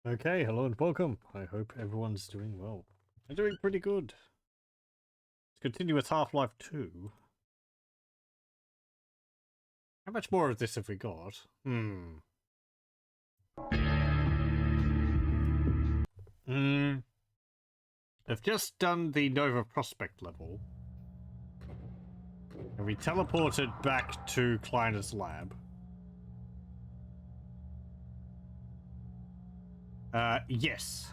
Okay, hello and welcome. I hope everyone's doing well. I'm doing pretty good. Let's continue with Half-Life 2. How much more of this have we got? I've just done the Nova Prospect level. And we teleported back to Kleiner's lab. Yes.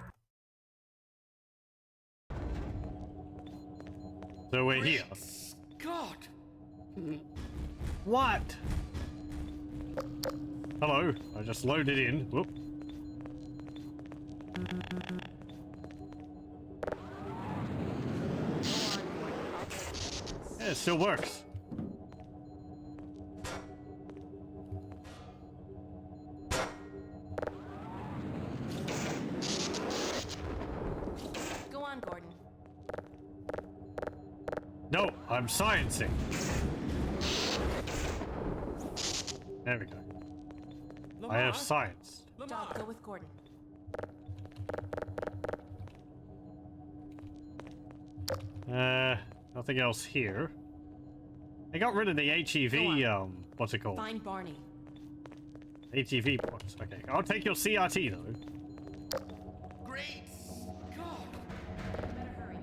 So we're here. God! What? Hello, I just loaded in. Whoop. Yeah, it still works. Go on, Gordon. No, I'm sciencing. There we go. Lamar? I have science. Dog, go with Gordon. Nothing else here. I got rid of the HEV, what's it called? Find Barney. HEV ports. Okay, I'll take your CRT though. Great God! Better hurry.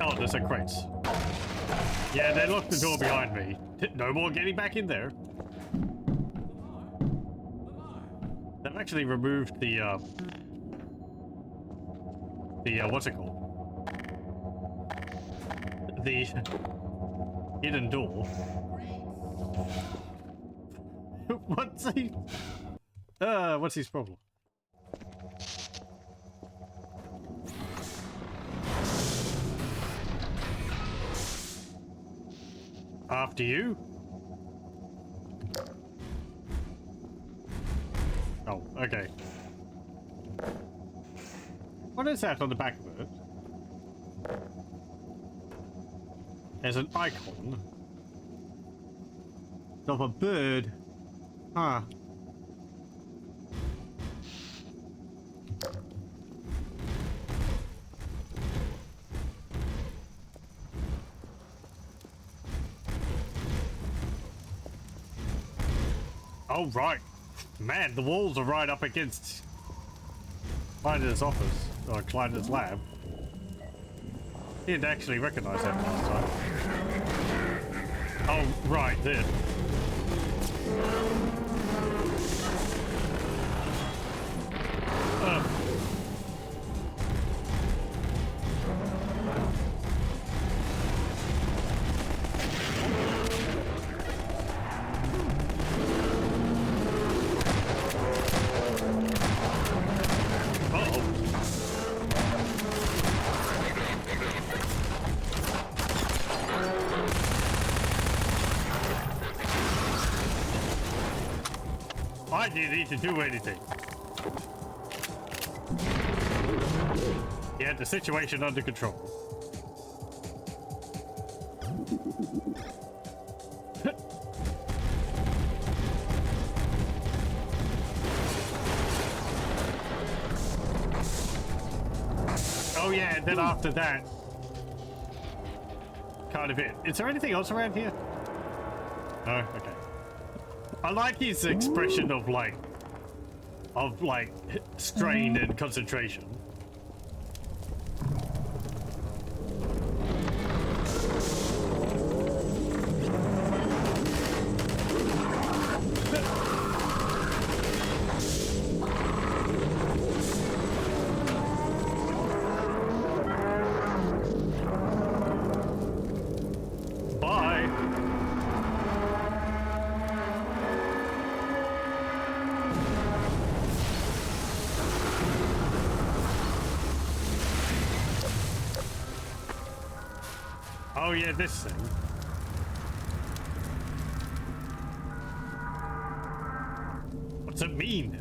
Oh, there's a crates. Yeah, they locked the door behind me. No more getting back in there. Lamar! They've actually removed the what's it called? The hidden door. What's his problem? After you? Oh, okay. What is that on the back of it? There's an icon of a bird. Huh. Oh, right. Man, the walls are right up against Kleiner's office, or Kleiner's lab. He didn't actually recognize that last time. Oh, right, there. I didn't need to do anything. He had the situation under control. Oh yeah, and then after that, kind of it. Is there anything else around here? No? Okay. I like his expression of like strain and concentration. Bye. Oh yeah, this thing. What's it mean?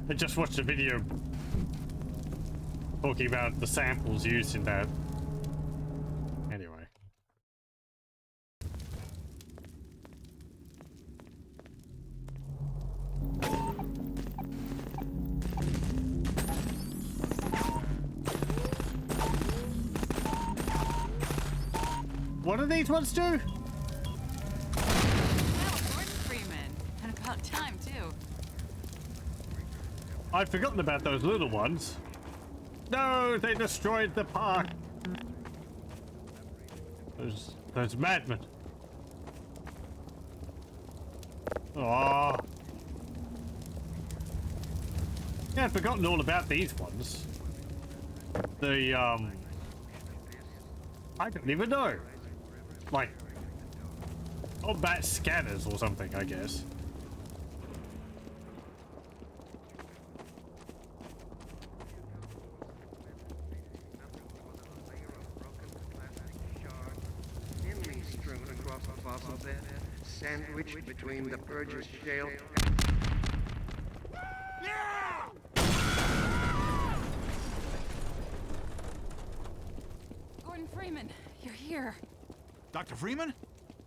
I just watched a video talking about the samples used in that What do these ones do? Well, Gordon Freeman. And about time, too. I'd forgotten about those little ones. No, they destroyed the park. Those madmen. Oh. Yeah, I'd forgotten all about these ones. I don't even know. Like, combat scanners or something, I guess. Thinly strewn across the fossil bed, sandwiched between the Burgess shale. Gordon Freeman, you're here. Dr. Freeman?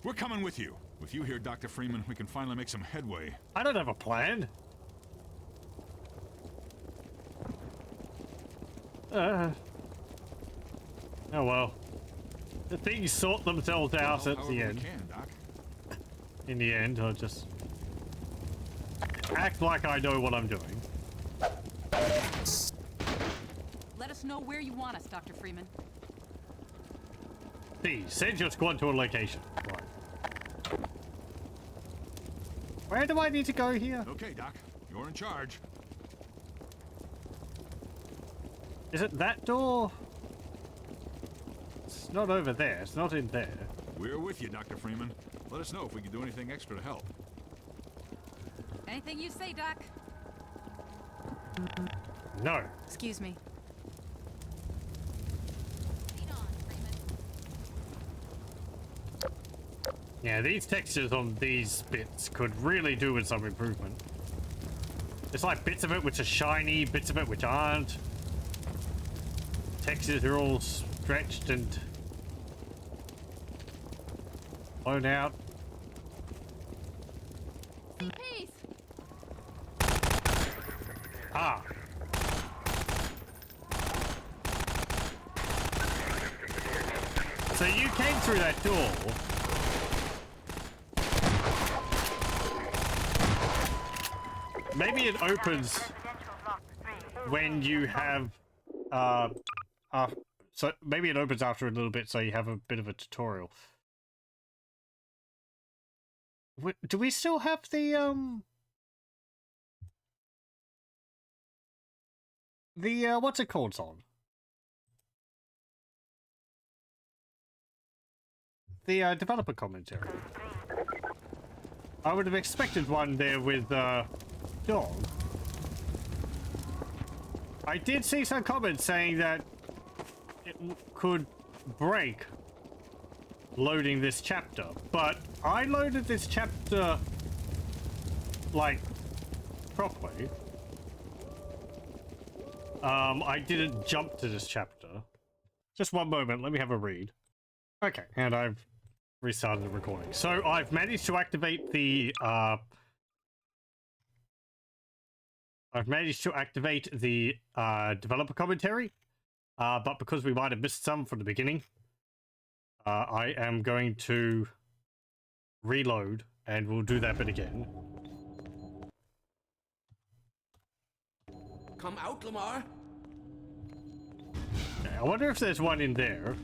We're coming with you. With you here, Dr. Freeman, we can finally make some headway. I don't have a plan. Oh well. The things sort themselves out at However the we end. can, Doc. In the end, I'll just act like I know what I'm doing. Let us know where you want us, Dr. Freeman. B, send your squad to a location. Right. Where do I need to go here? Okay, Doc. You're in charge. Is it that door? It's not over there. It's not in there. We're with you, Dr. Freeman. Let us know if we can do anything extra to help. Anything you say, Doc. No. Excuse me. Yeah, these textures on these bits could really do with some improvement. It's like bits of it which are shiny, bits of it which aren't. Textures are all stretched and blown out. Peace. Ah. So you came through that door. Maybe it opens when you have, so maybe it opens after a little bit, so you have a bit of a tutorial. Do we still have the what's it called on? The developer commentary. I would have expected one there with Dog. I did see some comments saying that it could break loading this chapter, but I loaded this chapter like properly. I didn't jump to this chapter. Just one moment, let me have a read. Okay, and I've restarted the recording. So I've managed to activate the developer commentary, but because we might have missed some from the beginning, I am going to reload and we'll do that bit again. Come out, Lamar. Okay, I wonder if there's one in there.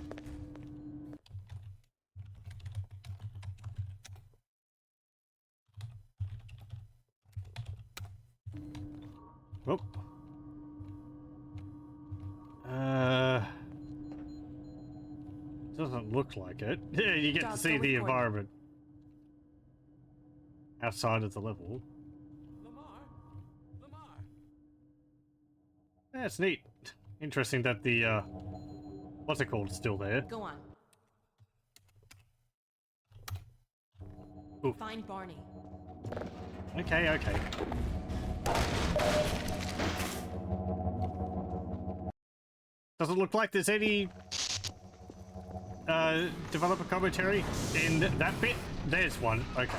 Oh. Doesn't look like it. Yeah, you get to see the environment outside of the level. Lamar. Lamar. Yeah, it's neat. Interesting that the what's it called still there. Go on. Ooh. Find Barney. Okay, okay. Doesn't look like there's any developer commentary in that bit. There's one. Okay.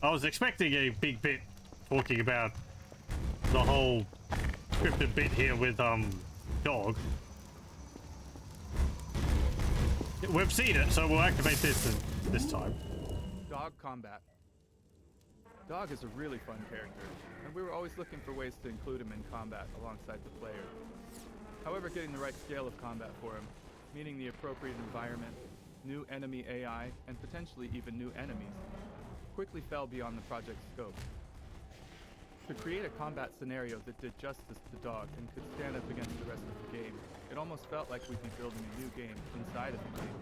I was expecting a big bit talking about the whole scripted bit here with Dog. we've seen it, so we'll activate this time. Dog combat. Dog is a really fun character, and we were always looking for ways to include him in combat alongside the player. However, getting the right scale of combat for him, meaning the appropriate environment, new enemy AI, and potentially even new enemies, quickly fell beyond the project's scope. To create a combat scenario that did justice to Dog and could stand up against the rest of the game, it almost felt like we'd be building a new game inside of the game.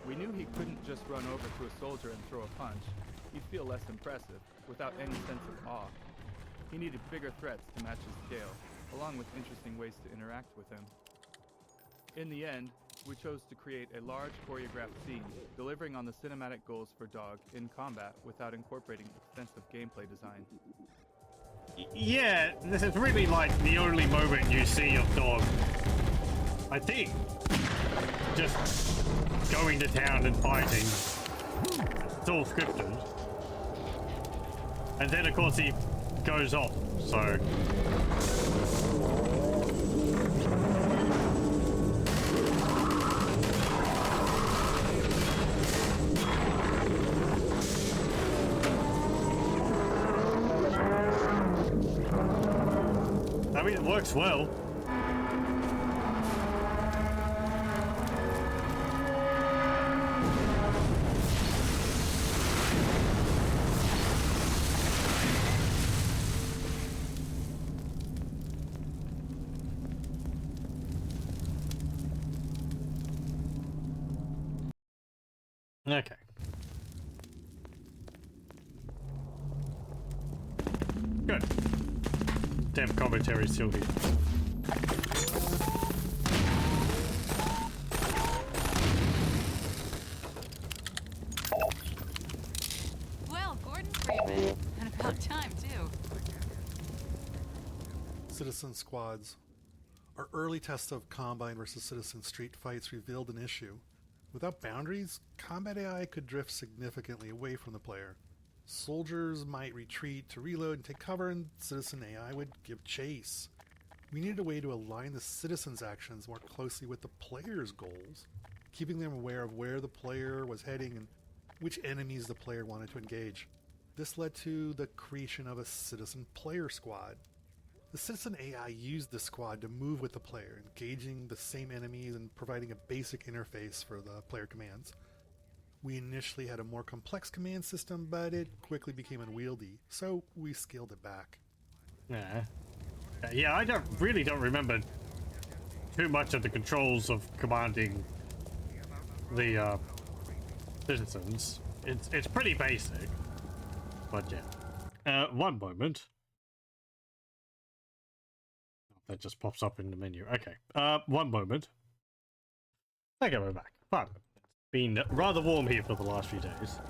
We knew he couldn't just run over to a soldier and throw a punch. He'd feel less impressive, without any sense of awe. He needed bigger threats to match his scale, along with interesting ways to interact with him. In the end, we chose to create a large choreographed scene, delivering on the cinematic goals for Dog in combat without incorporating extensive gameplay design. Yeah, this is really like the only moment you see of Dog, I think, just going to town and fighting. It's all scripted. And then of course he goes off, so... I mean, it works well. Okay. Good. Damn commentary still here. Well, Gordon Freeman. And about time, too. Citizen squads. Our early test of Combine versus Citizen street fights revealed an issue. Without boundaries, combat AI could drift significantly away from the player. Soldiers might retreat to reload and take cover, and Citizen AI would give chase. We needed a way to align the citizens' actions more closely with the player's goals, keeping them aware of where the player was heading and which enemies the player wanted to engage. This led to the creation of a Citizen Player Squad. The Citizen AI used the squad to move with the player, engaging the same enemies and providing a basic interface for the player commands. We initially had a more complex command system, but it quickly became unwieldy, so we scaled it back. Yeah, I really don't remember too much of the controls of commanding the citizens. It's pretty basic, but yeah. One moment. That just pops up in the menu. Okay. One moment. Okay, we're back. Pardon. It's been rather warm here for the last few days.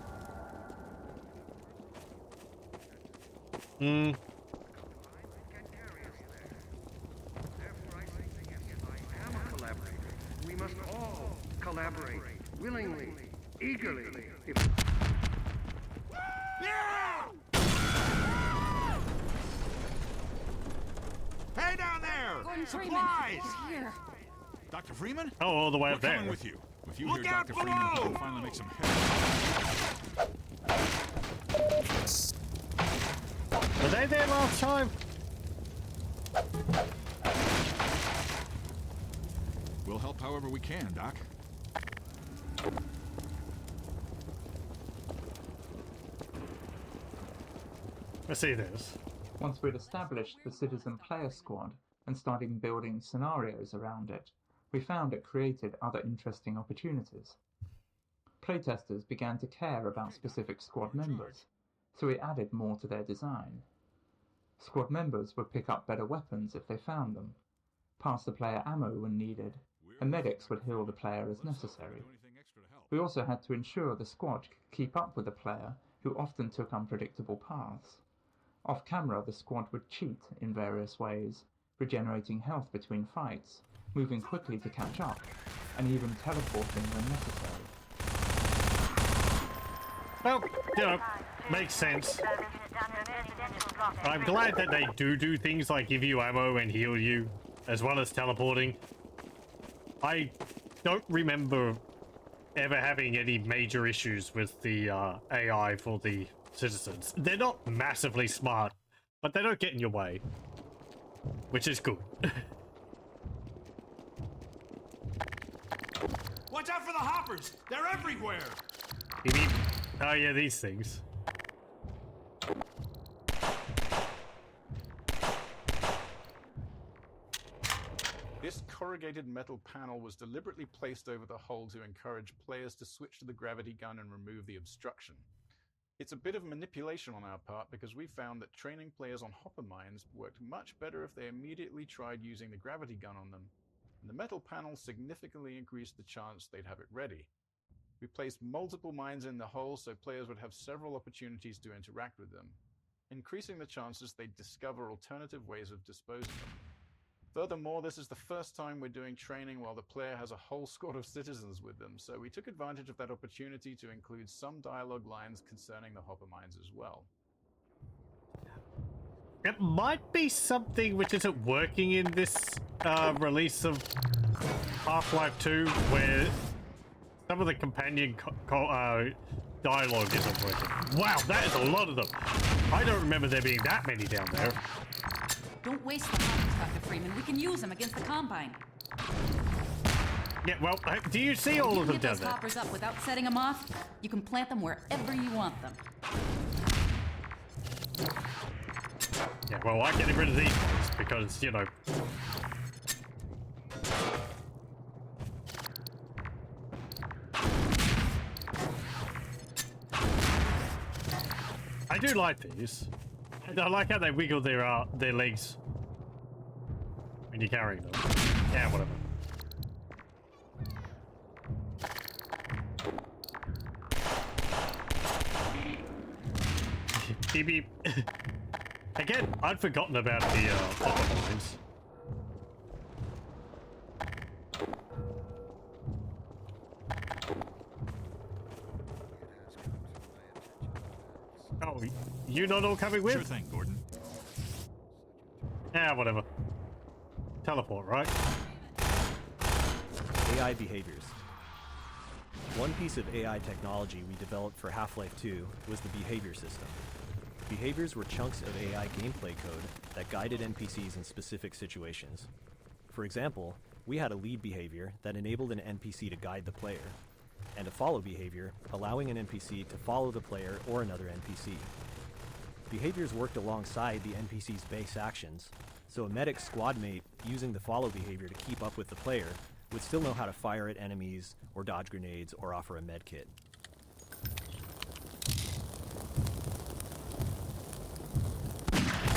We must all collaborate willingly, eagerly. Hey down there! Gordon Freeman. Supplies! He's here. Dr. Freeman? Oh, all the way We're up there. coming with you. If you Look hear out Dr. Freeman, we below! can finally make some headway. Were they there last time? We'll help however we can, Doc. Let's see this. Once we'd established the Citizen Player Squad and started building scenarios around it, we found it created other interesting opportunities. Playtesters began to care about specific squad members, so we added more to their design. Squad members would pick up better weapons if they found them, pass the player ammo when needed, and medics would heal the player as necessary. We also had to ensure the squad could keep up with the player, who often took unpredictable paths. Off-camera, the squad would cheat in various ways, regenerating health between fights, moving quickly to catch up, and even teleporting when necessary. Well, you know, makes sense. I'm glad that they do things like give you ammo and heal you, as well as teleporting. I don't remember ever having any major issues with the AI for the citizens. They're not massively smart, but they don't get in your way, which is good. Watch out for the hoppers! They're everywhere! You mean, oh yeah, these things. This corrugated metal panel was deliberately placed over the hole to encourage players to switch to the gravity gun and remove the obstruction. It's a bit of manipulation on our part because we found that training players on hopper mines worked much better if they immediately tried using the gravity gun on them, and the metal panel significantly increased the chance they'd have it ready. We placed multiple mines in the hole so players would have several opportunities to interact with them, increasing the chances they'd discover alternative ways of disposing of them. Furthermore, this is the first time we're doing training while the player has a whole squad of citizens with them, so we took advantage of that opportunity to include some dialogue lines concerning the hopper mines as well. It might be something which isn't working in this release of Half-Life 2, where some of the companion dialogue isn't working. Wow, that is a lot of them. I don't remember there being that many down there. Don't waste the hoppers, Dr. Freeman. We can use them against the Combine. Yeah, well, do you see all of them Get down those there? hoppers up without setting them off. You can plant them wherever you want them. Yeah, well, I'm getting rid of these ones because, you know... I do like these. I like how they wiggle their legs when you're carrying them. Yeah, whatever. Beep beep. Again, I'd forgotten about the hopper mines. Oh, you not all coming with? Sure thing, Gordon. Yeah, whatever. Teleport, right? AI behaviors. One piece of AI technology we developed for Half-Life 2 was the behavior system. Behaviors were chunks of AI gameplay code that guided NPCs in specific situations. For example, we had a lead behavior that enabled an NPC to guide the player, and a follow behavior allowing an NPC to follow the player or another NPC. Behaviors worked alongside the NPC's base actions, so a medic squad mate using the follow behavior to keep up with the player would still know how to fire at enemies or dodge grenades or offer a med kit.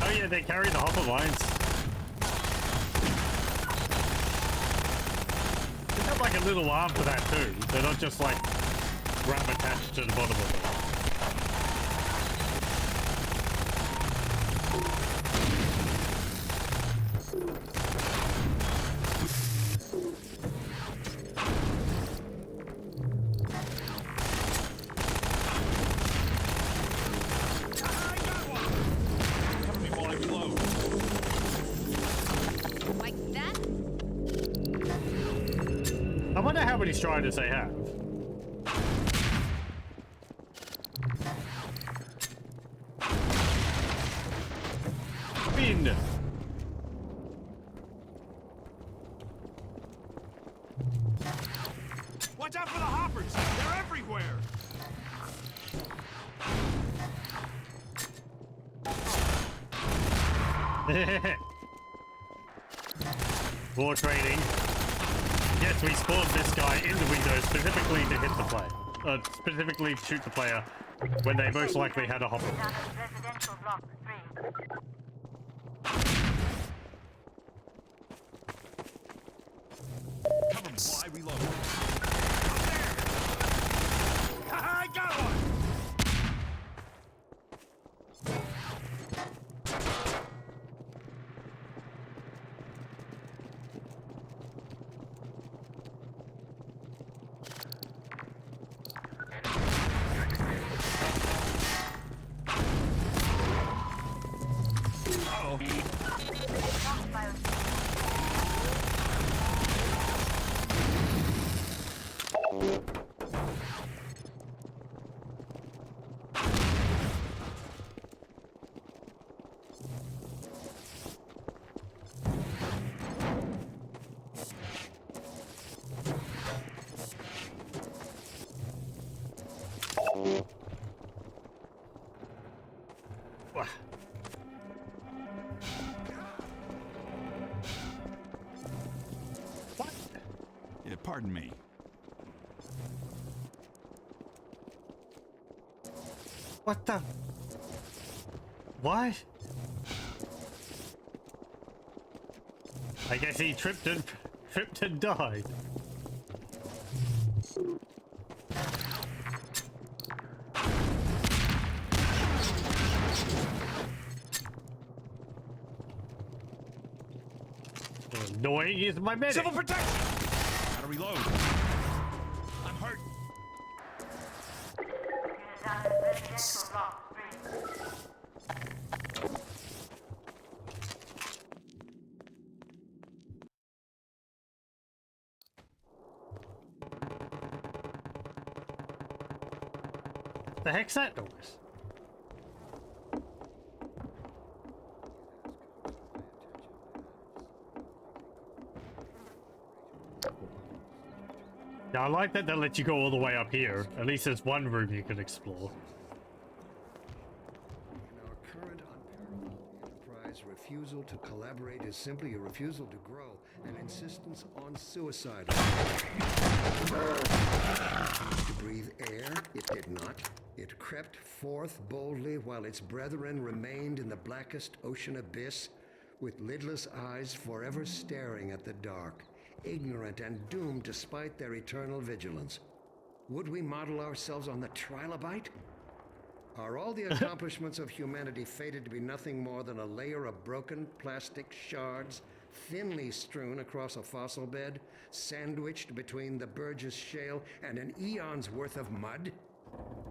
Oh yeah, they carry the hopper mines. They have like a little arm for that too. They're not just like ram attached to the bottom of it. Like that? I wonder how many Striders they have. Spin! Watch out for the hoppers! They're everywhere! More training. Yes, we spawned this guy in the window specifically to hit the player. Specifically to shoot the player when they most likely had a hopper. Residential block 3. Cover me while I reload. I got one! Uh-oh. Pardon me. What the? What? I guess he tripped and died. Annoying is my medic. Civil protection! Gotta reload. I'm hurt. Unit down to residential block 3. The heck's that noise? Yeah, I like that they'll let you go all the way up here. At least there's one room you can explore. In our current unparalleled enterprise, refusal to collaborate is simply a refusal to grow, an insistence on suicide. To breathe air, it did not. It crept forth boldly while its brethren remained in the blackest ocean abyss, with lidless eyes forever staring at the dark, ignorant and doomed despite their eternal vigilance. Would we model ourselves on the trilobite? Are all the accomplishments of humanity fated to be nothing more than a layer of broken plastic shards, thinly strewn across a fossil bed, sandwiched between the Burgess Shale and an eon's worth of mud?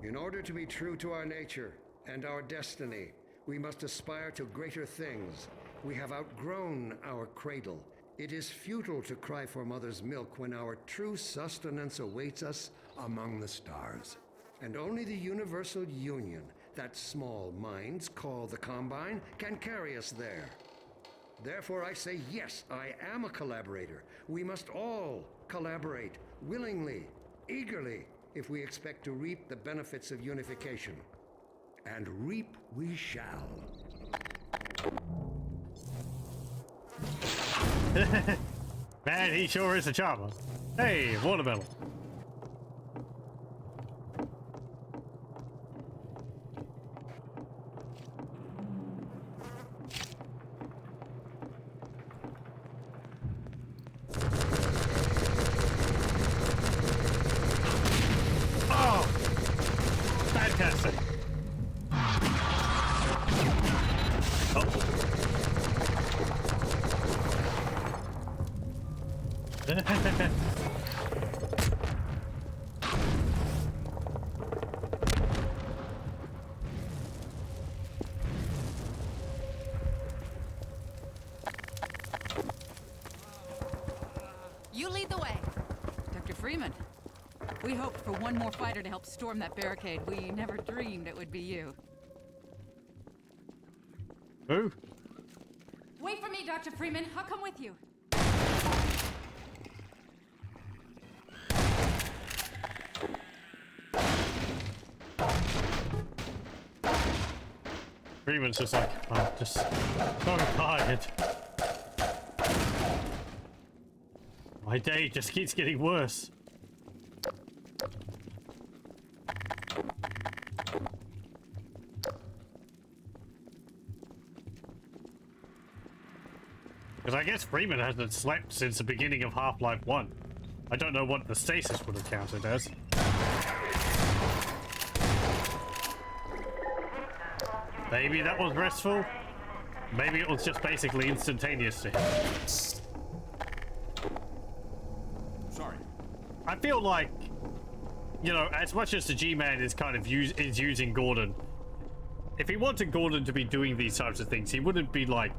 In order to be true to our nature and our destiny, we must aspire to greater things. We have outgrown our cradle. It is futile to cry for mother's milk when our true sustenance awaits us among the stars. And only the universal union that small minds call the Combine can carry us there. Therefore, I say yes, I am a collaborator. We must all collaborate, willingly, eagerly, if we expect to reap the benefits of unification. And reap we shall. Man, he sure is a charmer. Hey, watermelon. Oh! Fantastic. You lead the way. Dr. Freeman. We hoped for one more fighter to help storm that barricade. We never dreamed it would be you. Who? Wait for me, Dr. Freeman. I'll come with you. Freeman's just like, I'm just so tired. My day just keeps getting worse. Because I guess Freeman hasn't slept since the beginning of Half-Life 1. I don't know what the stasis would have counted as. Maybe that was restful. Maybe it was just basically instantaneous to him. Sorry. I feel like, you know, as much as the G-Man is kind of is using Gordon, if he wanted Gordon to be doing these types of things, he wouldn't be like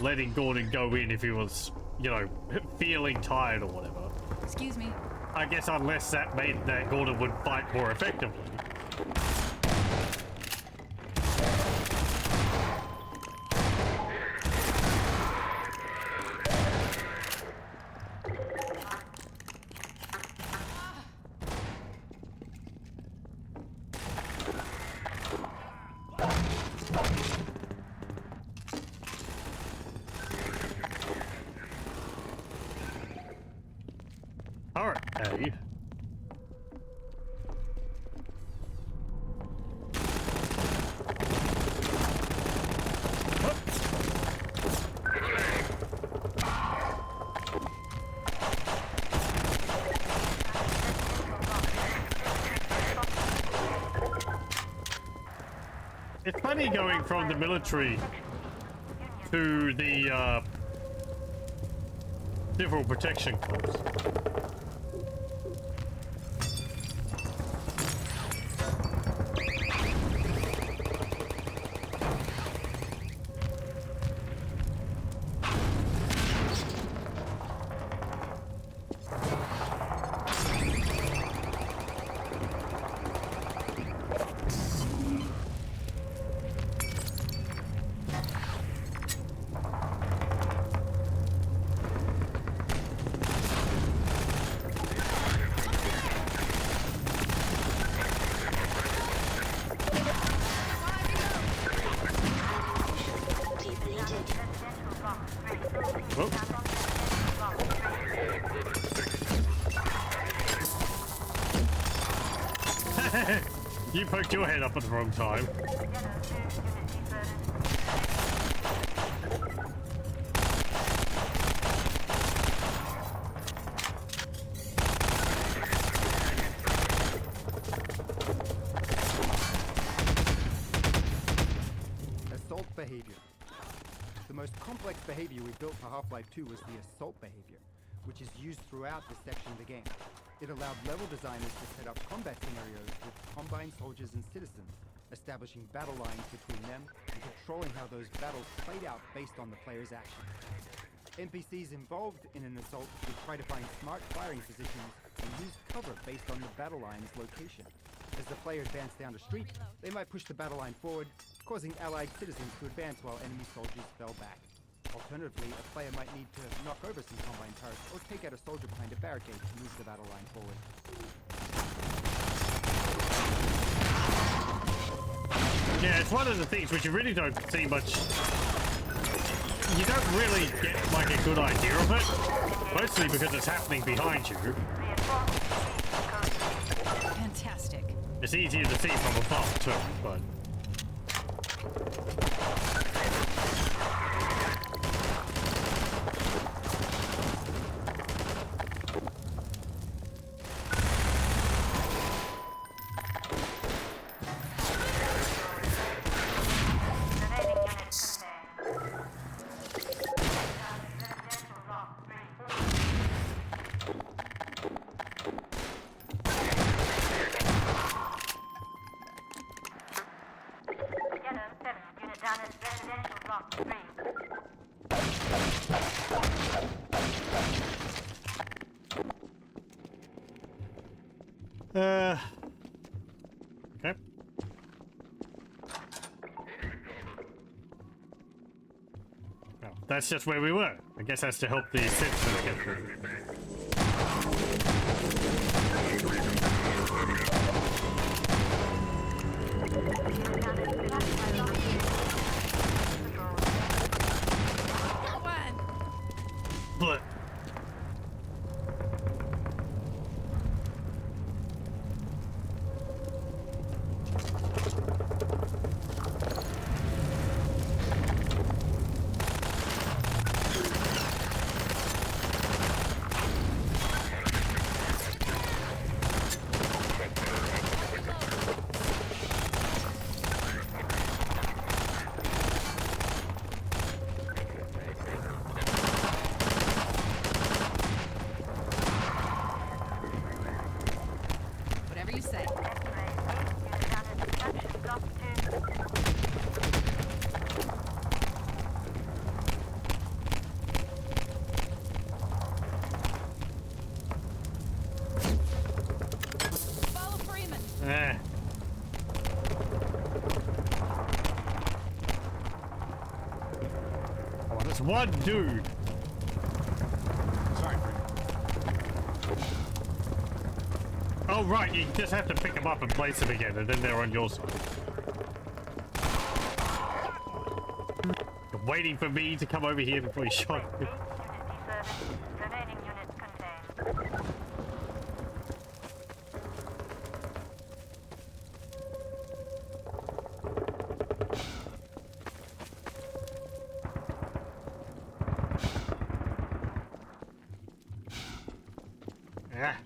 letting Gordon go in if he was, you know, feeling tired or whatever. Excuse me. I guess unless that made that Gordon would fight more effectively. Alright, A. It's funny going from the military to the civil protection corps. You poked your head up at the wrong time. Assault behavior. The most complex behavior we built for Half-Life 2 was the assault behavior, which is used throughout this section of the game. It allowed level designers to set up combat scenarios with Combine soldiers and citizens, establishing battle lines between them and controlling how those battles played out based on the player's actions. NPCs involved in an assault would try to find smart firing positions and use cover based on the battle line's location. As the player advanced down the street, they might push the battle line forward, causing allied citizens to advance while enemy soldiers fell back. Alternatively, a player might need to knock over some Combine turrets or take out a soldier behind a barricade to move the battle line forward. Yeah, it's one of the things which you really don't see much. You don't really get like a good idea of it, mostly because it's happening behind you. Fantastic. It's easier to see from above too, but. Okay. Well, that's just where we were. I guess that's to help the citizens get through. But Whatever you say. Follow Freeman. Oh, there's one dude. Sorry, Oh, right, you just have to pick them up and place them again, and then they're on your side. You're waiting for me to come over here before you shot me. Remaining units contained. Ah.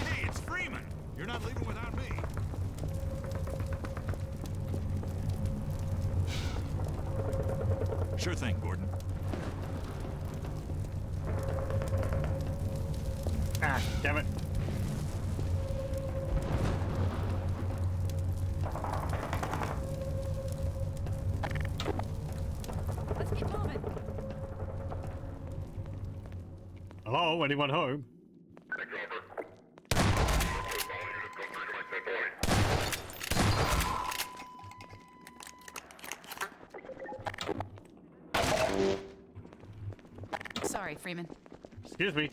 Hey, it's Freeman! You're not leaving without me. Sure thing, Gordon. Ah, damn it. Let's keep moving. Hello, anyone home? Sorry, Freeman. Excuse me.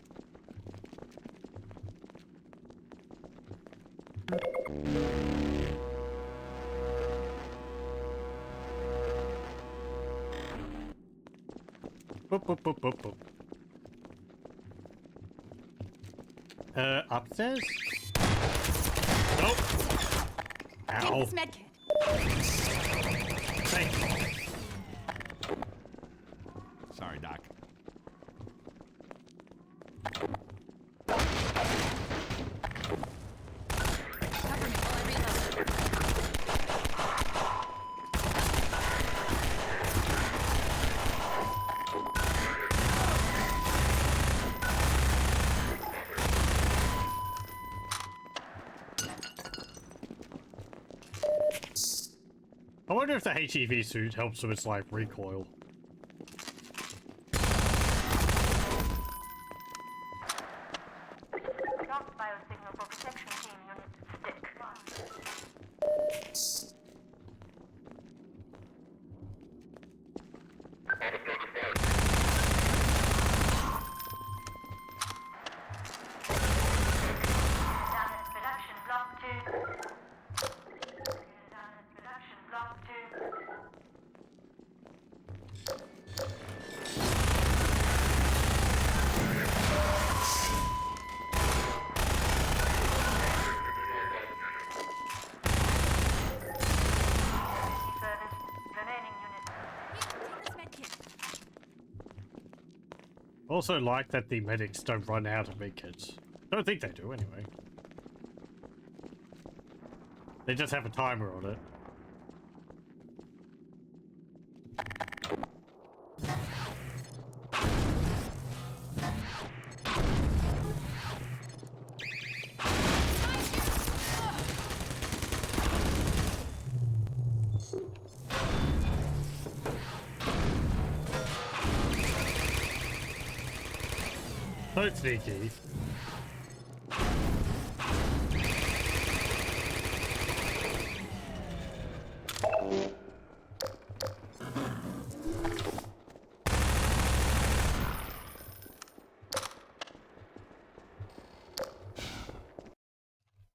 Boop, boop, boop, boop, boop. Upstairs? Nope. Take Ow. this medkit. Thank you. Sorry, Doc. Cover me while I reload. I wonder if the HEV suit helps with its, like, recoil. Lost biosignal for protection team unit stick. Damage production block 2. Damage production block 2. Service. Remaining units. Take this medkit. Also like that the medics don't run out of medkits. Don't think they do, anyway. They just have a timer on it. So sneaky.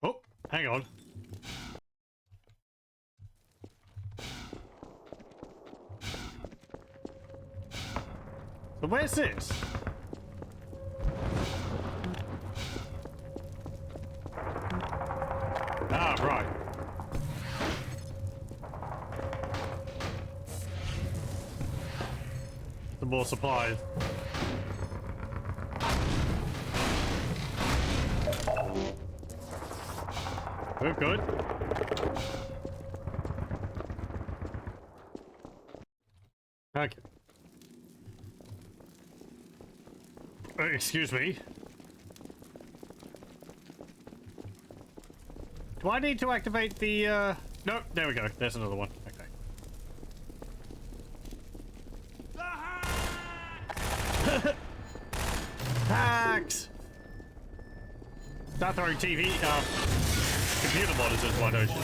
Oh, hang on. So where's this? Ah, right. Some more supplies. We're good. Okay. Excuse me. Do I need to activate the, No, there we go. There's another one. Okay. Hacks! Start throwing TV, computer monitors, why don't you?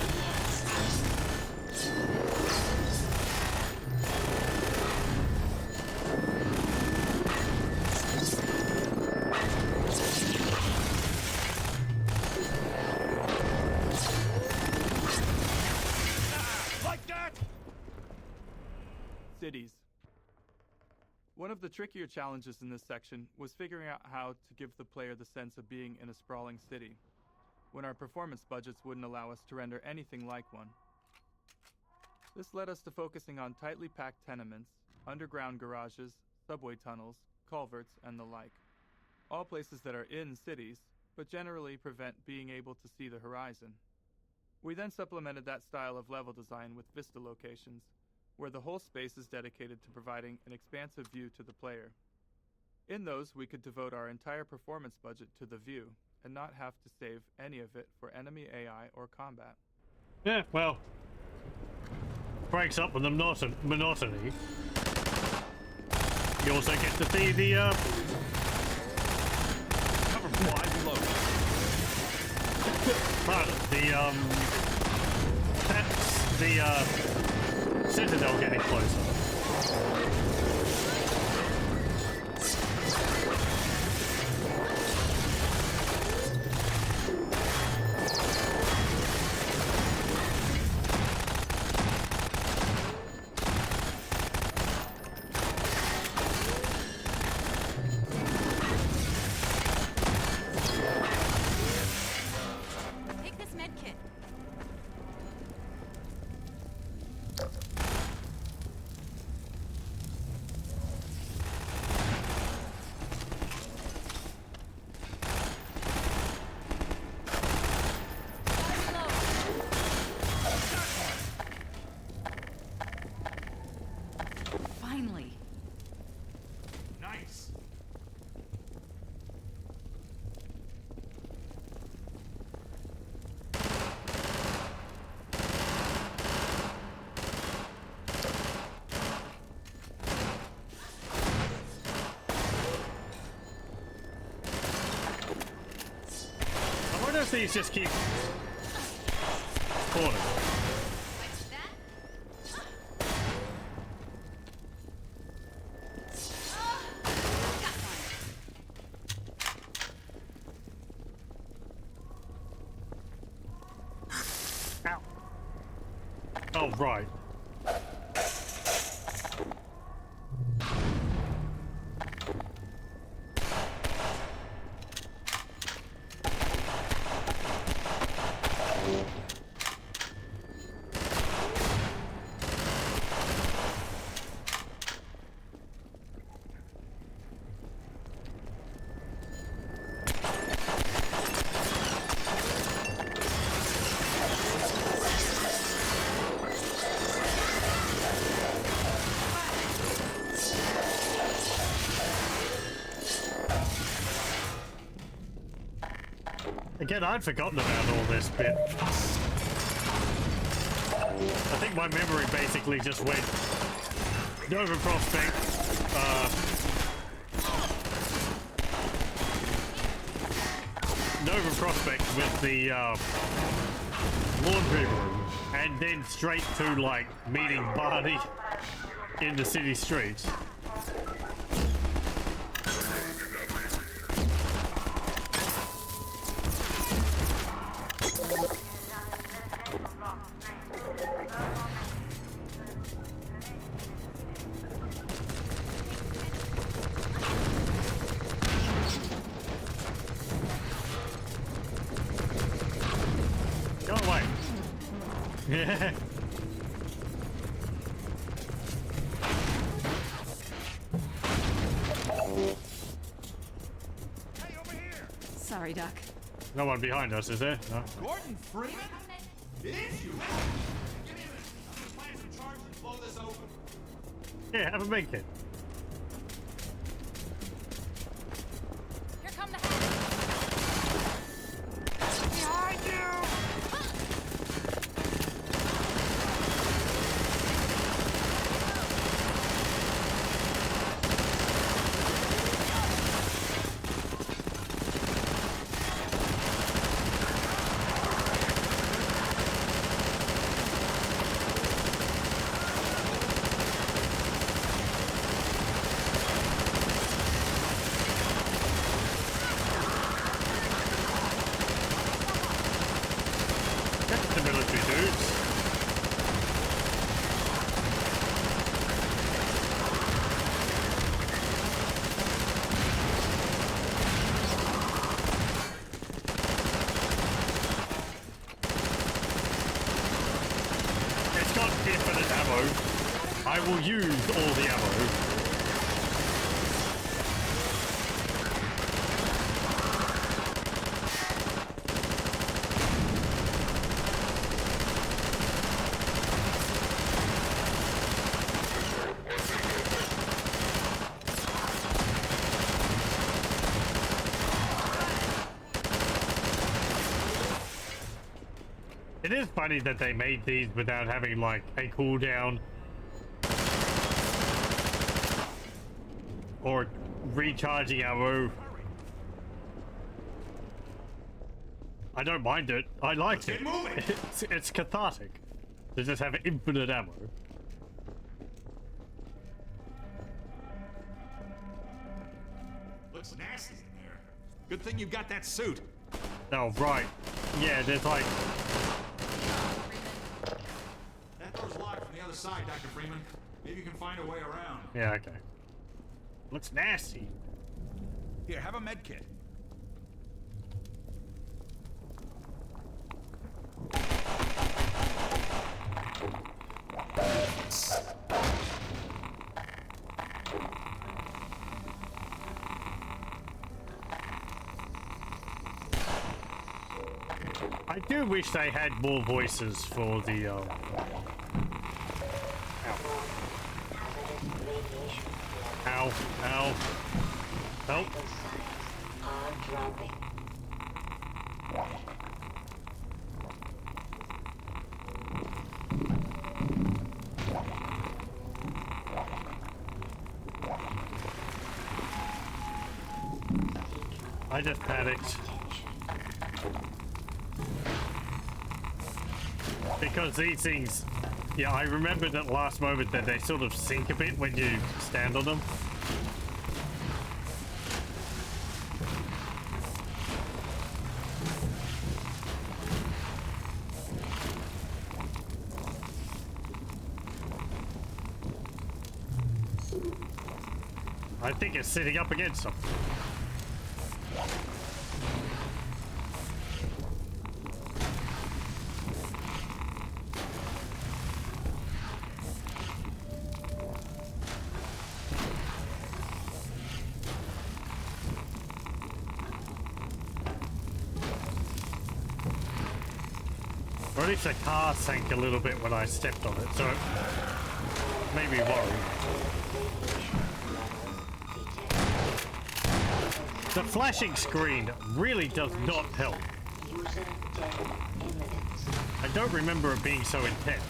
Cities. One of the trickier challenges in this section was figuring out how to give the player the sense of being in a sprawling city. when our performance budgets wouldn't allow us to render anything like one. This led us to focusing on tightly packed tenements, underground garages, subway tunnels, culverts, and the like. All places that are in cities, but generally prevent being able to see the horizon. We then supplemented that style of level design with vista locations, where the whole space is dedicated to providing an expansive view to the player. In those, we could devote our entire performance budget to the view, and not have to save any of it for enemy AI or combat. Yeah, well, breaks up with the monotony. You also get to see the Cover fly below. the Citadel getting closer. Take this med kit. Finally. Nice. I wonder if these just keep spawning. Ow. Oh, right. Again, I'd forgotten about all this bit. I think my memory basically just went Nova Prospect, Nova Prospect with the laundry room, and then straight to like meeting Barney in the city streets. Go away. Yeah. Sorry, Doc. No one behind us, is there? No. Gordon Freeman? It is you! Give me a minute. I'm gonna plant some charges and blow this open. Yeah, have a big kid. Here come the hackers. Behind you! That's the military dudes. infinite ammo. I will use all the ammo. It is funny that they made these without having like a cooldown or recharging ammo. I don't mind it. I liked it. It's cathartic to just have infinite ammo. Looks nasty in there. Good thing you got that suit. Oh, right. Yeah, there's like... That door's locked from the other side, Dr. Freeman. Maybe you can find a way around. Yeah, okay. Looks nasty. Here, have a med kit. I do wish they had more voices for the, Ow. Ow. Ow. Help. I just panicked. Because these things, yeah, I remembered at the last moment that they sort of sink a bit when you stand on them. I think it's sitting up against something. Or at least the car sank a little bit when I stepped on it, so it made me worry. The flashing screen really does not help. I don't remember it being so intense.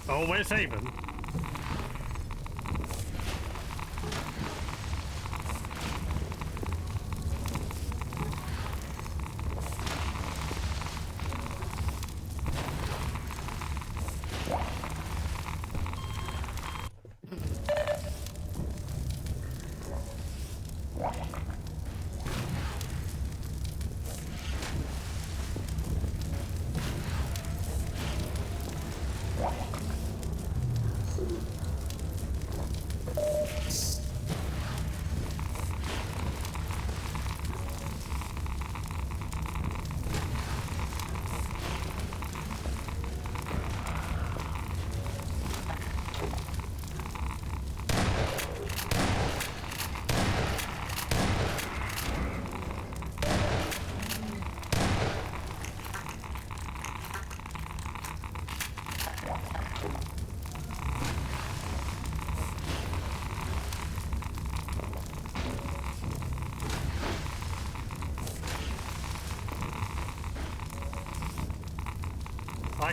Oh, we're saving.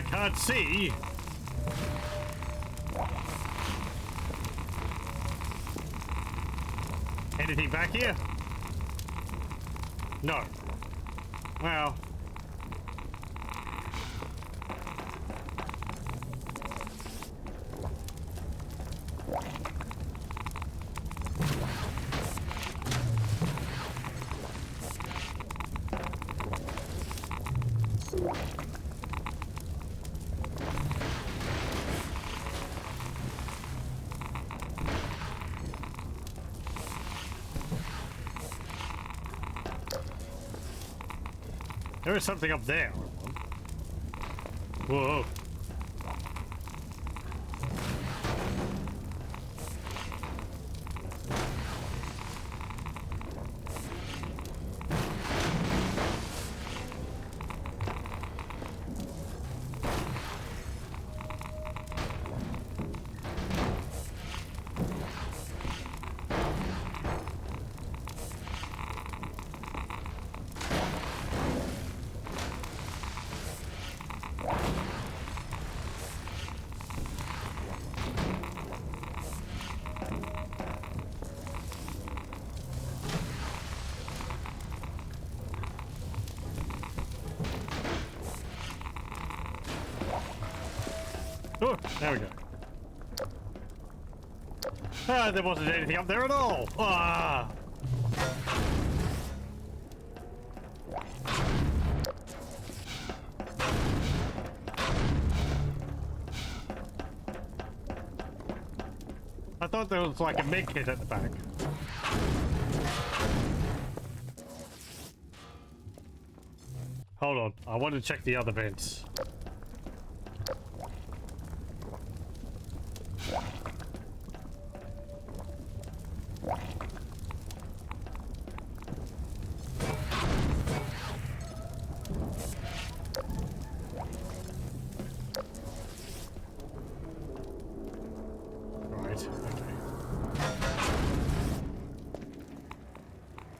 I can't see. Anything back here? No. Well. There is something up there. Whoa. Oh, there we go. Ah, there wasn't anything up there at all. Ah. I thought there was like a med kit at the back. Hold on, I want to check the other vents.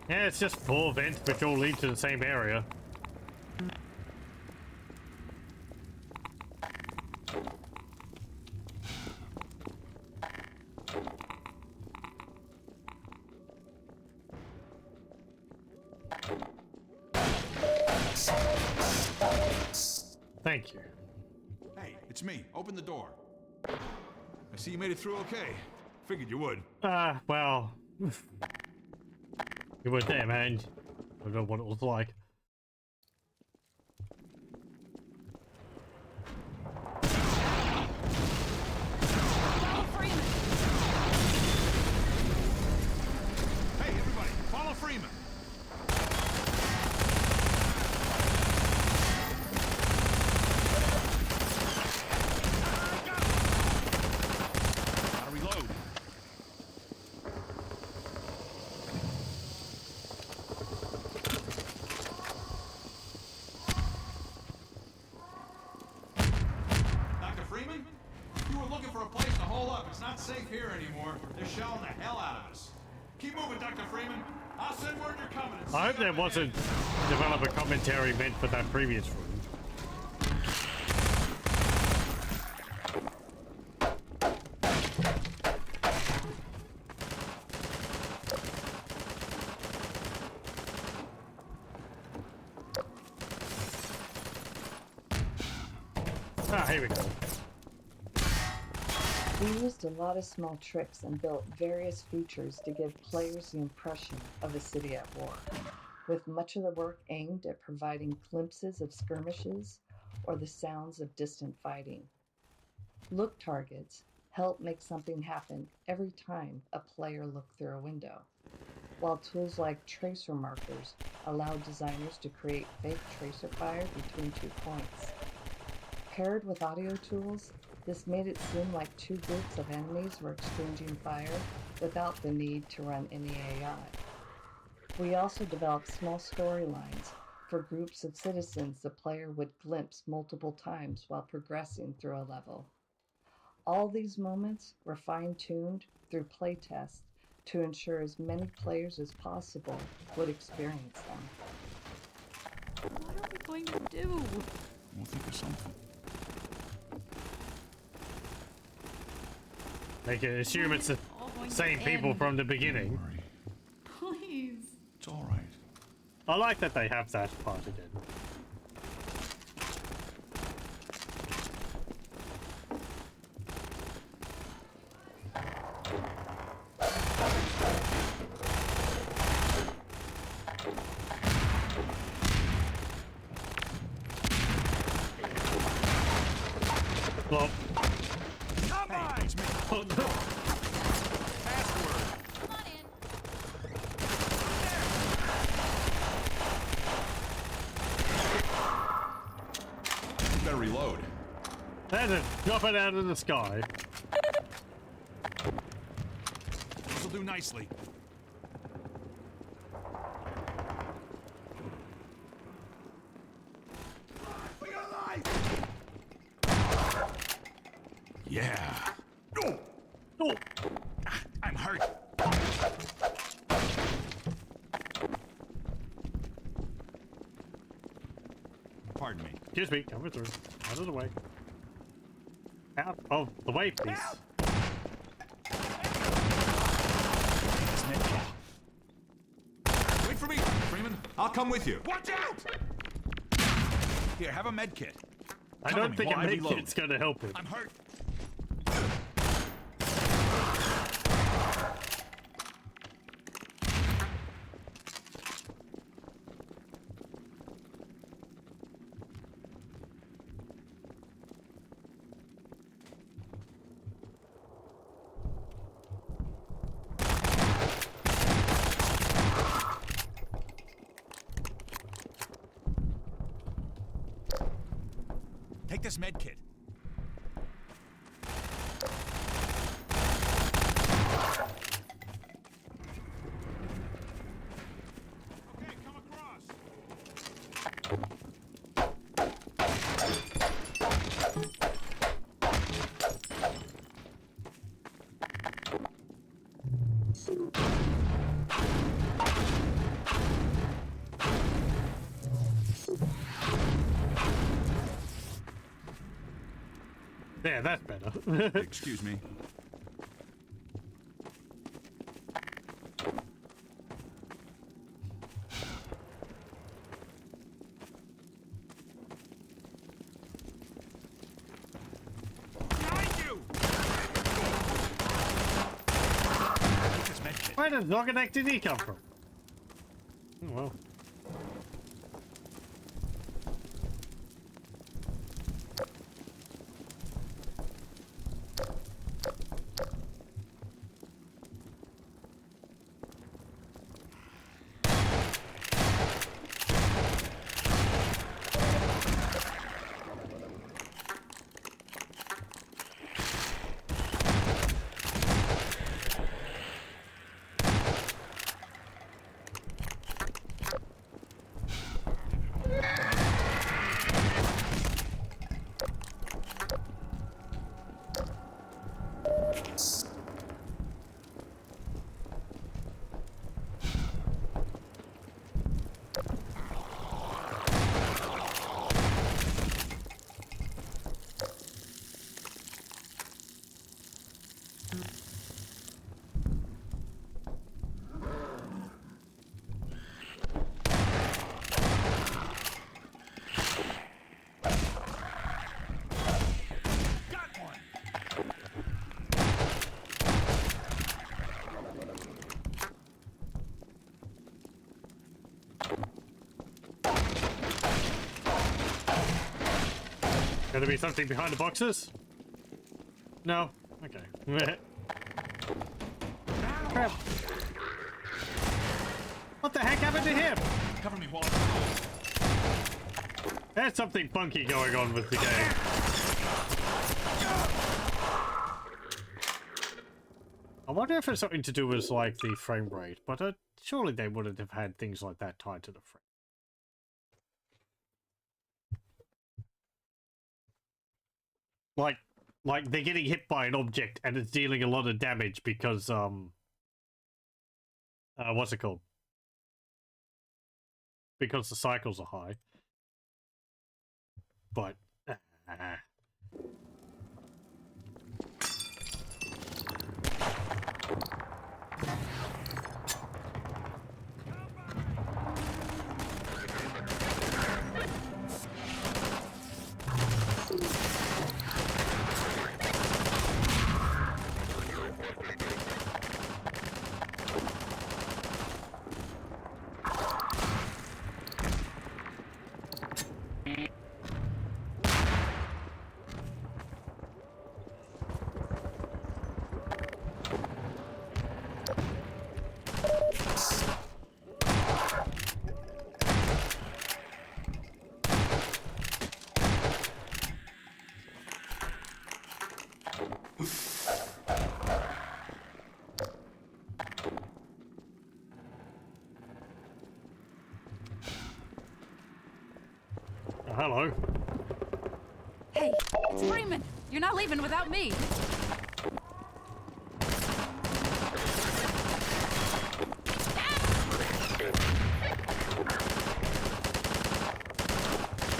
Yeah, it's just 4 vents which all lead to the same area. Thank you. Hey, it's me. Open the door. I see you made it through okay. Figured you would. Well... You were there, man. I don't know what it was like. Hey, everybody, follow Freeman. Gotta reload. Safe here anymore. They're shelling the hell out of us. Keep moving, Dr. Freeman. I'll send word you're coming. I hope there wasn't developer commentary meant for that previous room. Ah, here we go. We used a lot of small tricks and built various features to give players the impression of a city at war, with much of the work aimed at providing glimpses of skirmishes or the sounds of distant fighting. Look targets help make something happen every time a player looked through a window, while tools like tracer markers allow designers to create fake tracer fire between 2 points. Paired with audio tools, this made it seem like 2 groups of enemies were exchanging fire without the need to run any AI. We also developed small storylines for groups of citizens the player would glimpse multiple times while progressing through a level. All these moments were fine-tuned through playtests to ensure as many players as possible would experience them. What are we going to do? We'll think of something. They can assume it's the all going to same people end. from the beginning. Please. It's all right. I like that they have that part again. Well, Come on! It's me. Password. Come on in. You better reload. there's it. Drop it out of the sky. This'll do nicely. Yeah. No. Oh. I'm hurt. Pardon me. Excuse me, coming through. Out of the way. Out of the way, please. Wait for me, Freeman. I'll come with you. Watch out! Here, have a med kit. I Cover don't me think a while I med reload. kit's gonna help him. I'm hurt. Take this med kit. Okay, come across. There, that's better. Excuse me. Where does Zoganek did he come from? Oh, well. Gonna be something behind the boxes? No? Okay. Crap. What the heck happened to him? Cover me while There's something funky going on with the game. I wonder if it's something to do with like the frame rate, but surely they wouldn't have had things like that tied to the frame. Like they're getting hit by an object and it's dealing a lot of damage because what's it called? Because the cycles are high. But hello. Hey, it's Freeman. You're not leaving without me.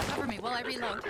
Cover me while I reload.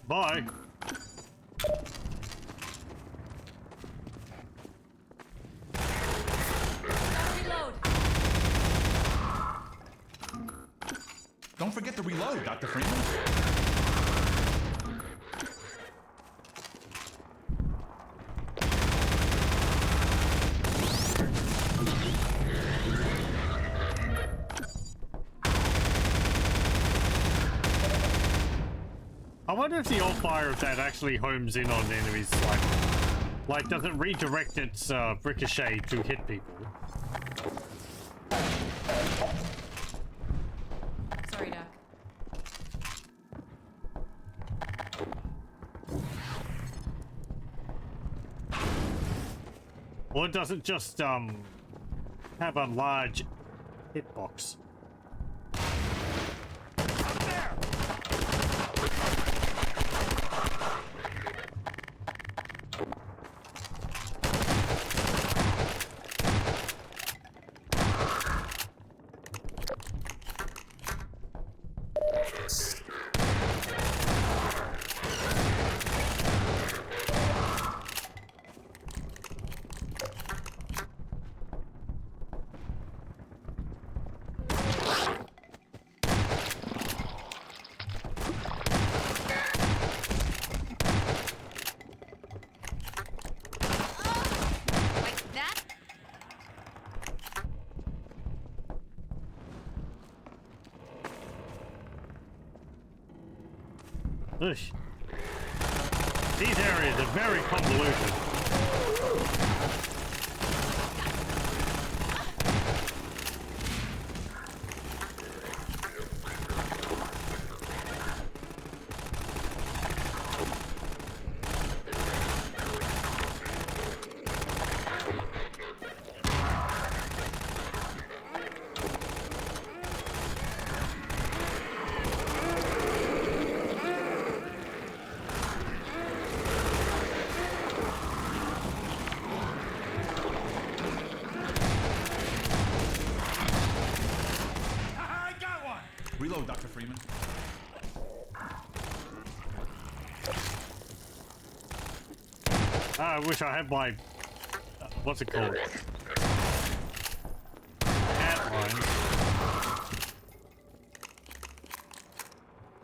Bye. Don't forget to reload, Dr. Freeman. I wonder if the all-fire of that actually homes in on enemies, like does it redirect its ricochet to hit people? Sorry, Doc. Or does it just have a large hitbox? Ugh. These areas are very convoluted. Reload, Dr. Freeman. I wish I had my... what's it called? Outline.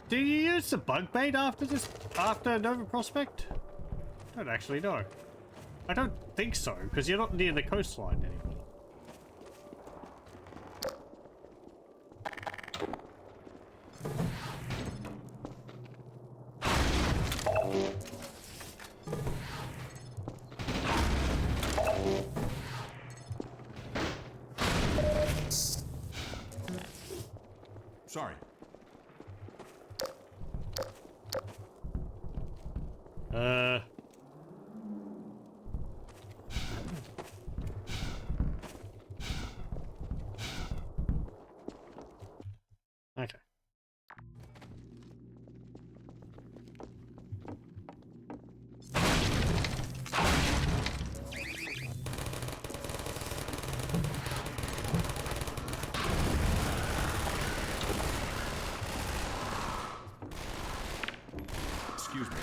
Do you use the bug bait after Nova Prospect? I don't actually know. I don't think so, because you're not near the coastline anymore. Sorry. Okay. Excuse me.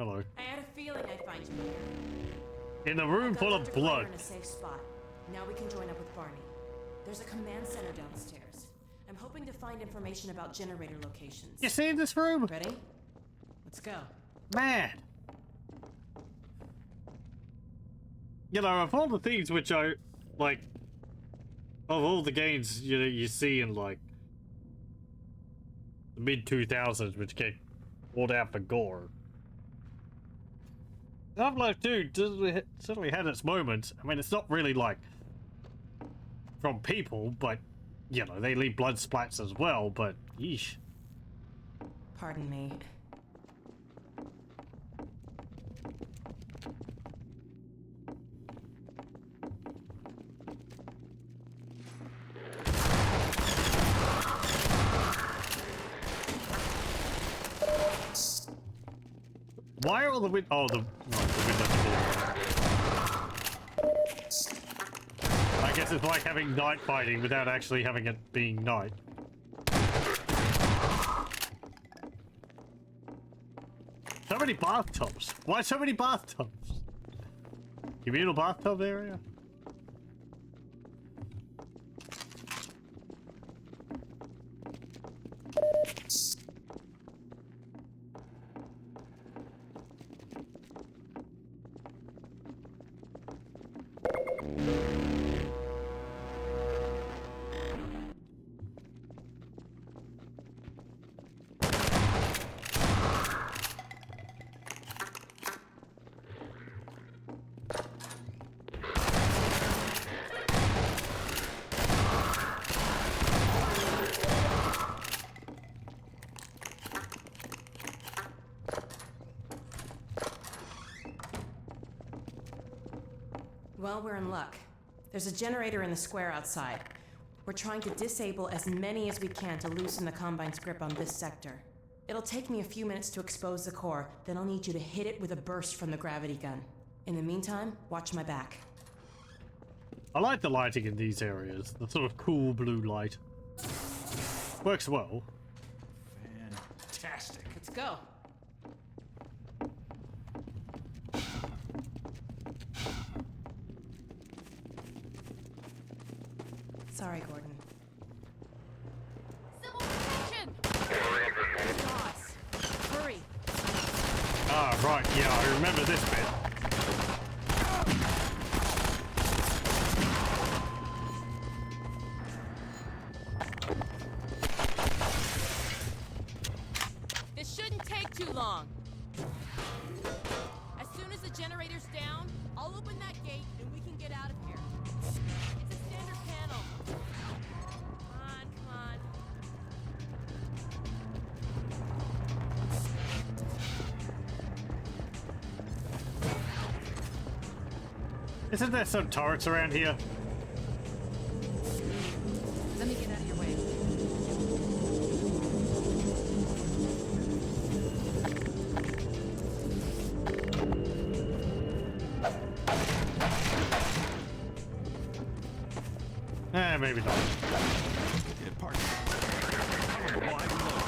Hello. I had a feeling I'd find you here. In a room I've got full of Dr. Fire blood. in a safe spot. Now we can join up with Barney. There's a command center downstairs. I'm hoping to find information about generator locations. You see in this room? Ready? Let's go. Man. You know, of all the things which I like, of all the games you see in like the mid 2000s, which get called out for gore, Half-Life 2 certainly had its moments. I mean, it's not really like from people, but you know, they leave blood splats as well. But yeesh. Pardon me. Why are all the windows? Oh, the windows full. I guess it's like having night fighting without actually having it being night. So many bathtubs. Why so many bathtubs? Communal bathtub area? Well, we're in luck. There's a generator in the square outside. We're trying to disable as many as we can to loosen the Combine's grip on this sector. It'll take me a few minutes to expose the core, then I'll need you to hit it with a burst from the gravity gun. In the meantime, watch my back. I like the lighting in these areas. The sort of cool blue light. Works well. Fantastic. Let's go. Sorry, Gordon. Civil protection! Boss, hurry. Ah, right. Yeah, I remember this bit. This shouldn't take too long. As soon as the generator's down, I'll open that gate and we can get out of here. It's a standard panel. Come on, come on. Isn't there some turrets around here? Let me get out of your way. Maybe not. Get parked. Wide load.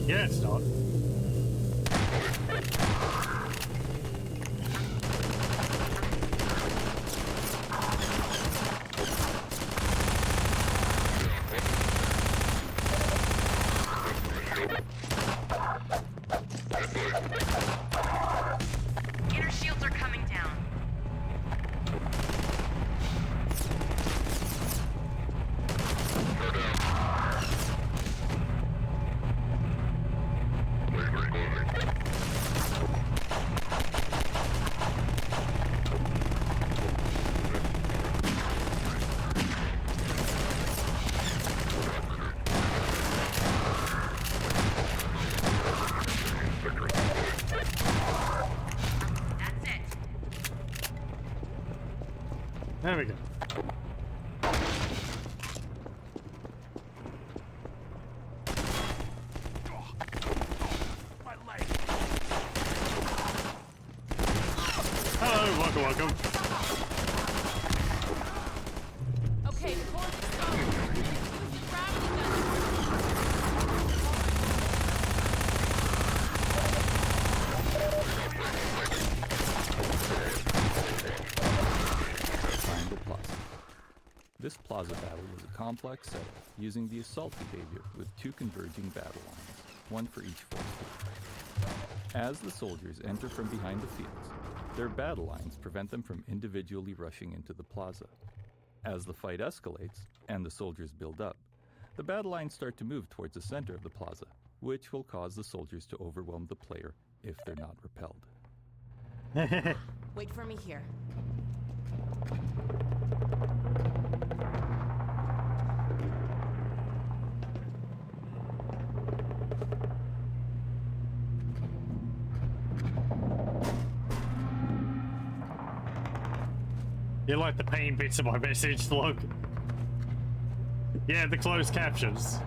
Yeah, it's not. Inner shields are coming down. There we go. Hello, welcome. Okay, the core is going. Use the gravity Triangle Plaza. This plaza battle was a complex setup using the assault behavior with two converging battle lines, one for each force group. As the soldiers enter from behind the fields, their battle lines prevent them from individually rushing into the plaza. As the fight escalates and the soldiers build up, the battle lines start to move towards the center of the plaza, which will cause the soldiers to overwhelm the player if they're not repelled. Wait for me here. You like the pain bits of my message, look. Yeah, the closed captions.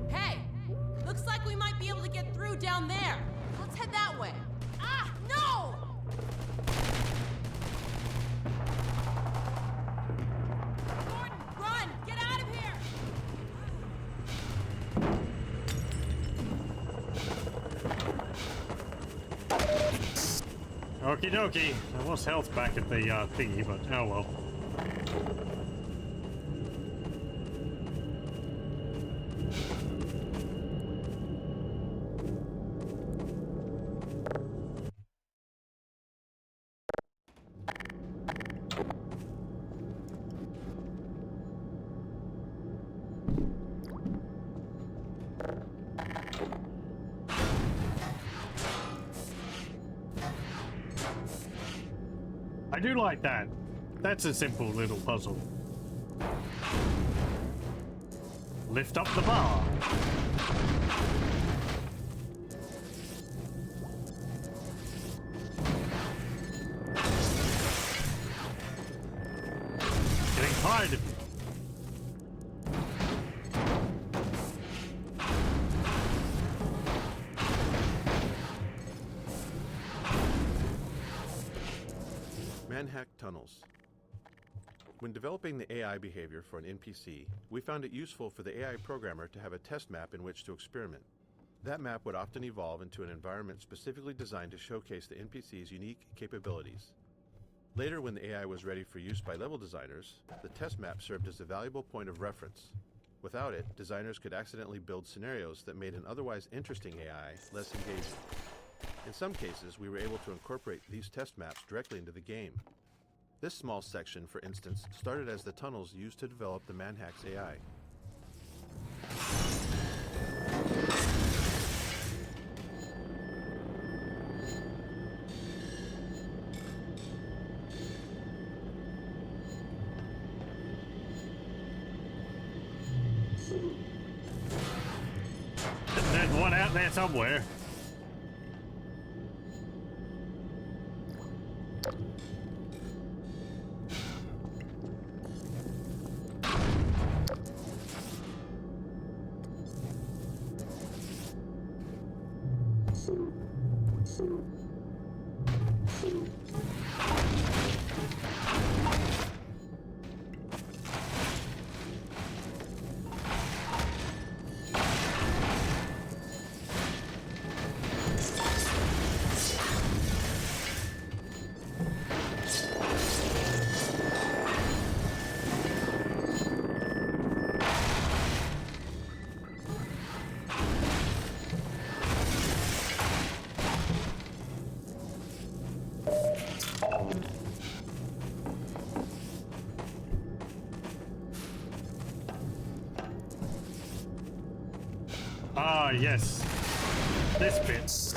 Hey! Looks like we might be able to get through down there. Let's head that way. Ah, no! Gordon, run! Get out of here! Okie dokie. I lost health back at the thingy, but oh well. I do like that. That's a simple little puzzle. Lift up the bar. Getting tired of you. Manhack tunnels. When developing the AI behavior for an NPC, we found it useful for the AI programmer to have a test map in which to experiment. That map would often evolve into an environment specifically designed to showcase the NPC's unique capabilities. Later, when the AI was ready for use by level designers, the test map served as a valuable point of reference. Without it, designers could accidentally build scenarios that made an otherwise interesting AI less engaging. In some cases, we were able to incorporate these test maps directly into the game. This small section, for instance, started as the tunnels used to develop the Manhack's AI. There's one out there somewhere. Ah, yes. This bit.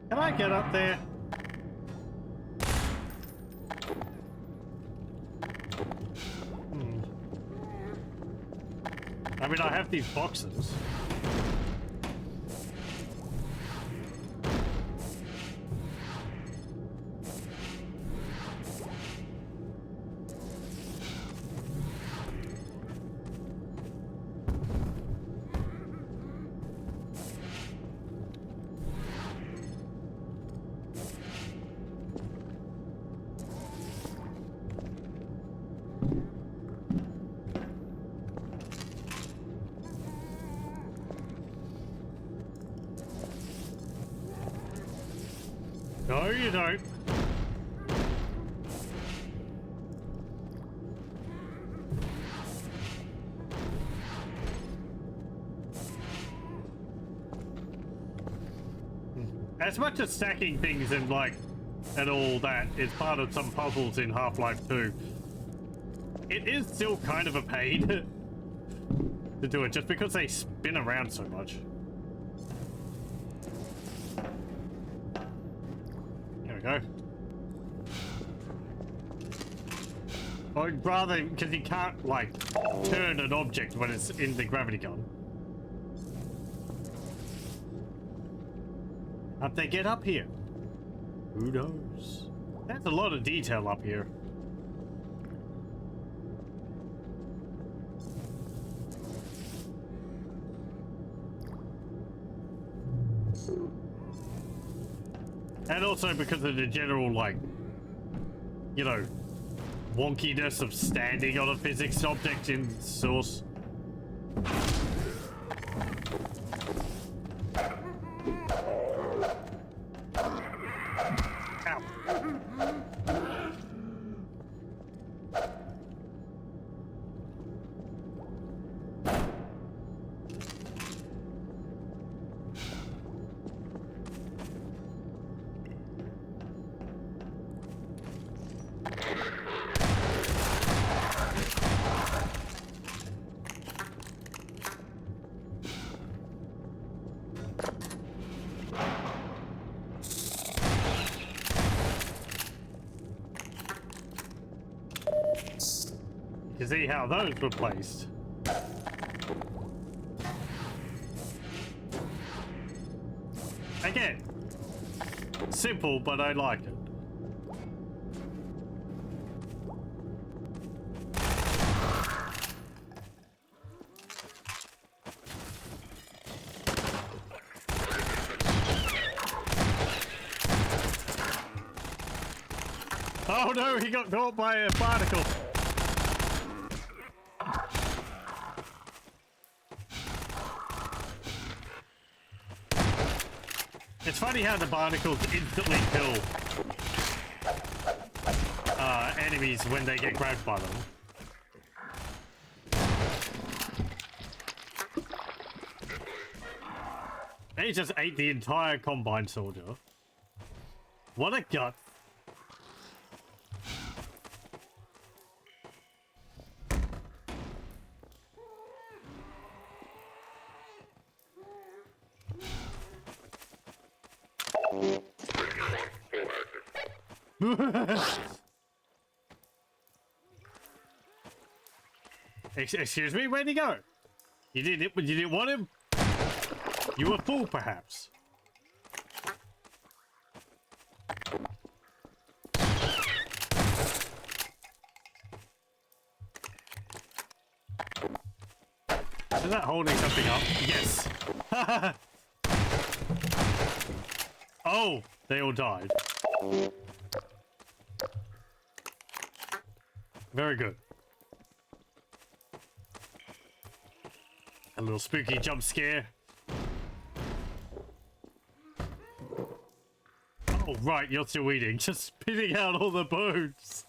Can I get up there? I mean, I have these boxes. No, you don't. As much as stacking things and and all that is part of some puzzles in Half-Life 2, it is still kind of a pain to do it just because they spin around so much. Go. Or rather, because you can't, turn an object when it's in the gravity gun. How'd they get up here? Who knows? There's a lot of detail up here. And also because of the general, wonkiness of standing on a physics object in Source. Ow. You see how those were placed. Again, simple, but I like it. Oh no, he got caught by a particle. It's funny how the barnacles instantly kill enemies when they get grabbed by them. He just ate the entire Combine soldier. What a gut. Excuse me, where'd he go? You didn't want him? You were a fool, perhaps. Is that holding something up? Yes. Oh, they all died. Very good. A little spooky jump scare. Oh, right, you're still eating. Just spitting out all the bones.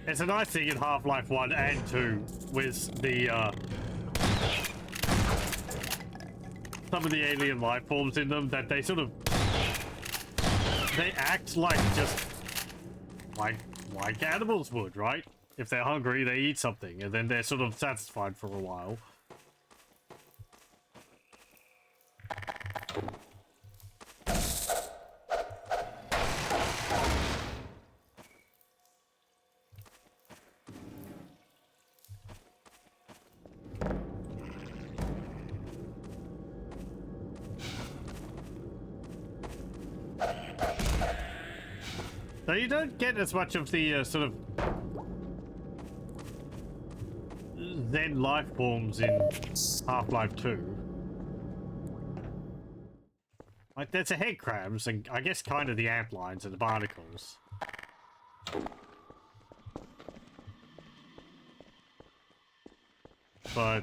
It's a nice thing in Half-Life 1 and 2 with the, some of the alien life forms in them that they sort of, they act like just, like animals would, right? If they're hungry, they eat something, and then they're sort of satisfied for a while. So you don't get as much of the sort of Zen life forms in Half-Life 2. Like, there's the head crabs, and I guess kind of the ant lions and the barnacles. But,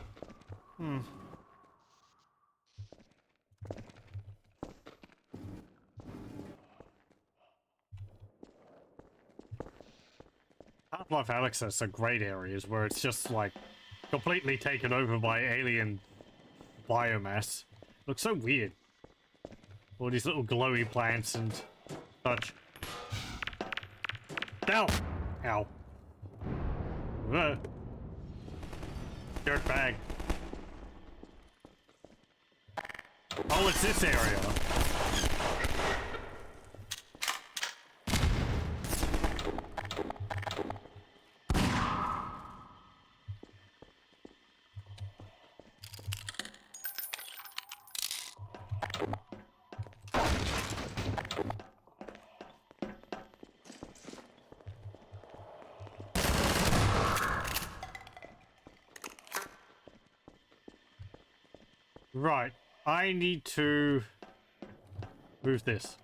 Half-Life Alyx has some great areas where it's just like completely taken over by alien biomass. Looks so weird. All these little glowy plants and such. Ow! Ow. Dirt bag. Oh, it's this area. Right, I need to move this.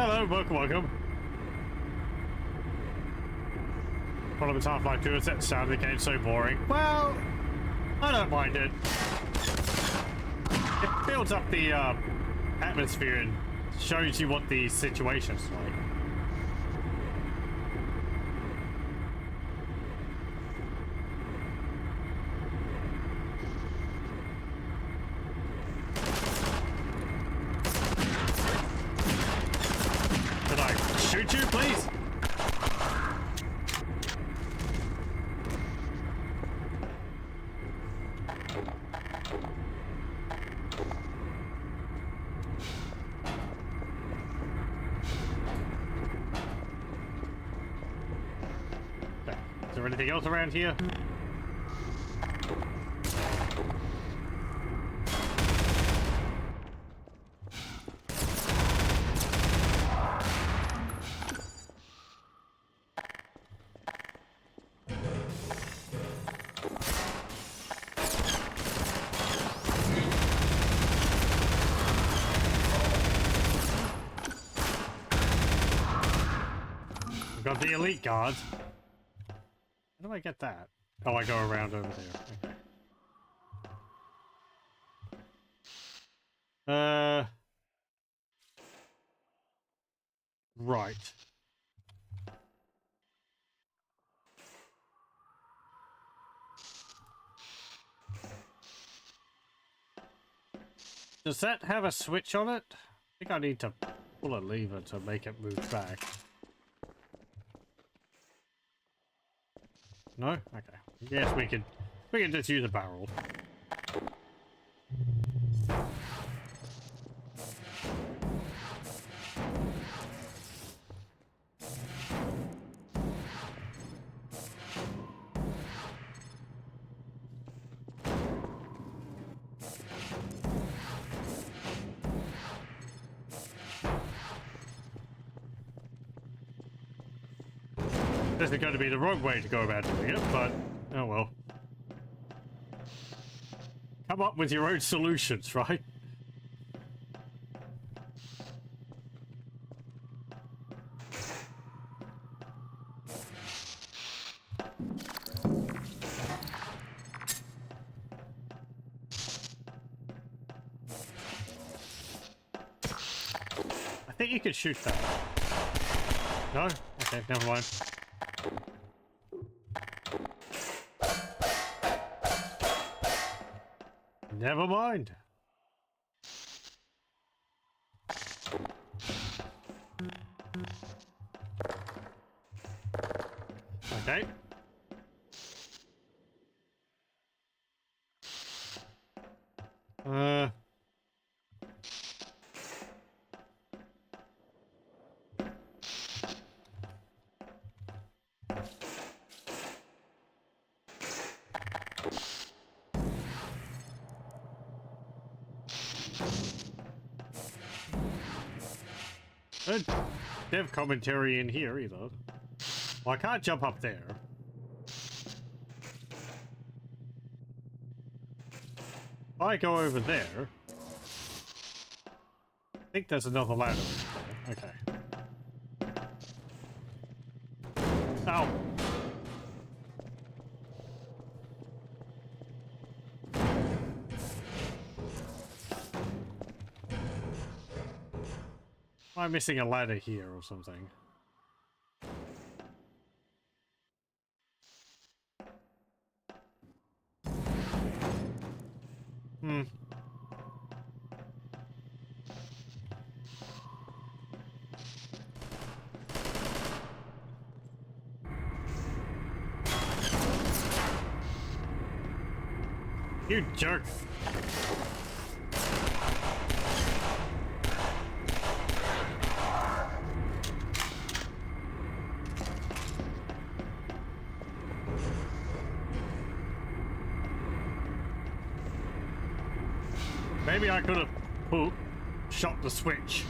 hello, welcome. Problem with Half-Life 2 is that the sound of the game's so boring. Well, I don't mind it. It builds up the atmosphere and shows you what the situation's like. Could I shoot you, please? Is there anything else around here? We've got the elite guards. How do I get that? Oh, I go around over there. Okay. Right. Does that have a switch on it? I think I need to pull a lever to make it move back. No? Okay. Yes, we can just use a barrel. This is going to be the wrong way to go about doing it, but oh well. Come up with your own solutions, right? I think you could shoot that. No? Okay, never mind. Never mind. Okay. Don't have commentary in here either. Well, I can't jump up there. If I go over there, I think there's another ladder. Okay. Ow. Am I missing a ladder here or something? You jerk. Maybe I could have shot the switch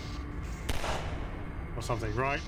or something, right?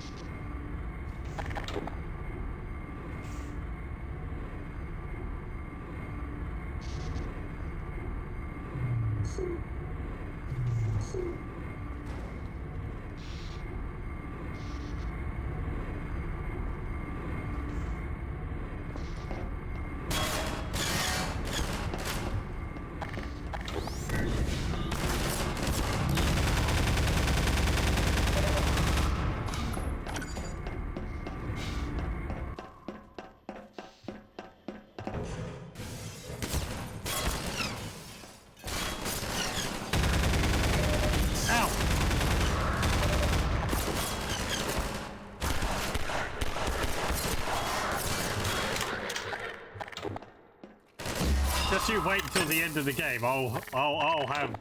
just you wait until the end of the game. I'll have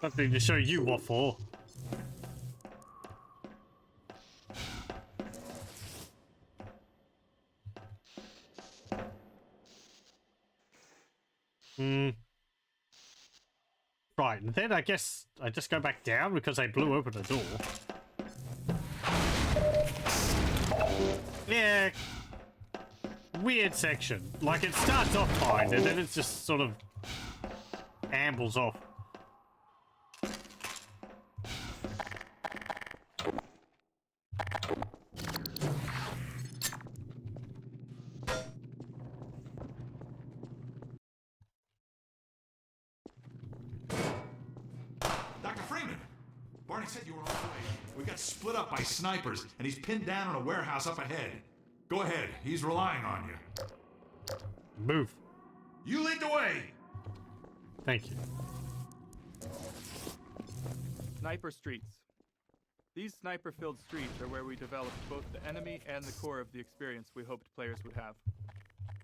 something to show you what for. Right, and then I guess I just go back down because I blew open the door. Yeah. Weird section. Like, it starts off fine, and then it's just sort of ambles off. Dr. Freeman! Barney said you were on the way. We got split up by snipers, and he's pinned down in a warehouse up ahead. Go ahead. He's relying on you. Move. You lead the way! Thank you. Sniper Streets. These sniper-filled streets are where we developed both the enemy and the core of the experience we hoped players would have.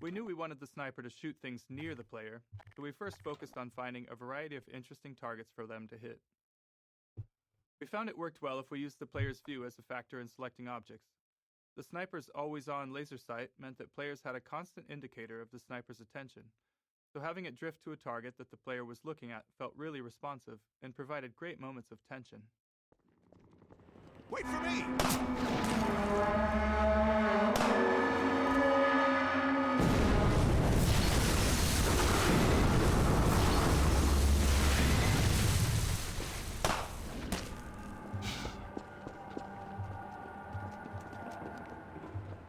We knew we wanted the sniper to shoot things near the player, so we first focused on finding a variety of interesting targets for them to hit. We found it worked well if we used the player's view as a factor in selecting objects. The sniper's always-on laser sight meant that players had a constant indicator of the sniper's attention, so having it drift to a target that the player was looking at felt really responsive and provided great moments of tension. Wait for me!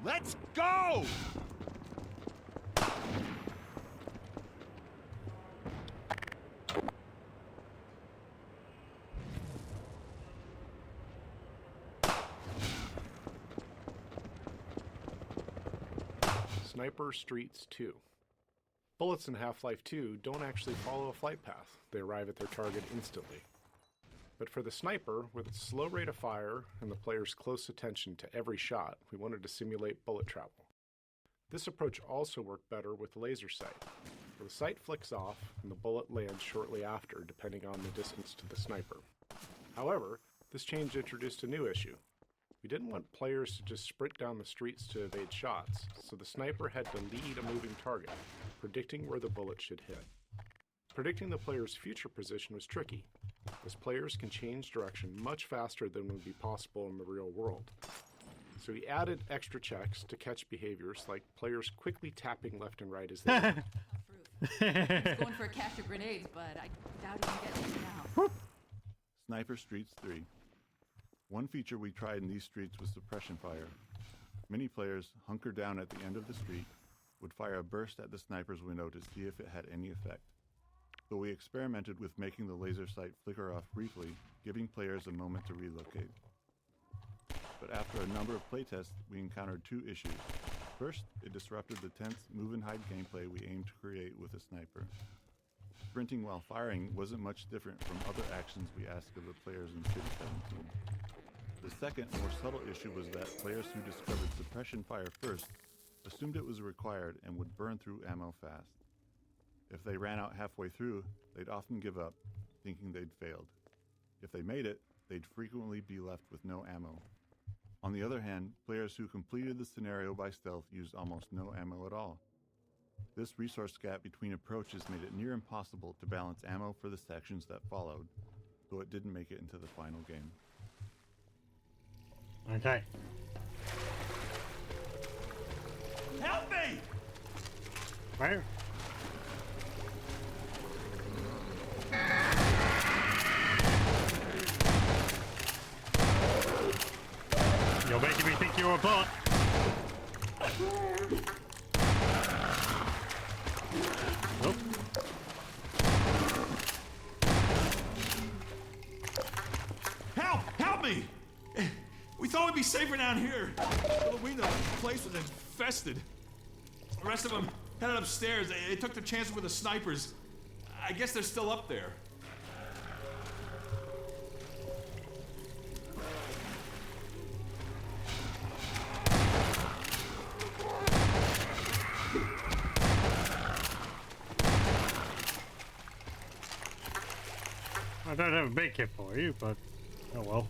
Let's go! Sniper Streets 2. Bullets in Half-Life 2 don't actually follow a flight path. They arrive at their target instantly. But for the sniper, with its slow rate of fire and the player's close attention to every shot, we wanted to simulate bullet travel. This approach also worked better with laser sight, where the sight flicks off and the bullet lands shortly after, depending on the distance to the sniper. However, this change introduced a new issue. We didn't want players to just sprint down the streets to evade shots, so the sniper had to lead a moving target, predicting where the bullet should hit. Predicting the player's future position was tricky, as players can change direction much faster than would be possible in the real world. So we added extra checks to catch behaviors like players quickly tapping left and right as they went. He's going for a cache of grenades, but I doubt he can get one now. Sniper Streets 3. One feature we tried in these streets was suppression fire. Many players hunker down at the end of the street, would fire a burst at the sniper's window to see if it had any effect. So we experimented with making the laser sight flicker off briefly, giving players a moment to relocate. But after a number of playtests, we encountered two issues. First, it disrupted the tense move and hide gameplay we aimed to create with a sniper. Sprinting while firing wasn't much different from other actions we asked of the players in City 17. The second, more subtle issue was that players who discovered suppression fire first assumed it was required and would burn through ammo fast. If they ran out halfway through, they'd often give up, thinking they'd failed. If they made it, they'd frequently be left with no ammo. On the other hand, players who completed the scenario by stealth used almost no ammo at all. This resource gap between approaches made it near impossible to balance ammo for the sections that followed, so it didn't make it into the final game. Okay. Help me! Where? You're making me think you're a bot. Nope. Help! Help me! We thought we'd be safer down here. Well, we know the place was infested. The rest of them headed upstairs. They took the chance with the snipers. I guess they're still up there. don't have a big kit for you, but oh well.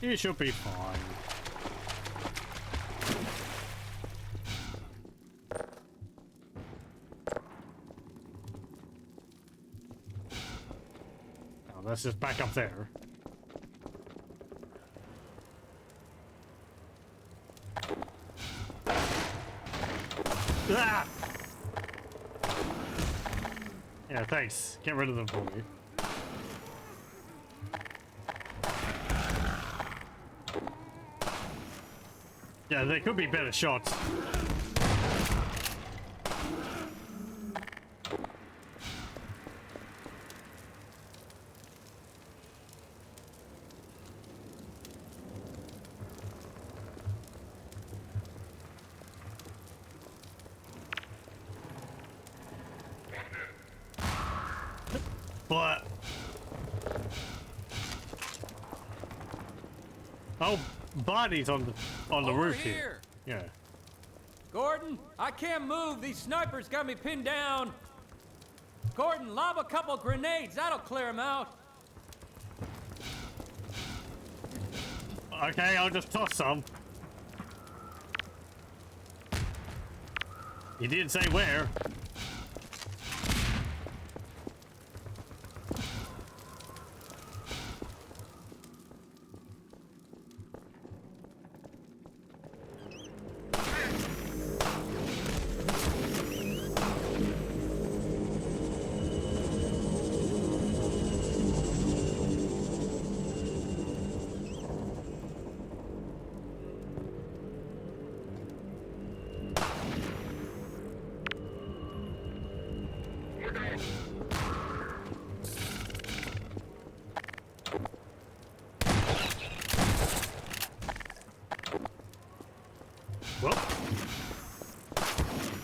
You should be fine. Now let's just back up there. Ah! Yeah, thanks. Get rid of them for me. Yeah, there could be better shots. But oh, bodies on the roof here. Yeah. Gordon, I can't move. These snipers got me pinned down. Gordon, lob a couple grenades. That'll clear them out. Okay, I'll just toss some. You didn't say where.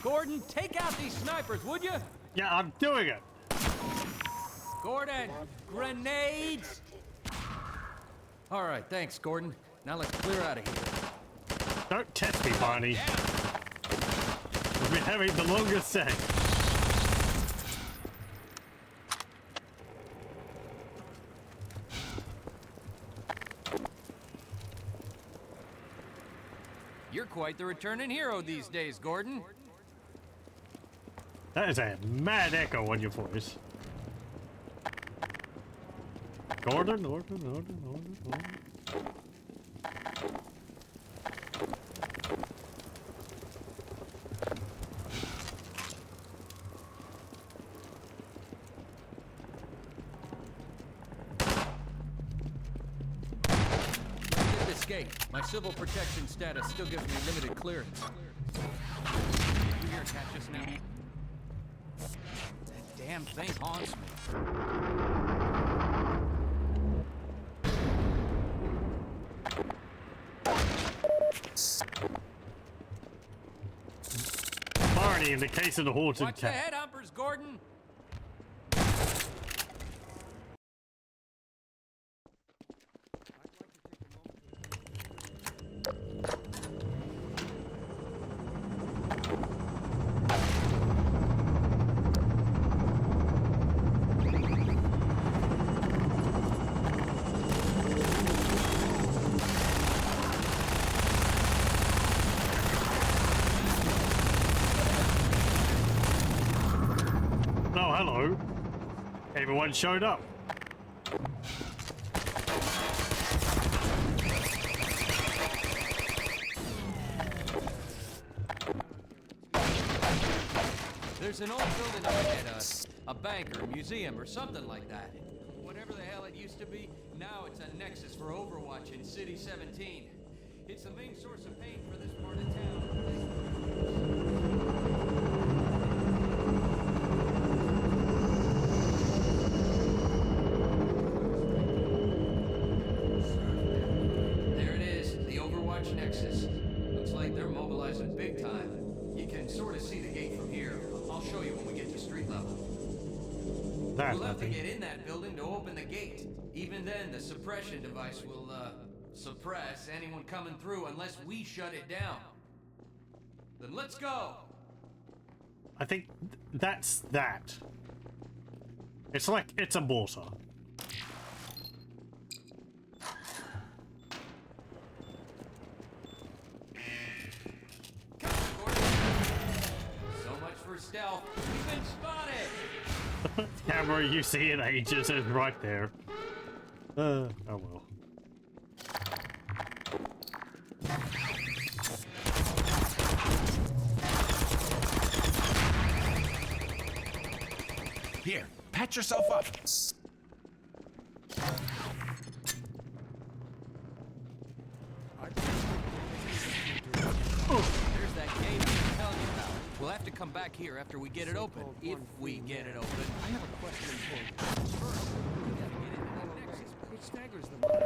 Gordon, take out these snipers, would you? Yeah, I'm doing it. Gordon, grenades! All right, thanks, Gordon. Now let's clear out of here. Don't test me, Barney. We've been having the longest sex. You're quite the returning hero these days, Gordon. That is a mad echo on your voice. Gordon. Let's get this gate. My civil protection status still gives me limited clearance. You here catch us now? That damn thing haunts me. Barney, in the case of the haunted Watch the cat. head humpers, Gordon. Oh, hello. Everyone showed up. There's an old building up ahead, a bank or a museum or something like that. Whatever the hell it used to be, now it's a nexus for Overwatch in City 17. It's the main source of pain for this part of town. There it is, the Overwatch Nexus. Looks like they're mobilizing big time. You can sort of see the gate from here. I'll show you when we get to street level. That, We'll I have to think. get in that building to open the gate. Even then, the suppression device will, suppress anyone coming through unless we shut it down. Then let's go! I think that's that. It's like it's a mortar. So much for stealth. We've been spotted! Camera you see in ages is right there. Oh well. Here, patch yourself up. There's that gate I was telling you about. We'll have to come back here after we get it open. If we get it open. I have a question for you. First, it staggers the mind.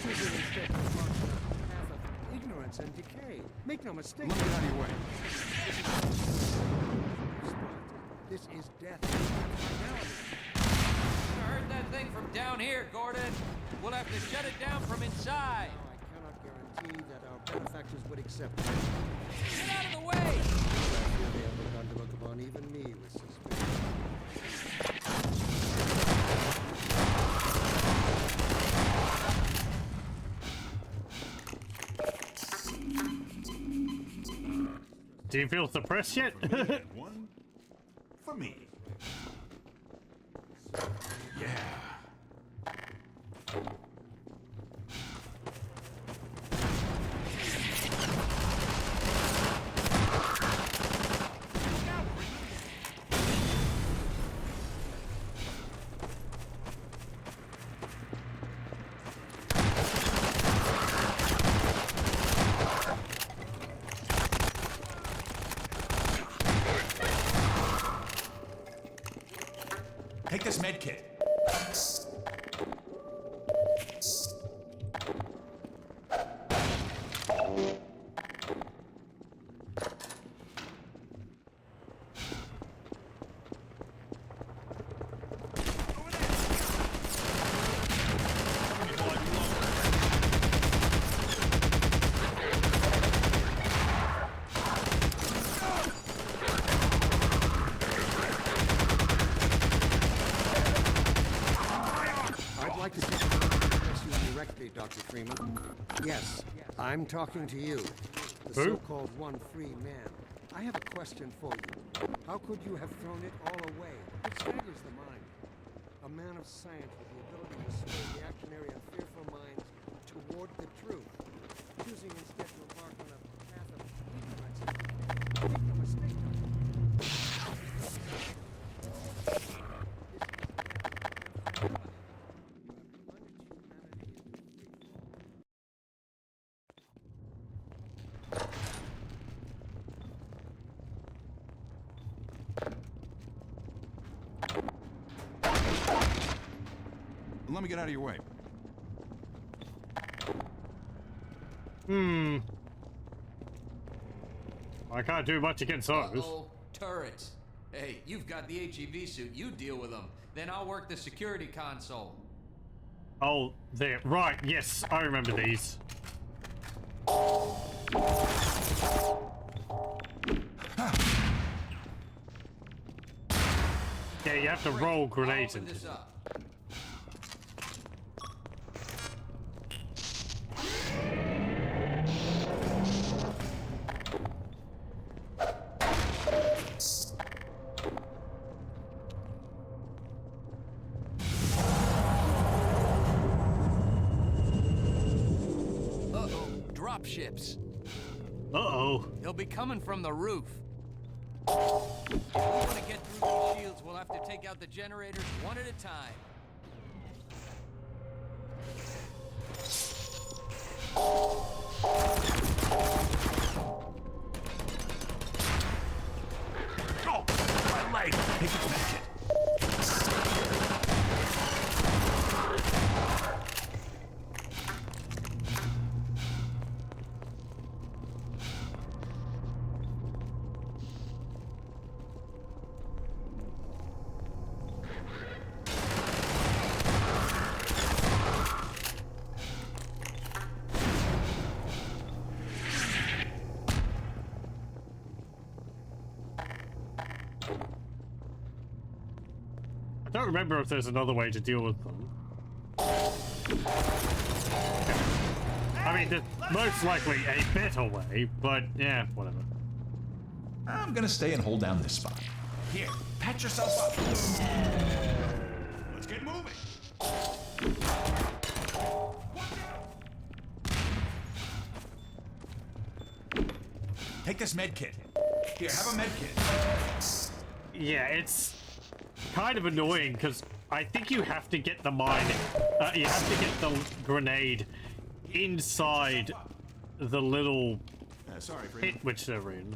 Choosing instead to march on a path of ignorance and decay. Make no mistake. Let me get out of your way. This is death. I heard that thing from down here, Gordon. We'll have to shut it down from inside. I cannot guarantee that our benefactors would accept it. Get out of the way! I fear they have begun to look upon even me with suspicion. Do you feel suppressed yet? One for me. Yeah. Take this med kit. I'd like to address you directly, Dr. Freeman. Yes, I'm talking to you, the Who? so-called one free man. I have a question for you. How could you have thrown it all away? It staggers the mind. A man of science with the ability to sway reactionary and fearful minds toward the truth, choosing instead to embark on a path of ignorance. Make no mistake, Let me get out of your way. I can't do much against those. Uh-oh, turrets. Hey, you've got the HEV suit. You deal with them. Then I'll work the security console. Oh, there. Right, yes, I remember these. Yeah, you have to roll grenades Open into this them. up. Uh-oh, drop ships. Uh-oh. They'll be coming from the roof. If we want to get through those shields, we'll have to take out the generators one at a time. Oh, my leg! Take this med kit. I don't remember if there's another way to deal with them. I mean, there's most likely a better way, but yeah, whatever. I'm gonna stay and hold down this spot. Here, patch yourself up. Let's get moving. Take this med kit. Here, have a med kit. Yeah, it's kind of annoying because I think you have to get the mine, you have to get the grenade inside the little sorry, pit which they're in.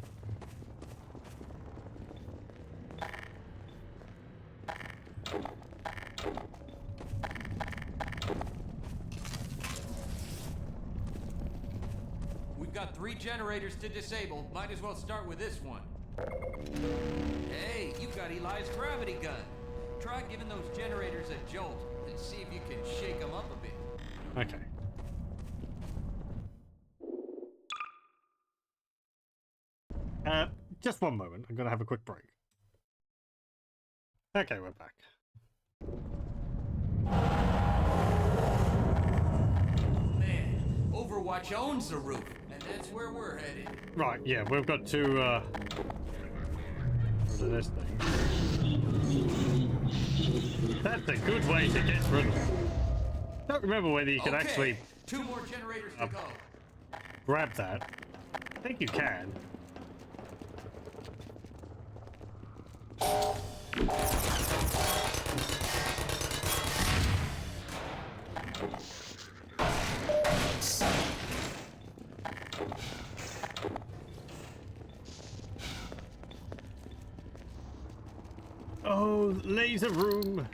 We've got 3 generators to disable. Might as well start with this one. Hey, you got Eli's gravity gun. Try giving those generators a jolt and see if you can shake them up a bit. Okay. Just one moment. I'm gonna have a quick break. Okay, we're back. Man, Overwatch owns the roof, and that's where we're headed. Right, yeah, we've got to, rid of this thing. That's a good way to get rid of it. Don't remember whether you can actually 2 more generators to go. grab that. I think you can. Oh, laser room.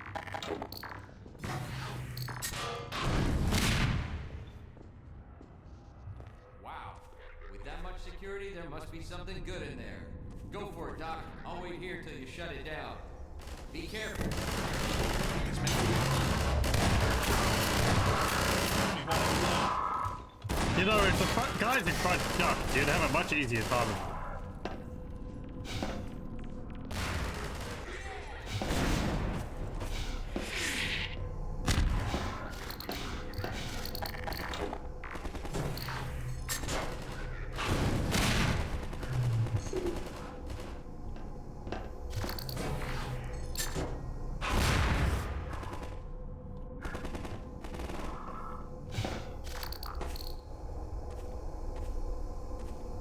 Wow. With that much security, there must be something good in there. Go for it, Doc. I'll wait here till you shut it down. Be careful. You know, if the guys in front ducked, you'd have a much easier time of it.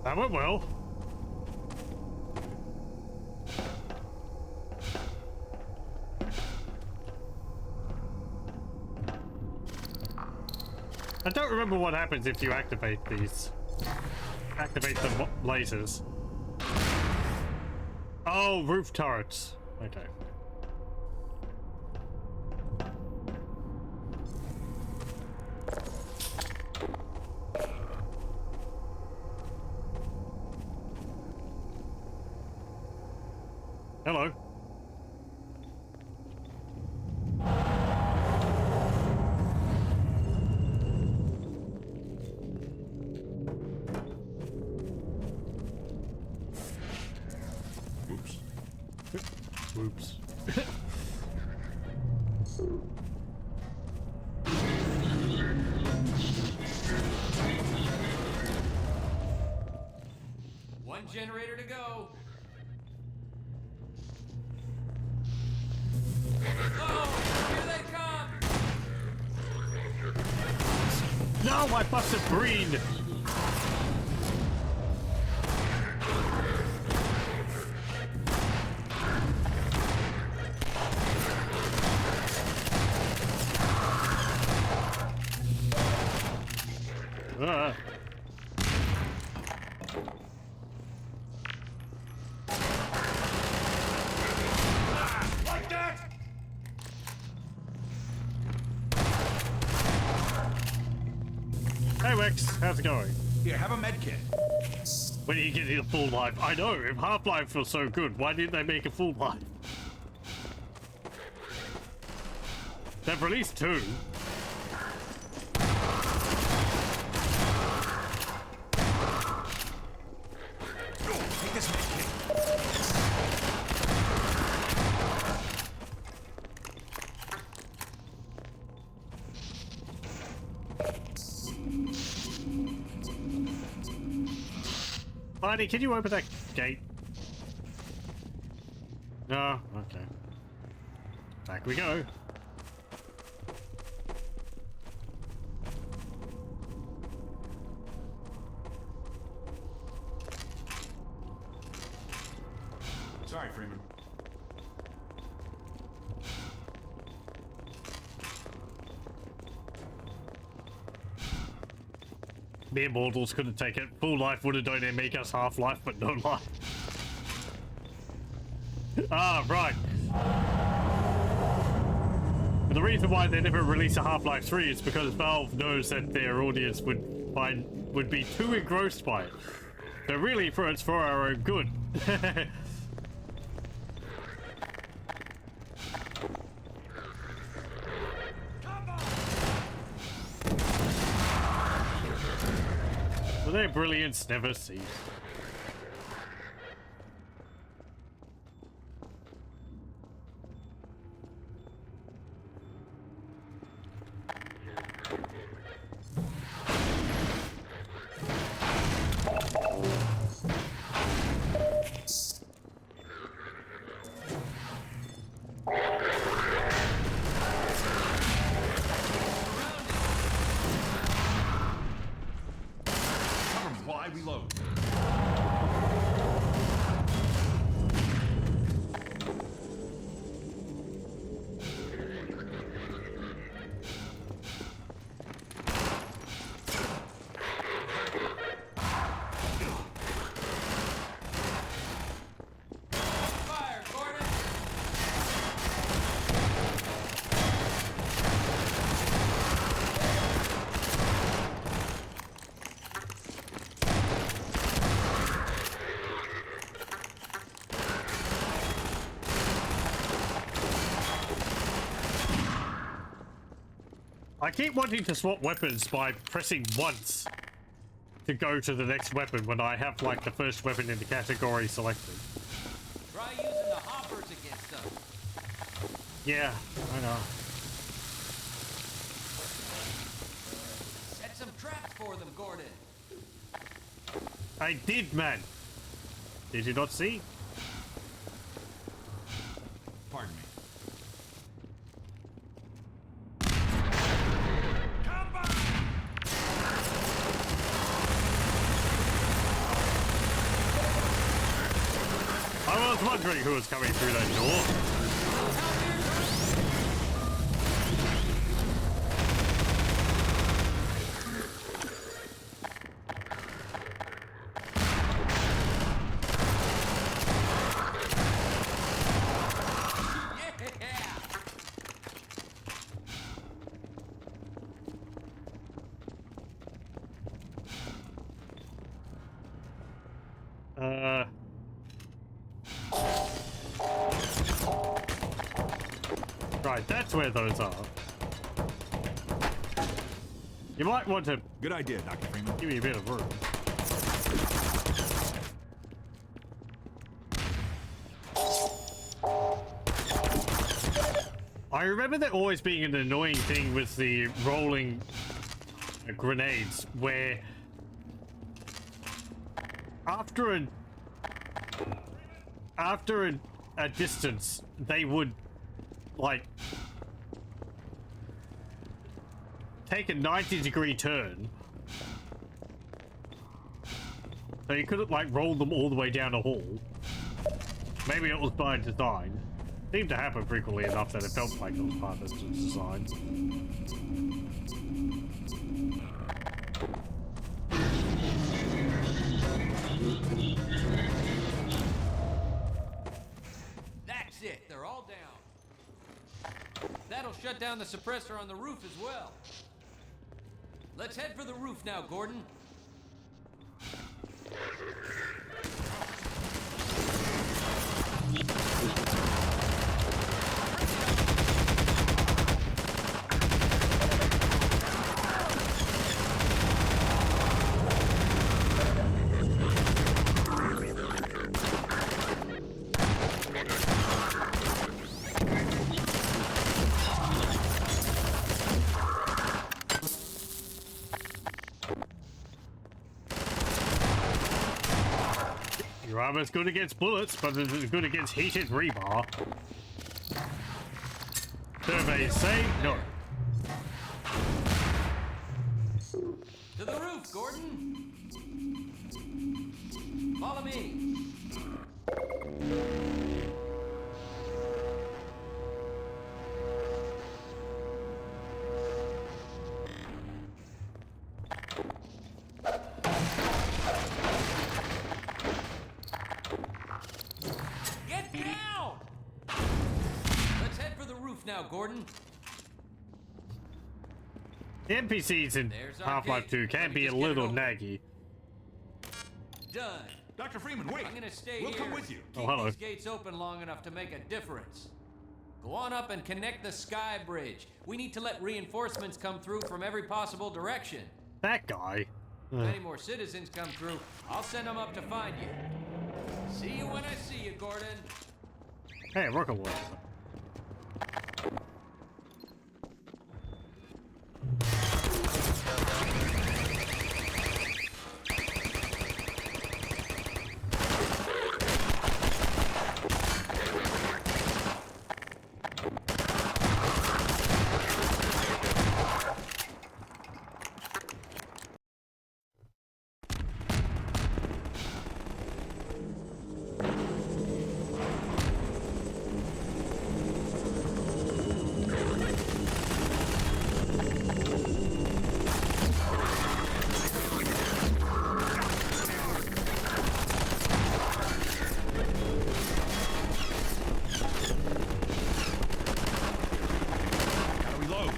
That went well. I don't remember what happens if you activate these. Activate the lasers. Oh, roof turrets. Okay. Hello. Oops. Oops. One generator to go. Oh, here they come! No, my busted green! Like that! Hey Wex, how's it going? Here, have a med kit. When are you getting a full life? I know, if Half-Life was so good, why didn't they make a full life? They've released 2. Take this med kit. Buddy, can you open that gate? No? Okay. Back we go. Sorry, Freeman. Mere mortals couldn't take it. Full life would have done it, make us half-life, but no life. Ah, right. And the reason why they never release a Half-Life 3 is because Valve knows that their audience would be too engrossed by it. So really, it's for our own good. Well, their brilliance never ceased. I keep wanting to swap weapons by pressing once to go to the next weapon when I have like the first weapon in the category selected. Try using the hoppers against them. Yeah, I know. Set some traps for them, Gordon. I did, man. Did you not see? Pardon me. I was wondering who was coming through that door. Right, that's where those are. You might want to... Good idea, Dr. Freeman. Give me a bit of room. I remember there always being an annoying thing with the rolling grenades, where after a distance, they would like take a 90-degree turn, so you couldn't like roll them all the way down a hall. Maybe it was by design. Seemed to happen frequently enough that it felt like it was part of the design. That's it. They're all down. That'll shut down the suppressor on the roof as well. Let's head for the roof now, Gordon. armor's good against bullets, but it's good against heated rebar. Surveys say no. To the roof, Gordon! Follow me! Get down! Let's head for the roof now, Gordon. The NPCs in There's our Half-Life gate. 2 can Let me be a just get it little over. naggy. Done. Dr. Freeman, wait! I'm gonna stay We'll here. come with you. Keep Oh, hello. these gates open long enough to make a difference. Go on up and connect the sky bridge. We need to let reinforcements come through from every possible direction. That guy. If any more citizens come through, I'll send them up to find you. See you when I see you, Gordon. Hey, rocket launcher. Gotta reload.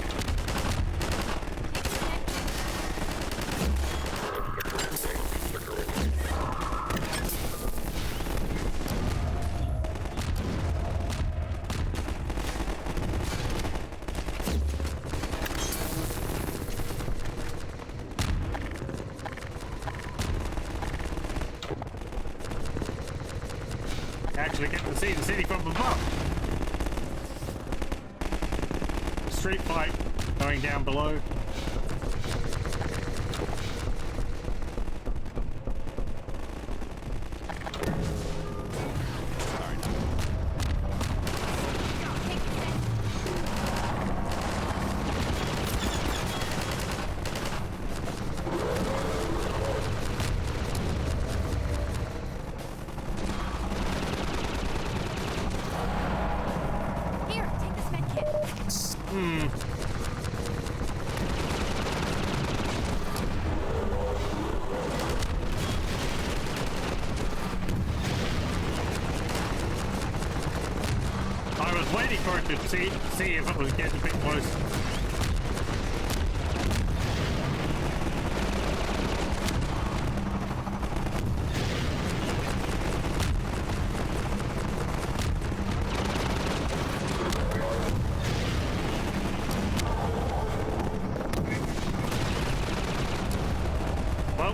Actually get to see the city from above. Street fight going down below. Here, take this med kit. I was waiting for it to see if it was getting a bit close. Well,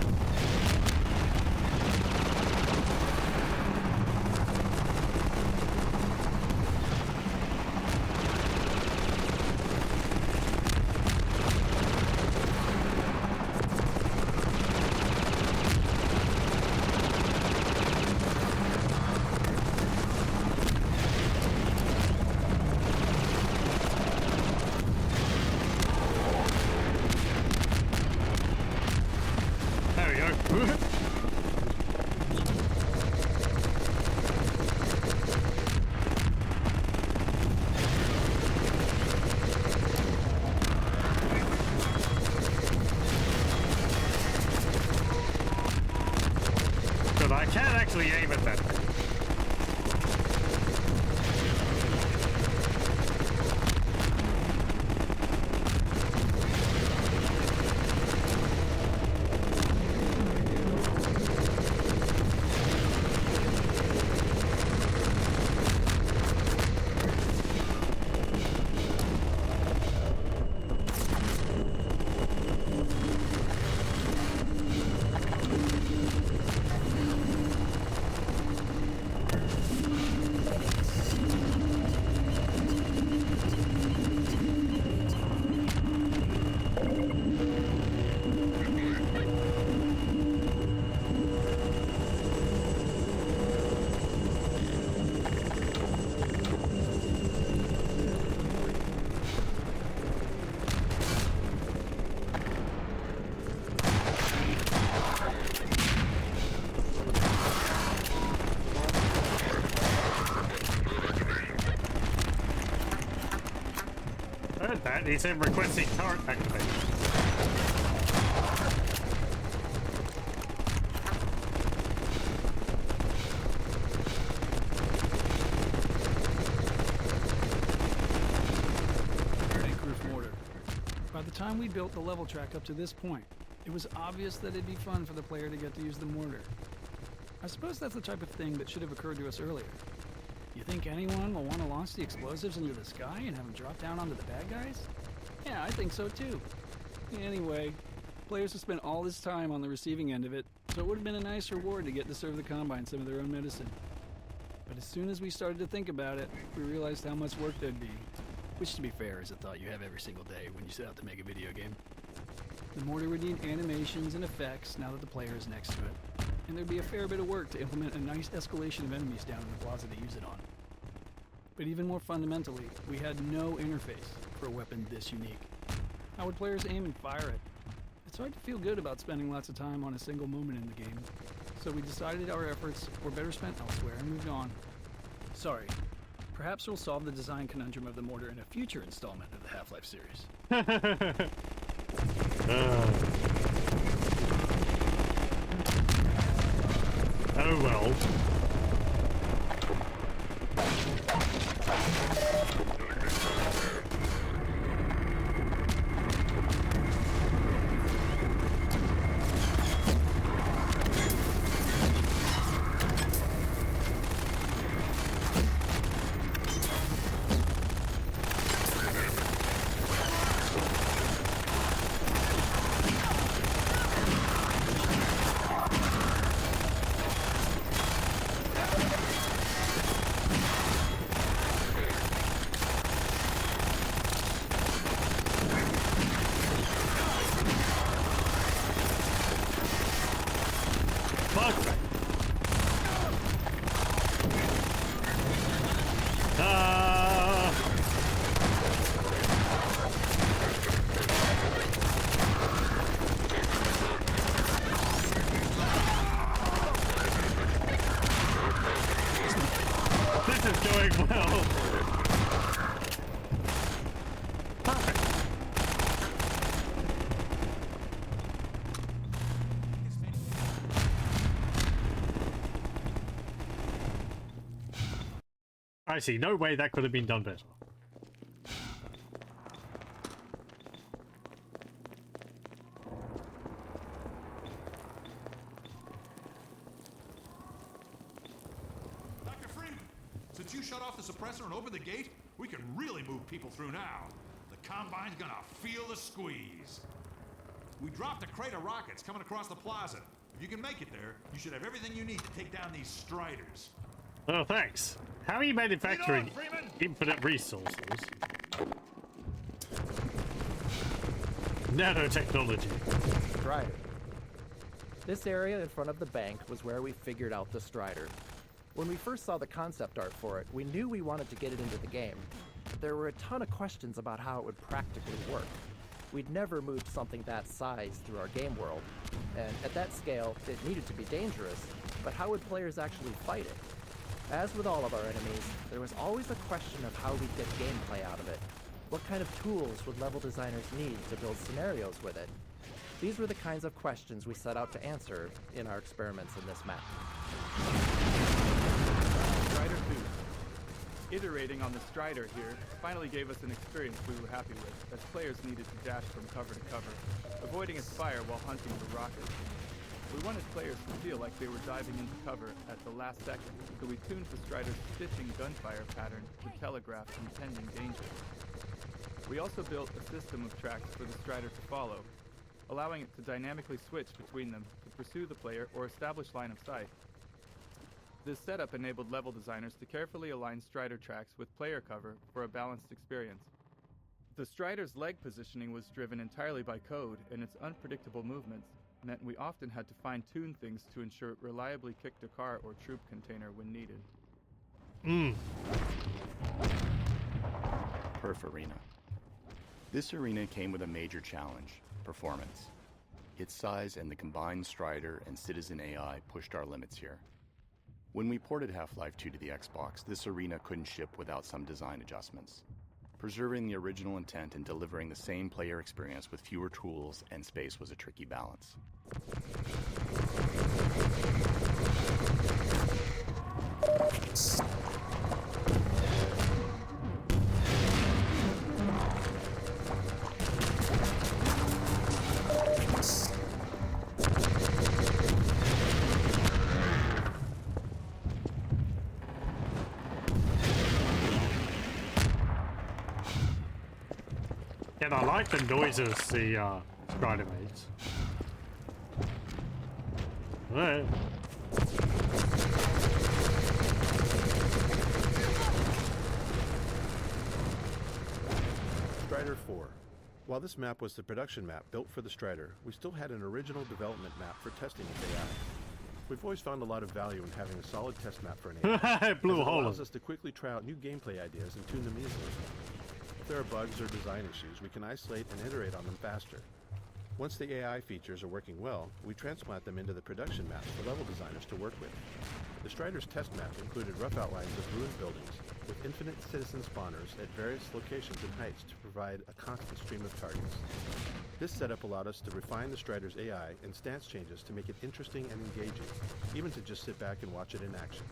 there we go. But I can't actually aim at that. Heard that. He said requesting turret activation. Proof mortar. By the time we built the level track up to this point, it was obvious that it'd be fun for the player to get to use the mortar. I suppose that's the type of thing that should have occurred to us earlier. You think anyone will want to launch the explosives into the sky and have them drop down onto the bad guys? Yeah, I think so too. Anyway, players have spent all this time on the receiving end of it, so it would have been a nice reward to get to serve the Combine some of their own medicine. But as soon as we started to think about it, we realized how much work there'd be. Which, to be fair, is a thought you have every single day when you set out to make a video game. The mortar would need animations and effects now that the player is next to it, and there'd be a fair bit of work to implement a nice escalation of enemies down in the plaza to use it on. But even more fundamentally, we had no interface for a weapon this unique. How would players aim and fire it? It's hard to feel good about spending lots of time on a single moment in the game, so we decided our efforts were better spent elsewhere and moved on. Sorry. Perhaps we'll solve the design conundrum of the mortar in a future installment of the Half-Life series. Oh well. I see. No way that could have been done better. Dr. Freeman, since you shut off the suppressor and opened the gate, we can really move people through now. The Combine's gonna feel the squeeze. We dropped a crate of rockets coming across the plaza. If you can make it there, you should have everything you need to take down these Striders. Oh, thanks. How are you manufacturing infinite resources? Nanotechnology. Strider. This area in front of the bank was where we figured out the Strider. When we first saw the concept art for it, we knew we wanted to get it into the game. There were a ton of questions about how it would practically work. We'd never moved something that size through our game world, and at that scale, it needed to be dangerous, but how would players actually fight it? As with all of our enemies, there was always a question of how we'd get gameplay out of it. What kind of tools would level designers need to build scenarios with it? These were the kinds of questions we set out to answer in our experiments in this map. Strider 2. Iterating on the Strider here finally gave us an experience we were happy with, as players needed to dash from cover to cover, avoiding its fire while hunting for rockets. We wanted players to feel like they were diving into cover at the last second, so we tuned the Strider's stitching gunfire pattern to telegraph impending danger. We also built a system of tracks for the Strider to follow, allowing it to dynamically switch between them to pursue the player or establish line of sight. This setup enabled level designers to carefully align Strider tracks with player cover for a balanced experience. The Strider's leg positioning was driven entirely by code, and its unpredictable movements meant we often had to fine-tune things to ensure it reliably kicked a car or troop container when needed. Perf Arena. This arena came with a major challenge: performance. Its size and the combined Strider and Citizen AI pushed our limits here. When we ported Half-Life 2 to the Xbox, this arena couldn't ship without some design adjustments. Preserving the original intent and delivering the same player experience with fewer tools and space was a tricky balance. And I like the noises the Strider makes. Alright. Strider 4. While this map was the production map built for the Strider, we still had an original development map for testing with AI. We've always found a lot of value in having a solid test map for an AI. It blew a hole. It allows us to quickly try out new gameplay ideas and tune them easily. If there are bugs or design issues, we can isolate and iterate on them faster. Once the AI features are working well, we transplant them into the production map for level designers to work with. The Strider's test map included rough outlines of ruined buildings, with infinite citizen spawners at various locations and heights to provide a constant stream of targets. This setup allowed us to refine the Strider's AI and stance changes to make it interesting and engaging, even to just sit back and watch it in action.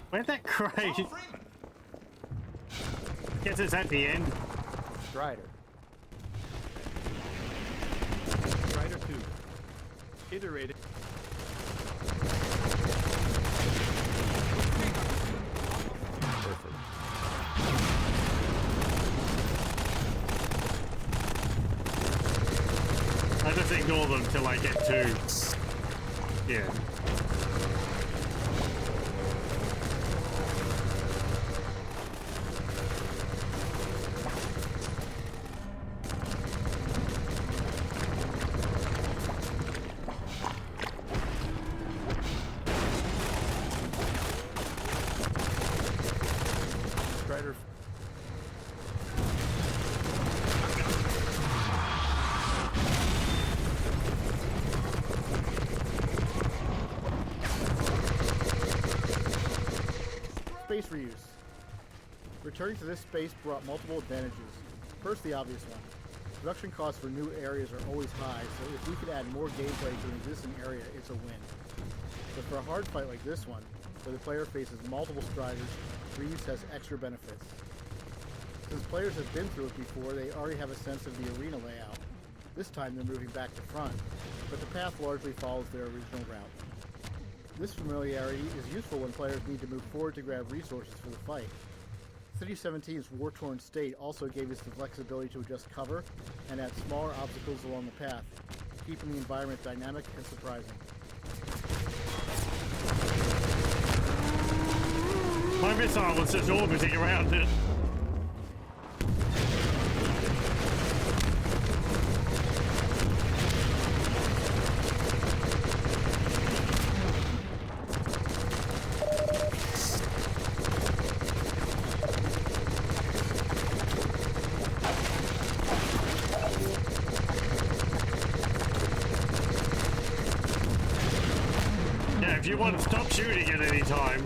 Where'd that crate? Guess it's at the end. Strider. Strider 2. Iterated. Perfect. I just ignore them till I get to... Yeah. Space reuse. Returning to this space brought multiple advantages. First, the obvious one. Production costs for new areas are always high, so if we could add more gameplay to an existing area, it's a win. But for a hard fight like this one, where the player faces multiple Striders, reuse has extra benefits. Since players have been through it before, they already have a sense of the arena layout. This time they're moving back to front, but the path largely follows their original route. This familiarity is useful when players need to move forward to grab resources for the fight. City 17's war-torn state also gave us the flexibility to adjust cover and add smaller obstacles along the path, keeping the environment dynamic and surprising. My missile was just orbiting around it. If you want to stop shooting at any time.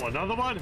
Oh, another one?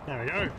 There we go.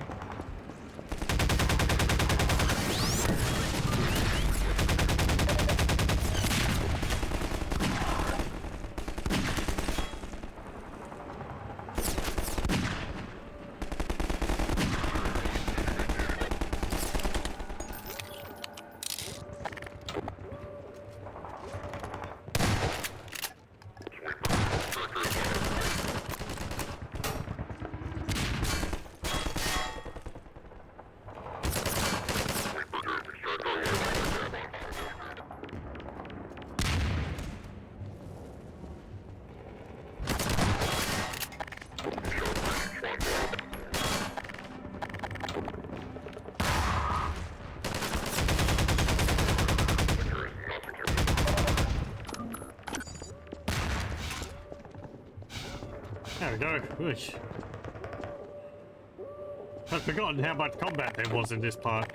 There we go. Whoosh. I've forgotten how much combat there was in this part.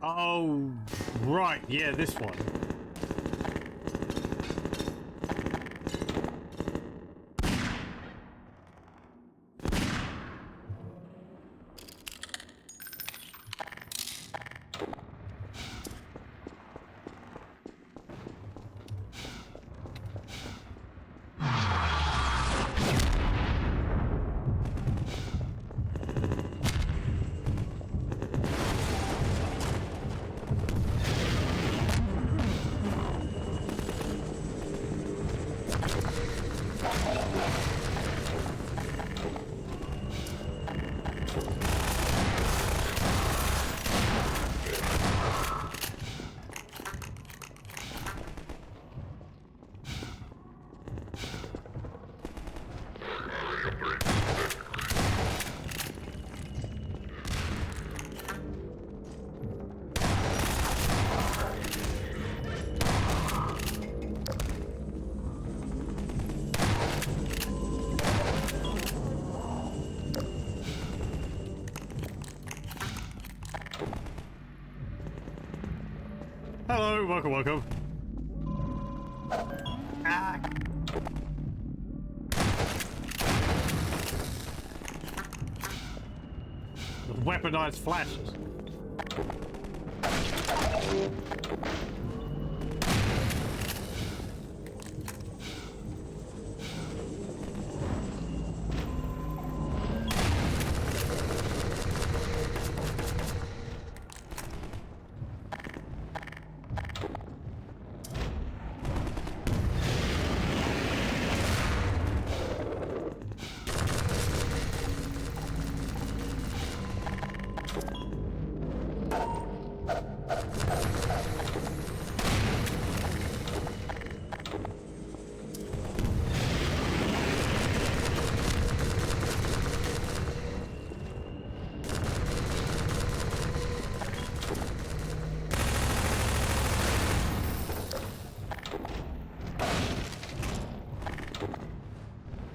Oh, right. Yeah, this one. Hello, welcome, welcome. Ah. With weaponized flashes.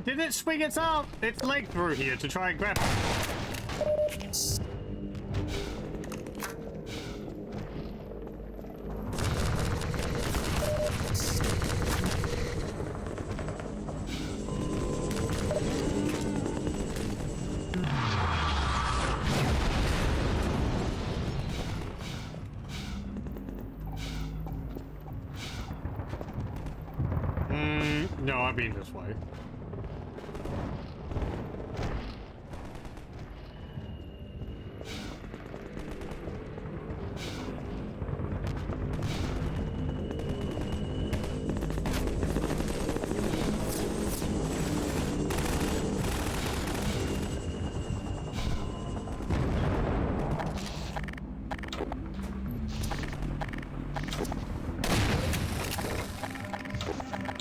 Did it swing its arm, its leg through here to try and grab it? have been this way.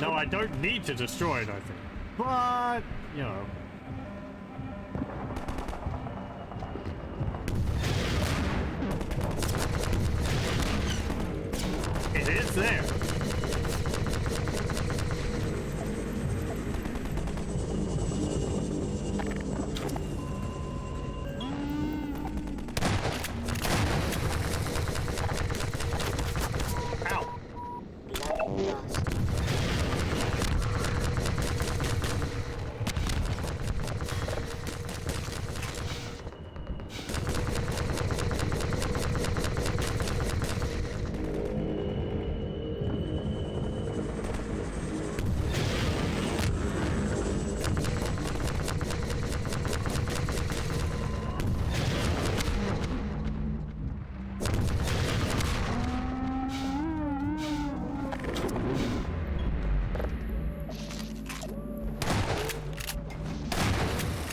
No, I don't need to destroy it, I think. But, you know. It is there.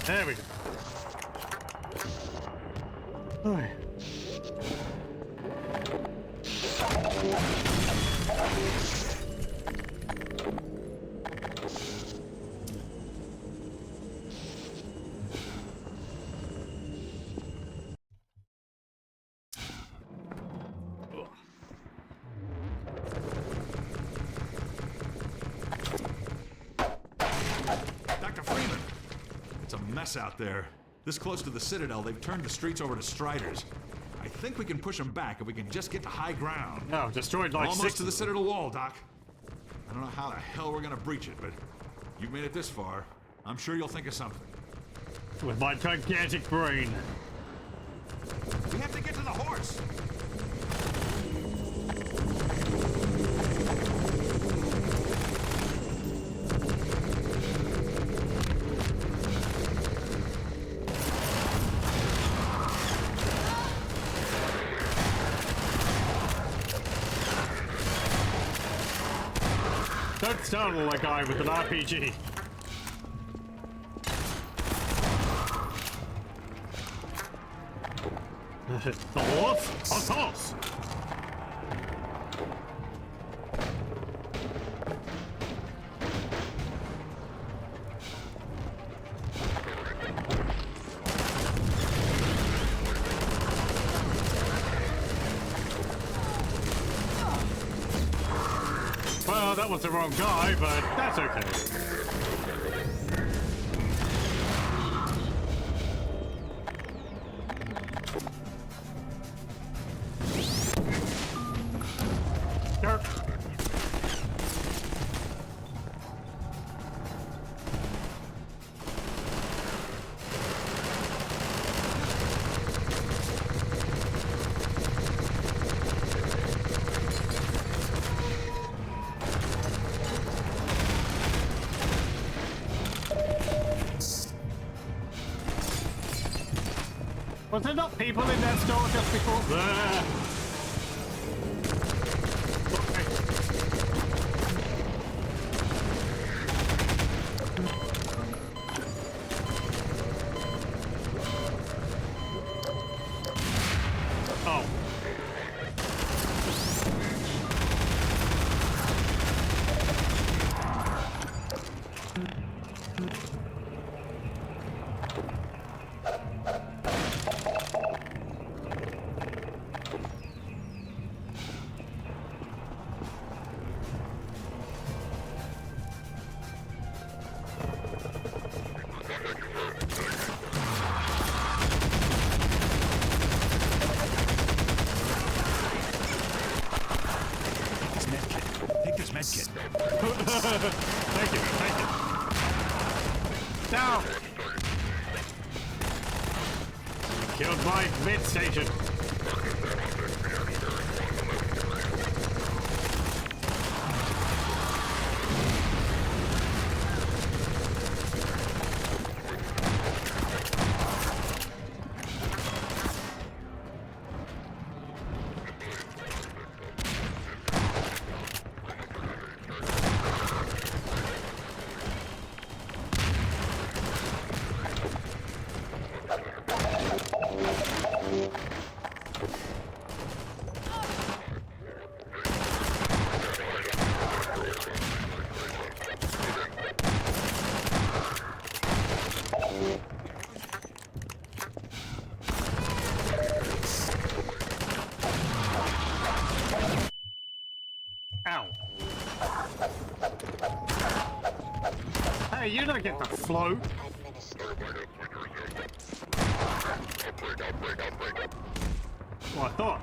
There we go. Alright. Dr. Freeman! It's a mess out there. This close to the Citadel, they've turned the streets over to Striders. I think we can push them back if we can just get to high ground. No, destroyed like Almost six to the Citadel wall, Doc. I don't know how the hell we're gonna breach it, but you've made it this far. I'm sure you'll think of something. With my gigantic brain. We have to get to the horse! Don't startle a guy with an RPG. The horse? Of course! Well, that was the wrong guy, but that's okay. Derp. Was there not people in that store just before? There. Oh. Take this medkit. Thank you, thank you. Down! Killed my mid-station. Hey, you don't get to float. Well, I thought.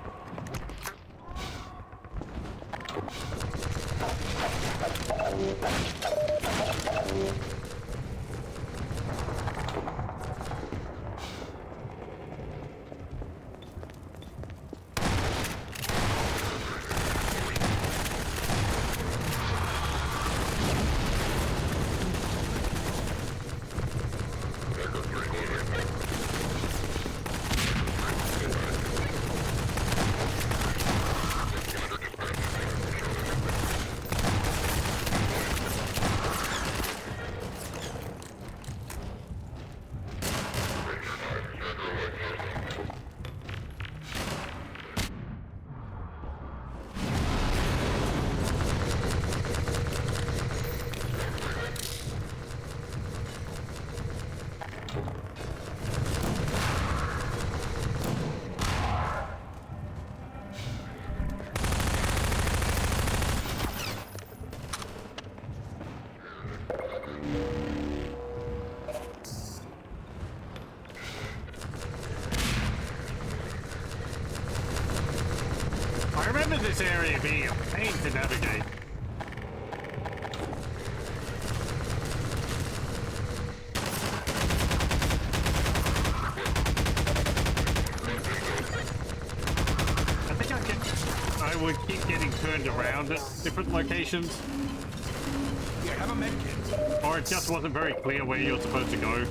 I remember this area being a pain to navigate. I would keep getting turned around at different locations. Yeah, have a med kit. Or it just wasn't very clear where you're supposed to go.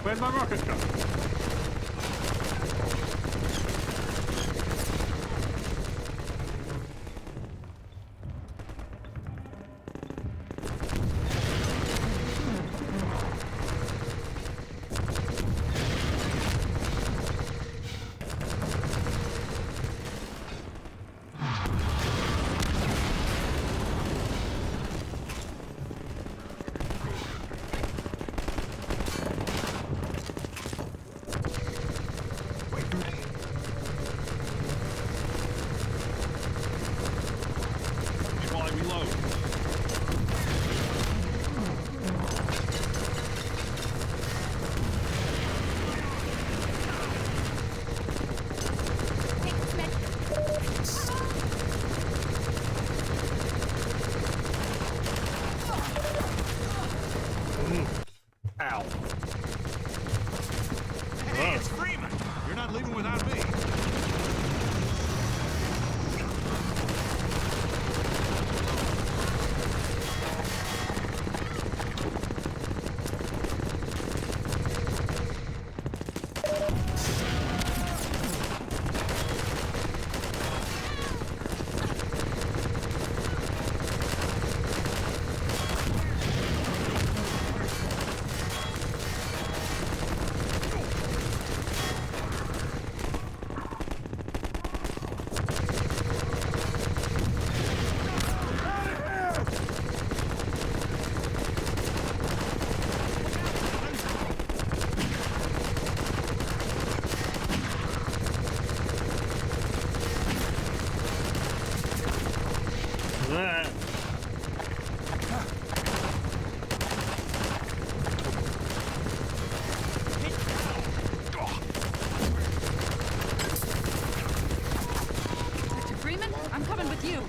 Where'd my rocket go? I'm coming with you.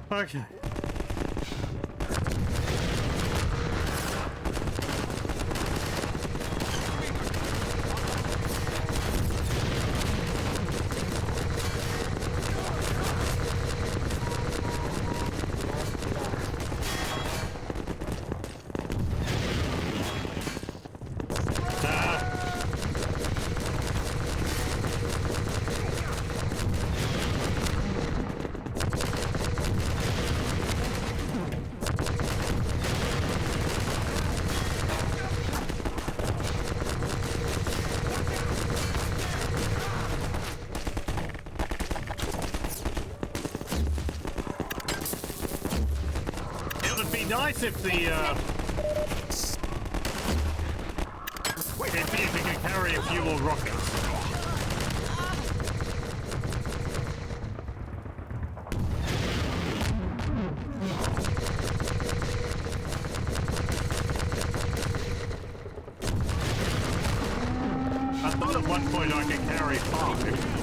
Okay. Nice if the if it could carry a few more rockets. I thought at one point I could carry 5.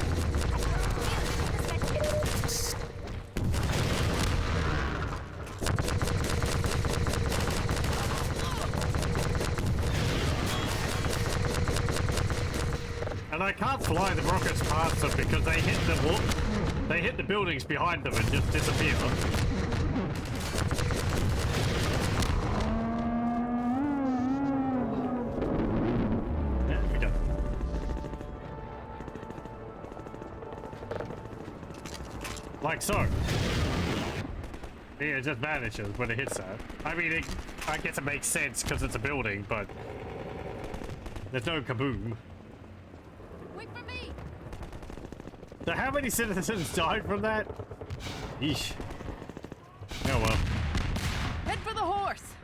And I can't fly the rockets past them because they hit the buildings behind them and just disappear. Yeah, we go. Like so. Yeah, it just vanishes when it hits that. I mean, I guess it makes sense because it's a building, but there's no kaboom. So how many citizens died from that? Yeesh. Oh well. Head for the horse.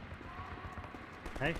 Hey.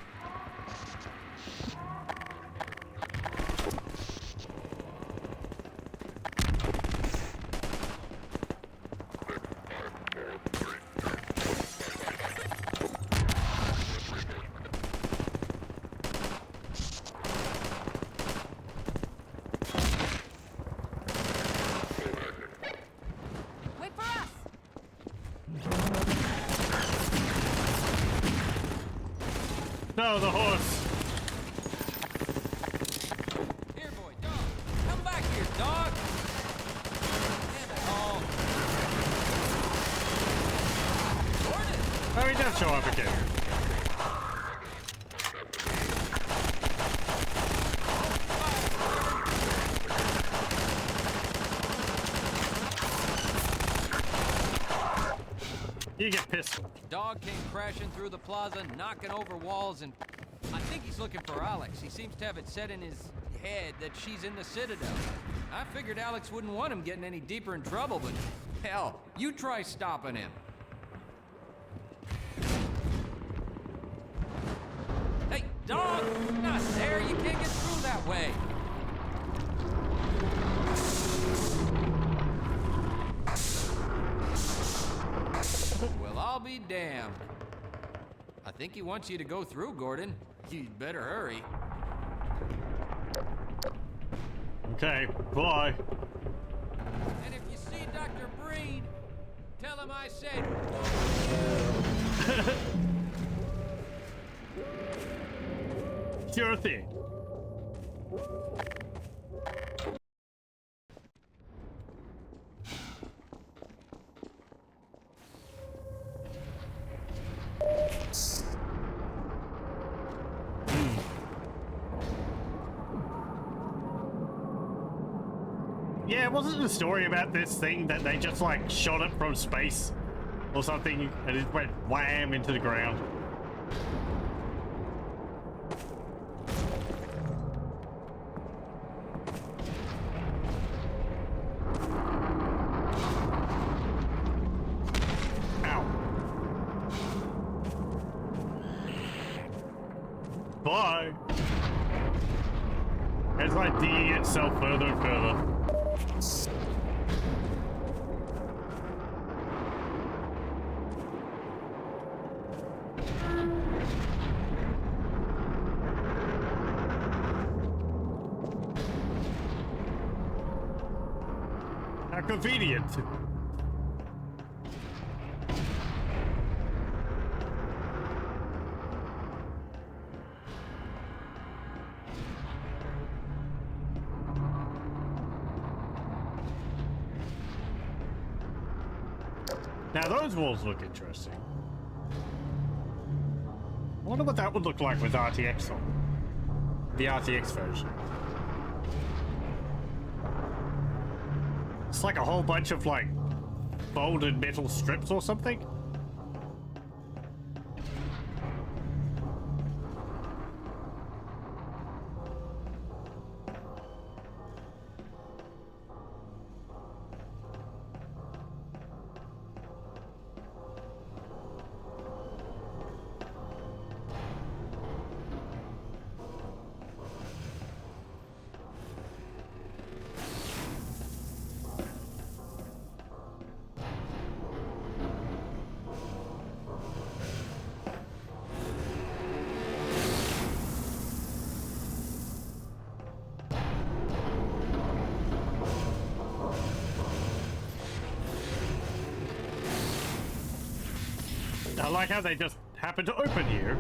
No, the horse. Here, boy, dog. Come back here, dog. Oh. Gordon. Oh, he does show up again. You get pistol. Dog came crashing through the plaza, knocking over walls, and I think he's looking for Alex. He seems to have it set in his head that she's in the Citadel. I figured Alex wouldn't want him getting any deeper in trouble, but hell, you try stopping him. Hey, dog! Not there! You can't get through that way! Well, I'll be damned. I think he wants you to go through, Gordon. You'd better hurry. Okay, bye. And if you see Dr. Breen, tell him I said... Sure thing. Yeah, wasn't the story about this thing that they just like shot it from space or something and it went wham into the ground? Bye. It's like digging itself further and further. How convenient. Now those walls look interesting. I wonder what that would look like with RTX on. The RTX version. It's like a whole bunch of like folded metal strips or something. I like how they just happen to open here.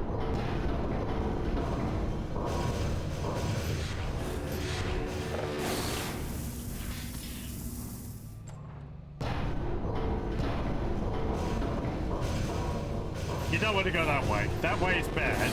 You don't want to go that way. That way is bad.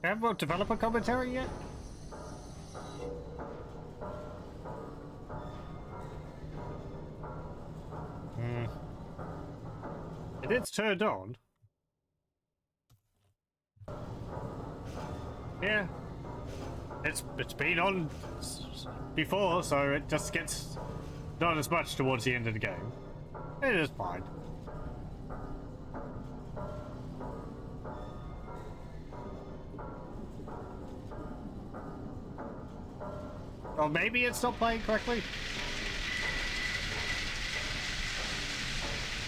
Have a developer commentary yet? It is turned on. Yeah. It's been on before, so it just gets not as much towards the end of the game. It is fine. Or maybe it's not playing correctly.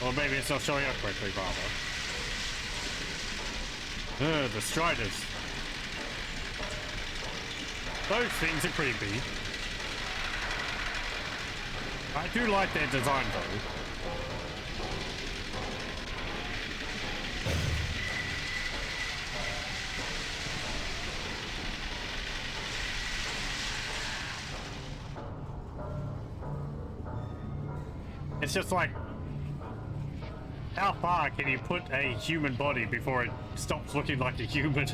Or maybe it's not showing up correctly, rather. The Striders. Those things are creepy. I do like their design, though. It's just like, how far can you put a human body before it stops looking like a human?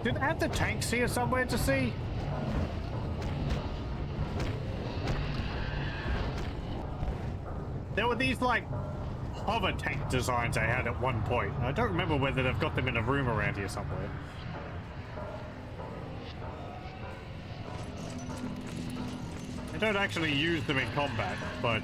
Did it have the tanks here somewhere to see? There were these like hover tank designs I had at one point. I don't remember whether they've got them in a room around here somewhere. I don't actually use them in combat, but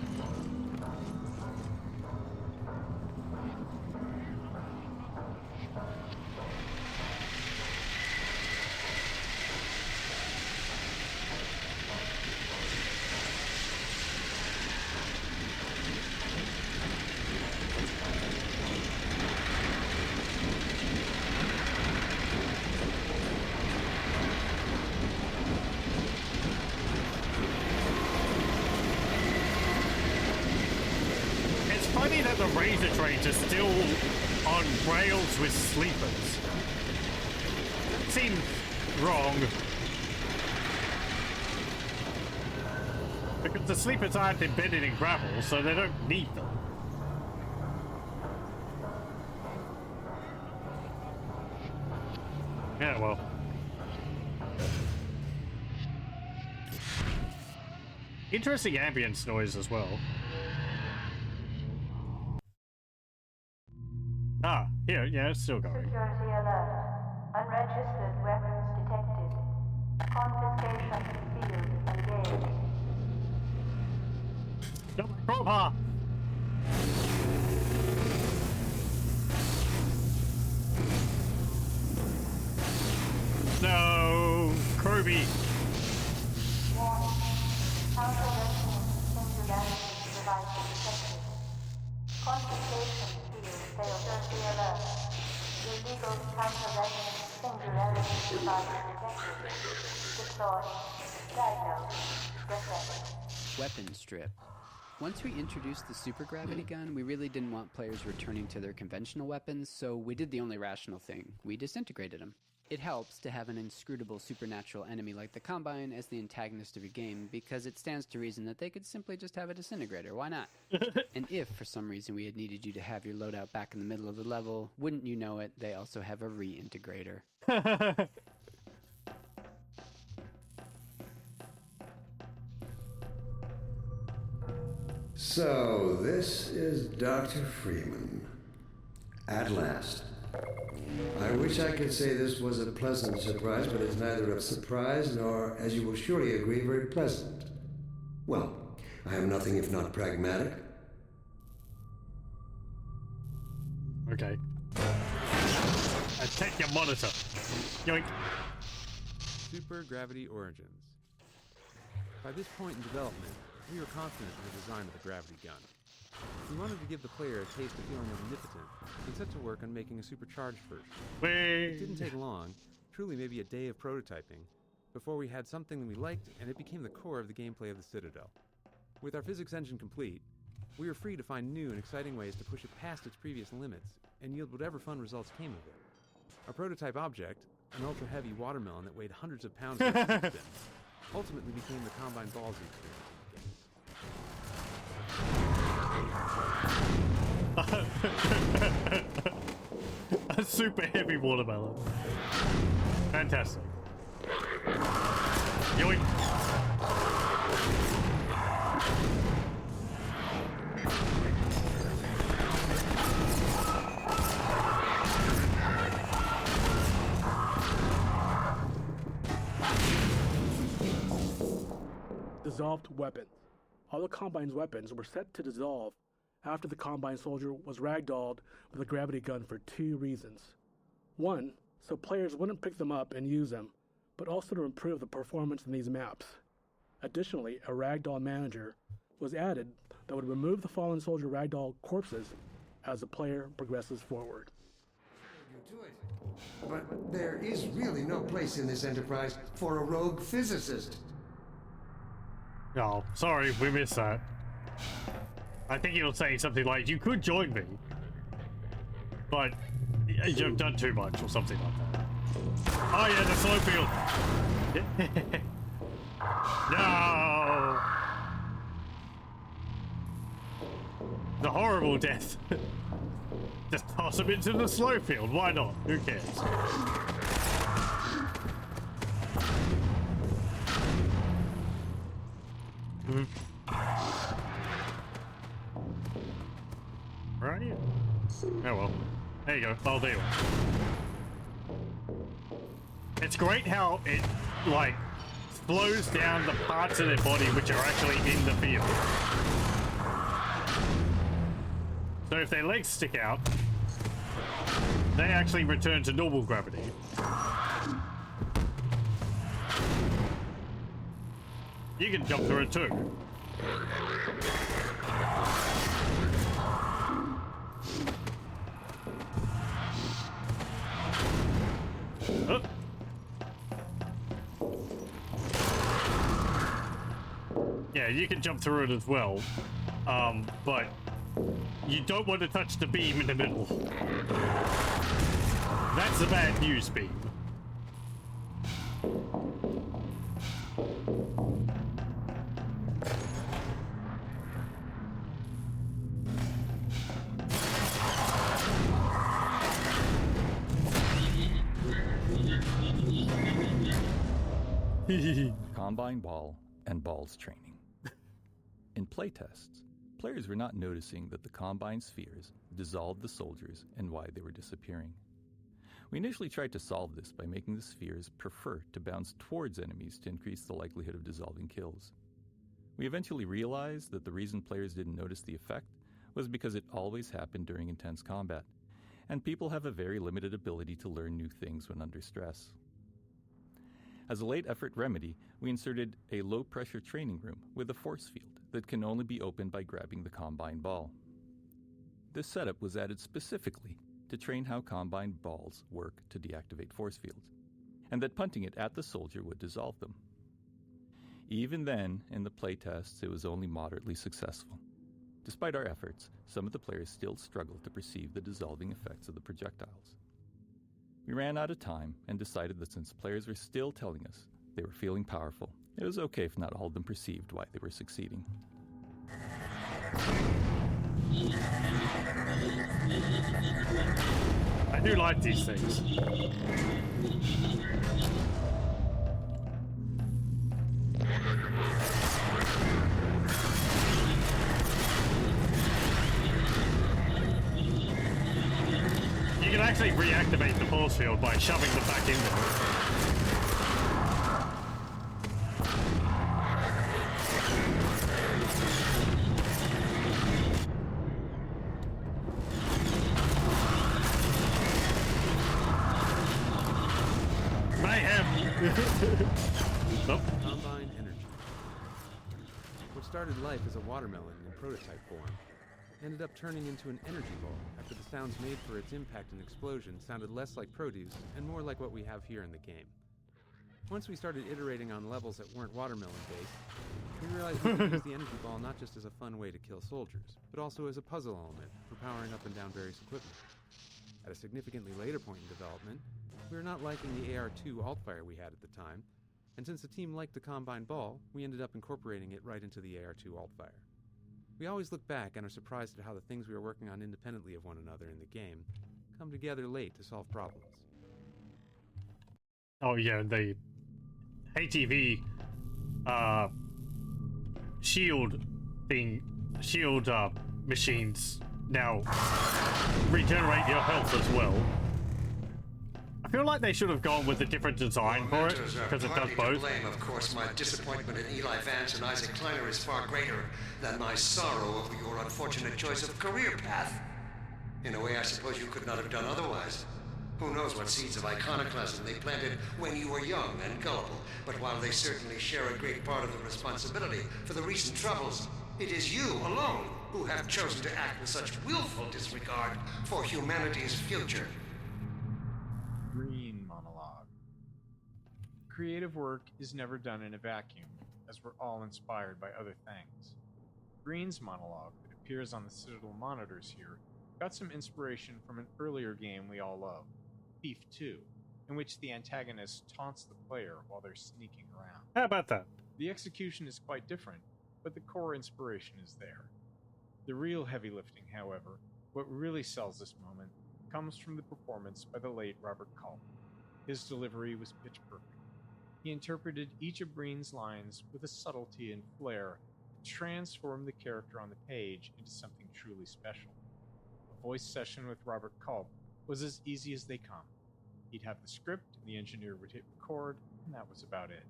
funny that the Razor trains are still on rails with sleepers. Seems wrong. Because the sleepers aren't embedded in gravel, so they don't need them. Yeah, well. Interesting ambience noise as well. Ah, here, yeah, it's still going. Security alert. Unregistered weapons detected. Confiscation field engaged. Crowbar! No, Kirby. Warning. Counter-resonance singularity device detected. Confiscation field security alert. Illegal counter-resonance singularity device detected. Deploy. Diagnose. Reset. Weapon strip. Once we introduced the supergravity gun, we really didn't want players returning to their conventional weapons, so we did the only rational thing. We disintegrated them. It helps to have an inscrutable supernatural enemy like the Combine as the antagonist of your game, because it stands to reason that they could simply just have a disintegrator. Why not? And if, for some reason, we had needed you to have your loadout back in the middle of the level, wouldn't you know it, they also have a reintegrator. So, this is Dr. Freeman. At last. I wish I could say this was a pleasant surprise, but it's neither a surprise nor, as you will surely agree, very pleasant. Well, I am nothing if not pragmatic. Okay. I take your monitor. Yoink. Super Gravity Origins. By this point in development, we were confident in the design of the gravity gun. We wanted to give the player a taste of feeling omnipotent and set to work on making a supercharged version. It didn't take long, truly maybe a day of prototyping, before we had something that we liked and it became the core of the gameplay of the Citadel. With our physics engine complete, we were free to find new and exciting ways to push it past its previous limits and yield whatever fun results came of it. Our prototype object, an ultra-heavy watermelon that weighed hundreds of pounds of spin, ultimately became the Combine Ballsy experience. A super heavy watermelon. Fantastic. Yoink. Dissolved weapons. All the Combine's weapons were set to dissolve after the Combine soldier was ragdolled with a gravity gun for two reasons. One, so players wouldn't pick them up and use them, but also to improve the performance in these maps. Additionally, a ragdoll manager was added that would remove the fallen soldier ragdoll corpses as the player progresses forward. But there is really no place in this enterprise for a rogue physicist. Oh, sorry, we missed that. I think he'll say something like, you could join me, but you've done too much or something like that. Oh yeah, the slow field. No! The horrible death. Just toss him into the slow field, why not? Who cares? Right? Oh well. There you go. I'll deal. It's great how it, like, slows down the parts of their body which are actually in the field. So if their legs stick out, they actually return to normal gravity. You can jump through it too. Oh. Yeah, you can jump through it as well, but you don't want to touch the beam in the middle. That's the bad news beam. Combine ball and balls training. In playtests, players were not noticing that the Combine spheres dissolved the soldiers and why they were disappearing. We initially tried to solve this by making the spheres prefer to bounce towards enemies to increase the likelihood of dissolving kills. We eventually realized that the reason players didn't notice the effect was because it always happened during intense combat, and people have a very limited ability to learn new things when under stress. As a late-effort remedy, we inserted a low-pressure training room with a force field that can only be opened by grabbing the Combine ball. This setup was added specifically to train how Combine balls work to deactivate force fields, and that punting it at the soldier would dissolve them. Even then, in the playtests, it was only moderately successful. Despite our efforts, some of the players still struggled to perceive the dissolving effects of the projectiles. We ran out of time and decided that since players were still telling us they were feeling powerful, it was okay if not all of them perceived why they were succeeding. I do like these things. You can actually reactivate the force field by shoving them back in there. Nope. Combine energy. What started life as a watermelon in prototype form ended up turning into an energy ball after the sounds made for its impact and explosion sounded less like produce and more like what we have here in the game. Once we started iterating on levels that weren't watermelon-based, we realized we could use the energy ball not just as a fun way to kill soldiers, but also as a puzzle element for powering up and down various equipment. At a significantly later point in development, we were not liking the AR2 alt-fire we had at the time, and since the team liked the Combine ball, we ended up incorporating it right into the AR2 alt-fire. We always look back and are surprised at how the things we were working on independently of one another in the game come together late to solve problems. Oh yeah, the ATV shield machines now regenerate your health as well. I feel like they should have gone with a different design for it, because it does both. Blame, of course, my disappointment in Eli Vance and Isaac Kleiner is far greater than my sorrow over your unfortunate choice of career path. In a way, I suppose you could not have done otherwise. Who knows what seeds of iconoclasm they planted when you were young and gullible, but while they certainly share a great part of the responsibility for the recent troubles, it is you alone who have chosen to act with such willful disregard for humanity's future. Green monologue. Creative work is never done in a vacuum, as we're all inspired by other things. Green's monologue that appears on the Citadel monitors here got some inspiration from an earlier game we all love, Thief 2, in which the antagonist taunts the player while they're sneaking around. How about that? The execution is quite different, but the core inspiration is there. The real heavy lifting, however, what really sells this moment, comes from the performance by the late Robert Culp. His delivery was pitch perfect. He interpreted each of Breen's lines with a subtlety and flair that transformed the character on the page into something truly special. A voice session with Robert Culp was as easy as they come. He'd have the script, and the engineer would hit record, and that was about it.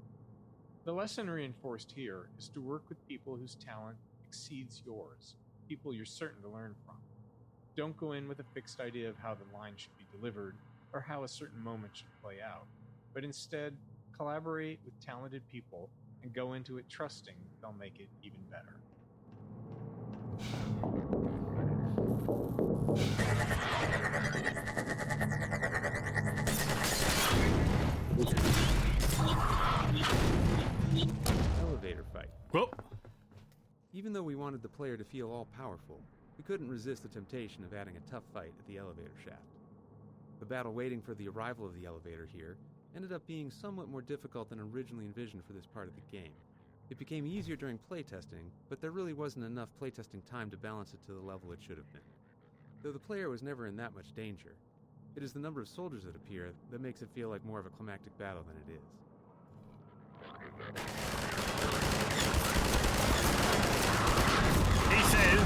The lesson reinforced here is to work with people whose talent exceeds yours, people you're certain to learn from. Don't go in with a fixed idea of how the line should be delivered or how a certain moment should play out, but instead collaborate with talented people and go into it trusting they'll make it even better. Elevator fight. Well, even though we wanted the player to feel all-powerful, we couldn't resist the temptation of adding a tough fight at the elevator shaft. The battle waiting for the arrival of the elevator here ended up being somewhat more difficult than originally envisioned for this part of the game. It became easier during playtesting, but there really wasn't enough playtesting time to balance it to the level it should have been. Though the player was never in that much danger, it is the number of soldiers that appear that makes it feel like more of a climactic battle than it is. He said,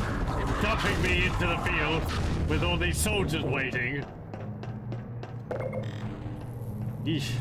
dumping me into the field with all these soldiers waiting. Yeesh.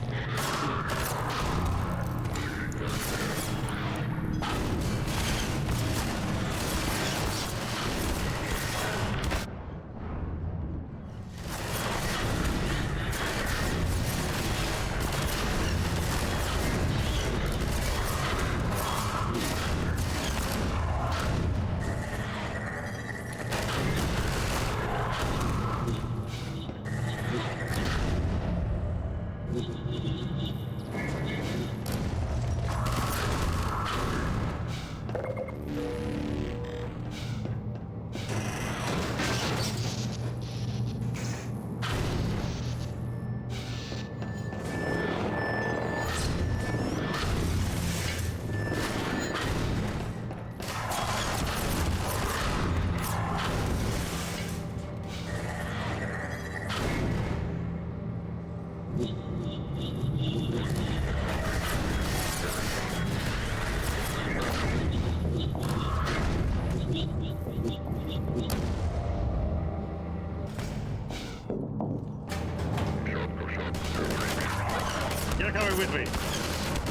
You're coming with me.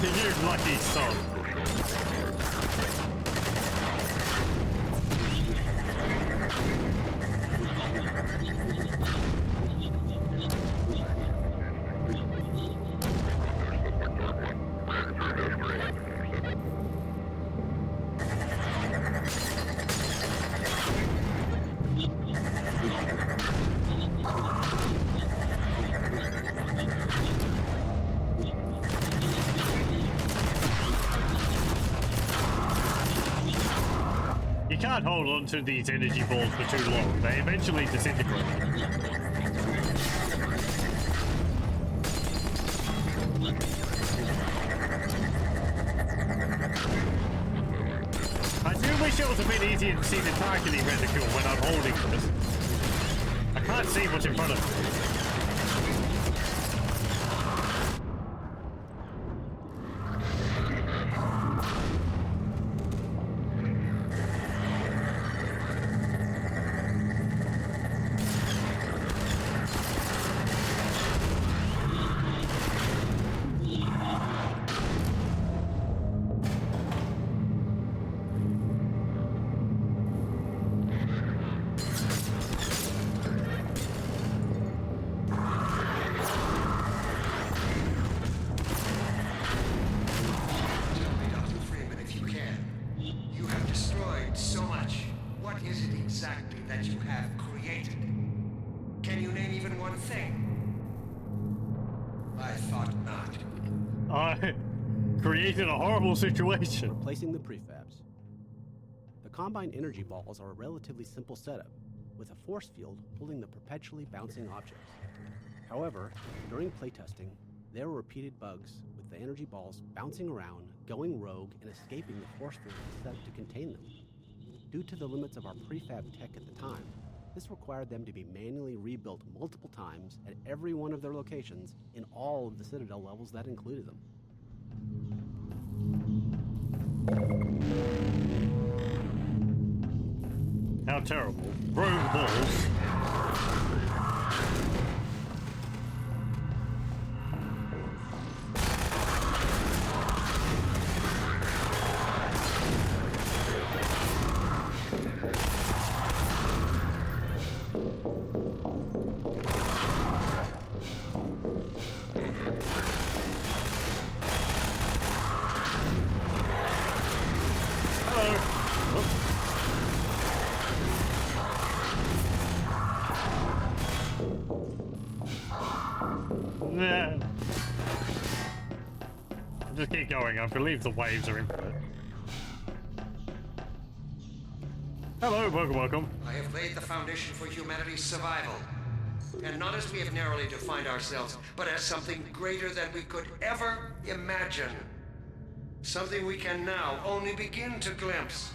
You lucky son. You can't hold on to these energy balls for too long. They eventually disintegrate. I do wish it was a bit easier to see the targeting reticule when I'm holding this. I can't see what's in front of me. Created a horrible situation. Replacing the prefabs. The Combine energy balls are a relatively simple setup, with a force field holding the perpetually bouncing objects. However, during playtesting, there were repeated bugs with the energy balls bouncing around, going rogue, and escaping the force field set to contain them. Due to the limits of our prefab tech at the time, this required them to be manually rebuilt multiple times at every one of their locations in all of the Citadel levels that included them. How terrible. Rogue balls. Just keep going. I believe the waves are infinite. Hello, welcome. I have laid the foundation for humanity's survival. And not as we have narrowly defined ourselves, but as something greater than we could ever imagine. Something we can now only begin to glimpse.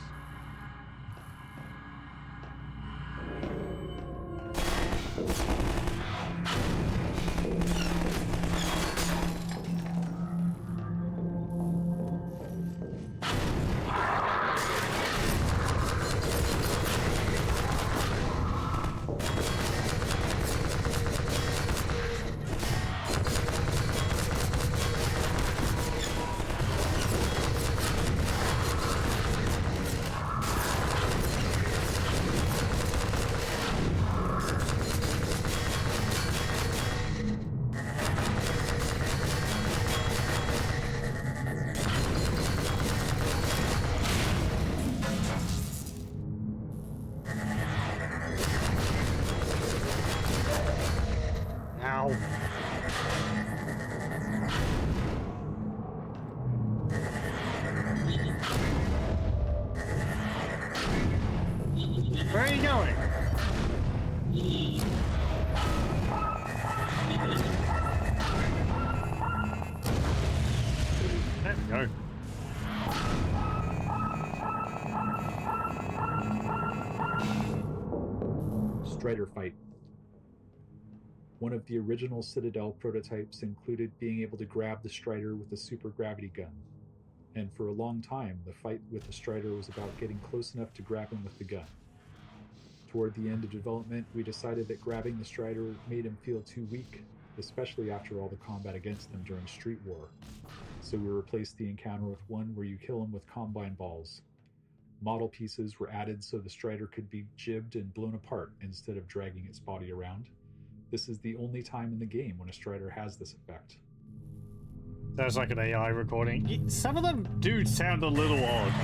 Where are you going? There we go. Strider fight. One of the original Citadel prototypes included being able to grab the Strider with a super gravity gun. And for a long time, the fight with the Strider was about getting close enough to grab him with the gun. Toward the end of development, we decided that grabbing the Strider made him feel too weak, especially after all the combat against them during Street War. So we replaced the encounter with one where you kill him with Combine balls. Model pieces were added so the Strider could be jibbed and blown apart instead of dragging its body around. This is the only time in the game when a Strider has this effect. Sounds like an AI recording. Some of them do sound a little odd.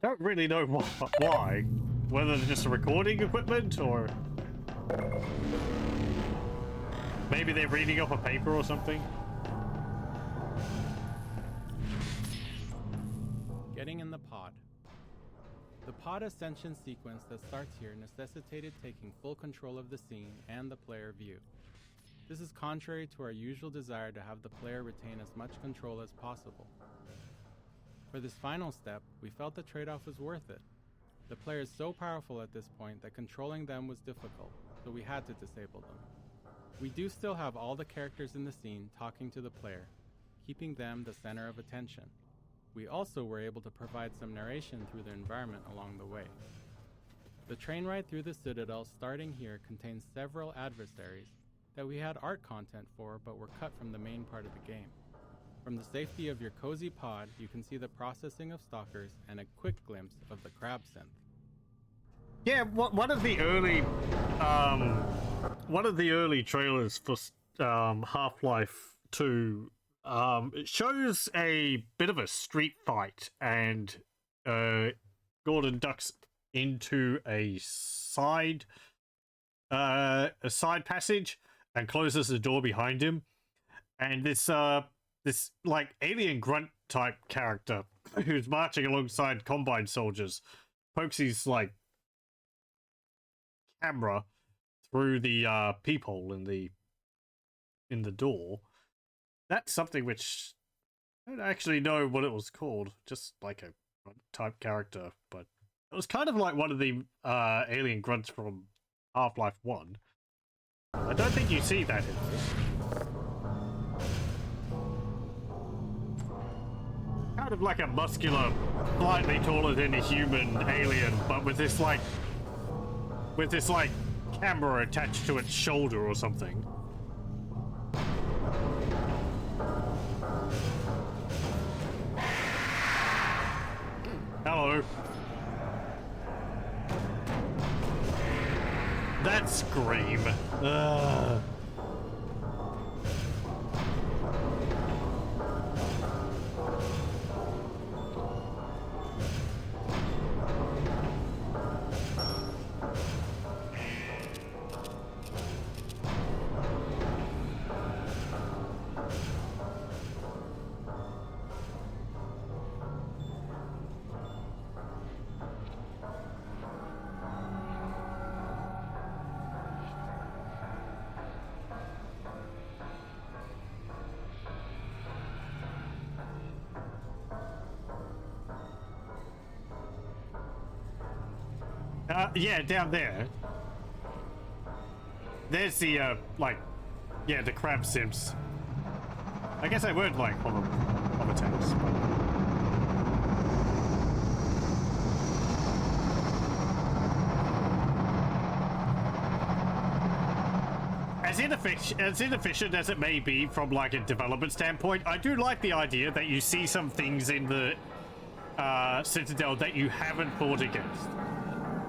I don't really know why. Whether they're just recording equipment or... maybe they're reading off a paper or something. Getting in the pod. The pod ascension sequence that starts here necessitated taking full control of the scene and the player view. This is contrary to our usual desire to have the player retain as much control as possible. For this final step, we felt the trade-off was worth it. The player is so powerful at this point that controlling them was difficult, so we had to disable them. We do still have all the characters in the scene talking to the player, keeping them the center of attention. We also were able to provide some narration through the environment along the way. The train ride through the Citadel starting here contains several adversaries that we had art content for but were cut from the main part of the game. From the safety of your cozy pod, you can see the processing of stalkers and a quick glimpse of the crab synth. Yeah, one of the early trailers for Half-Life 2, it shows a bit of a street fight, and Gordon ducks into a side passage and closes the door behind him, and this like alien grunt type character who's marching alongside Combine soldiers pokes his like camera through the peephole in the door. That's something which I don't actually know what it was called, just like a grunt type character, but it was kind of like one of the alien grunts from Half-Life 1. I don't think you see that in this. Kind of like a muscular, slightly taller than a human alien, but with this like camera attached to its shoulder or something. Hello. That scream. Ugh. Yeah, down there. There's the, the crab sims. I guess they weren't like hover tanks, but... As inefficient as it may be from like a development standpoint, I do like the idea that you see some things in the Citadel that you haven't fought against.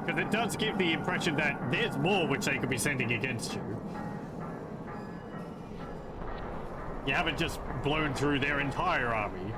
Because it does give the impression that there's more which they could be sending against you. You haven't just blown through their entire army.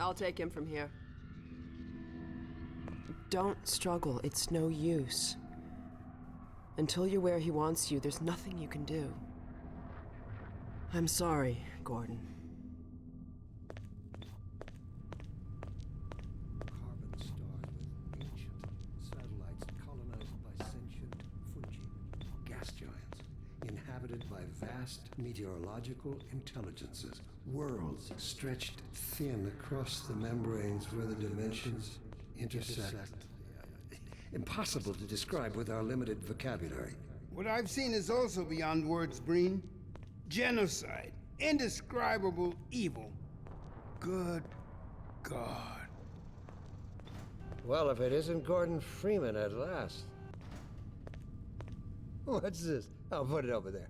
I'll take him from here. Don't struggle. It's no use. Until you're where he wants you, there's nothing you can do. I'm sorry, Gordon. Carbon stars with ancient satellites colonized by sentient fungi, gas giants, inhabited by vast meteorological intelligences, worlds stretched thin across the membranes where the dimensions intersect. Impossible to describe with our limited vocabulary. What I've seen is also beyond words, Breen. Genocide. Indescribable evil. Good God. Well, if it isn't Gordon Freeman at last. What's this? I'll put it over there.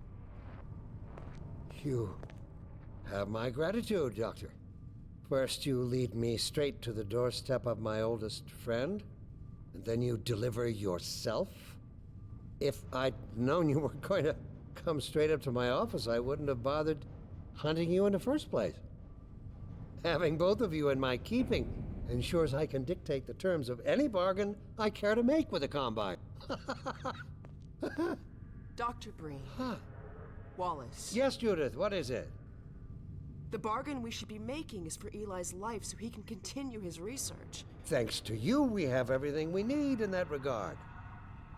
You have my gratitude, Doctor. First, you lead me straight to the doorstep of my oldest friend, and then you deliver yourself? If I'd known you were going to come straight up to my office, I wouldn't have bothered hunting you in the first place. Having both of you in my keeping ensures I can dictate the terms of any bargain I care to make with the Combine. Dr. Breen. Wallace. Yes, Judith, what is it? The bargain we should be making is for Eli's life so he can continue his research. Thanks to you, we have everything we need in that regard.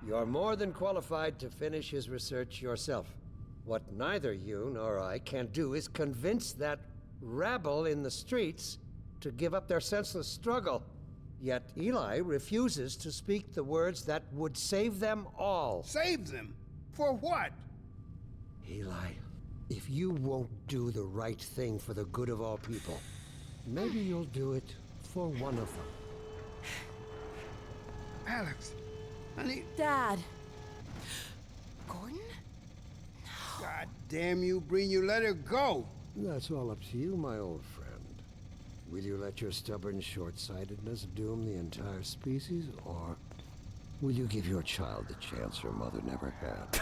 You're more than qualified to finish his research yourself. What neither you nor I can do is convince that rabble in the streets to give up their senseless struggle. Yet Eli refuses to speak the words that would save them all. Save them? For what? Eli, if you won't do the right thing for the good of all people, maybe you'll do it for one of them. Alex, honey. Dad. Gordon? God damn you, Breen, you let her go. That's all up to you, my old friend. Will you let your stubborn short-sightedness doom the entire species, or will you give your child the chance her mother never had?